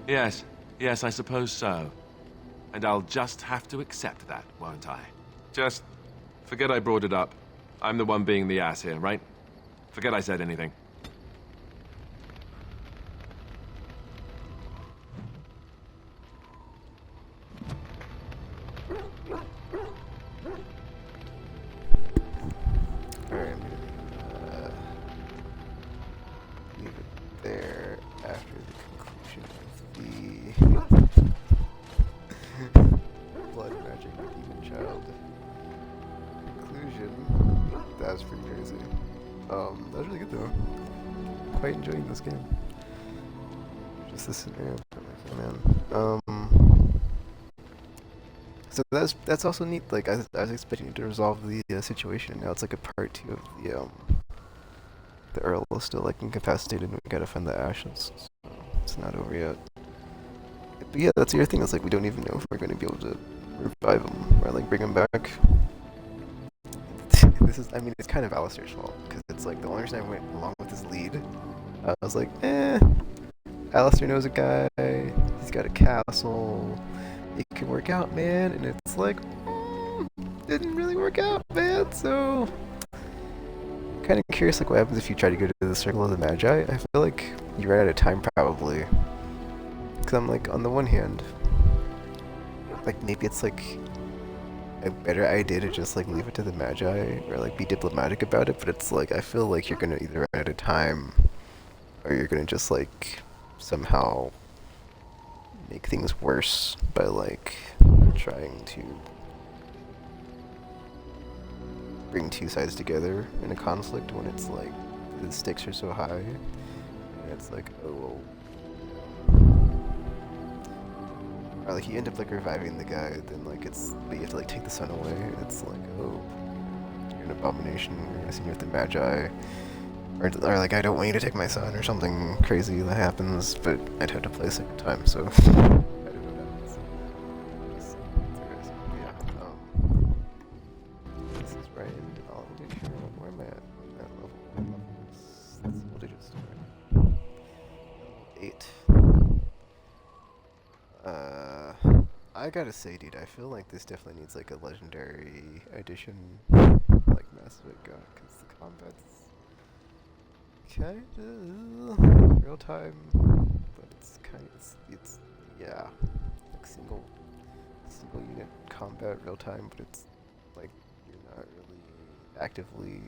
Yes, I suppose so. And I'll just have to accept that, won't I? Just forget I brought it up. I'm the one being the ass here, right? Forget I said anything. Alright, I'm gonna leave it there after the conclusion of the blood magic demon child conclusion. That was pretty crazy. That was really good though. Quite enjoying this game. Just this scenario, man. So that's also neat. Like I was expecting to resolve the situation. Now it's like a part 2 of the Earl is still like incapacitated, and we gotta find the ashes. So it's not over yet. But yeah, that's the other thing. It's like we don't even know if we're going to be able to revive him or like bring him back. I mean, it's kind of Alistair's fault because it's like the only reason I went along with his lead. I was like, Alistair knows a guy. He's got a castle. It could work out, man. And it's like, didn't really work out, man. So, kind of curious, like, what happens if you try to go to the Circle of the Magi? I feel like you run out of time, probably. Because I'm like, on the one hand, like, maybe it's like a better idea to just like leave it to the Magi or like be diplomatic about it, but it's like, I feel like you're gonna either run out of time or you're gonna just like somehow make things worse by like trying to bring two sides together in a conflict when it's like the stakes are so high and it's like, oh well. Or like you end up like reviving the guy, then like but you have to like take the sun away, and it's like, oh, you're an abomination, you're gonna see me with the Magi. Or like, I don't want you to take my son, or something crazy that happens, but I'd have to play a second time, so I don't know what happens. Just curious. Yeah, this is right in all the way here. Where am I at? That level. What did it start? 8. I gotta say, dude, I feel like this definitely needs like a legendary edition, like Mass Effect got, because the combat's kinda real time, but it's yeah, like single unit combat real time, but it's like you're not really actively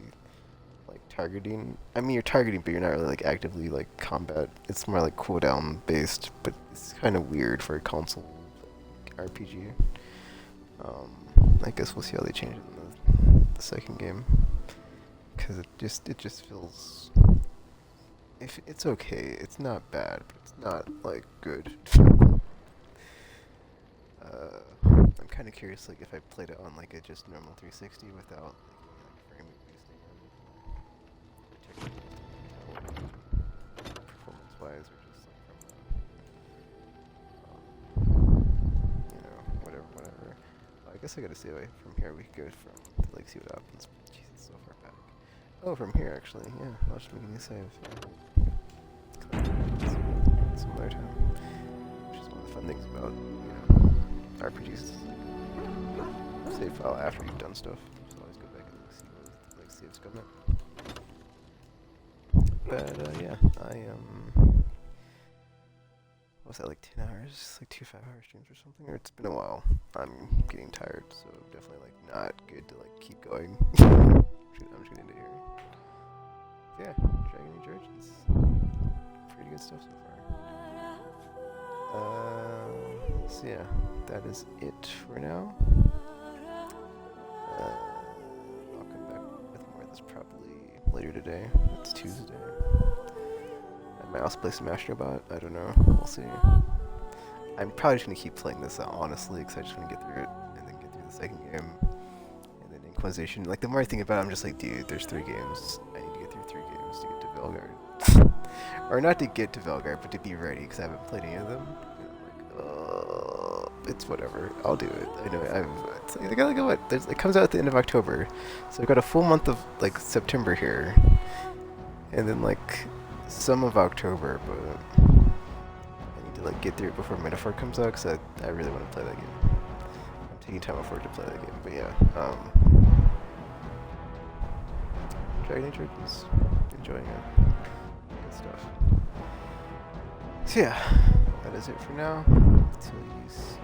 like targeting. I mean, you're targeting, but you're not really like actively like combat. It's more like cooldown based, but it's kind of weird for a console RPG. I guess we'll see how they change it in the second game, because it just feels. If it's okay, it's not bad, but it's not like good. I'm kind of curious, like if I played it on like a just normal 360 without like frame boosting performance-wise, or just like from whatever. I guess I gotta see from here. We could go to like see what happens. Oh, from here actually, yeah. I'll just make a new save. Yeah. Some other time. Which is one of the fun things about, RPGs. Save file after you've done stuff. So always go back and see what like saves come up. But yeah, I what was that, like 10 hours? Like 2 5-hour streams or something? Or it's been a while. I'm getting tired, so definitely like not good to like keep going. I'm just gonna end it here. Yeah, Dragon Age Origins. Pretty good stuff so far. So yeah, that is it for now. I'll come back with more of this probably later today. It's Tuesday. I might also play some Astrobot. I don't know. We'll see. I'm probably just gonna keep playing this honestly, because I just want to get through it and then get through the second game. And then Inquisition. Like, the more I think about it, I'm just like, dude, there's 3 games. I need to get through 3 games to get to Velgard. Or not to get to Velgard, but to be ready, because I haven't played any of them. And I'm like, it's whatever. I'll do it. I know. It's like what? It comes out at the end of October, so I've got a full month of like September here, and then like some of October, but I need to like get through it before Metaphor comes out, because I really want to play that game. I'm taking time off work to play that game, but yeah. Dragon Age Origins, enjoying it. Good stuff. So yeah, that is it for now. Until you see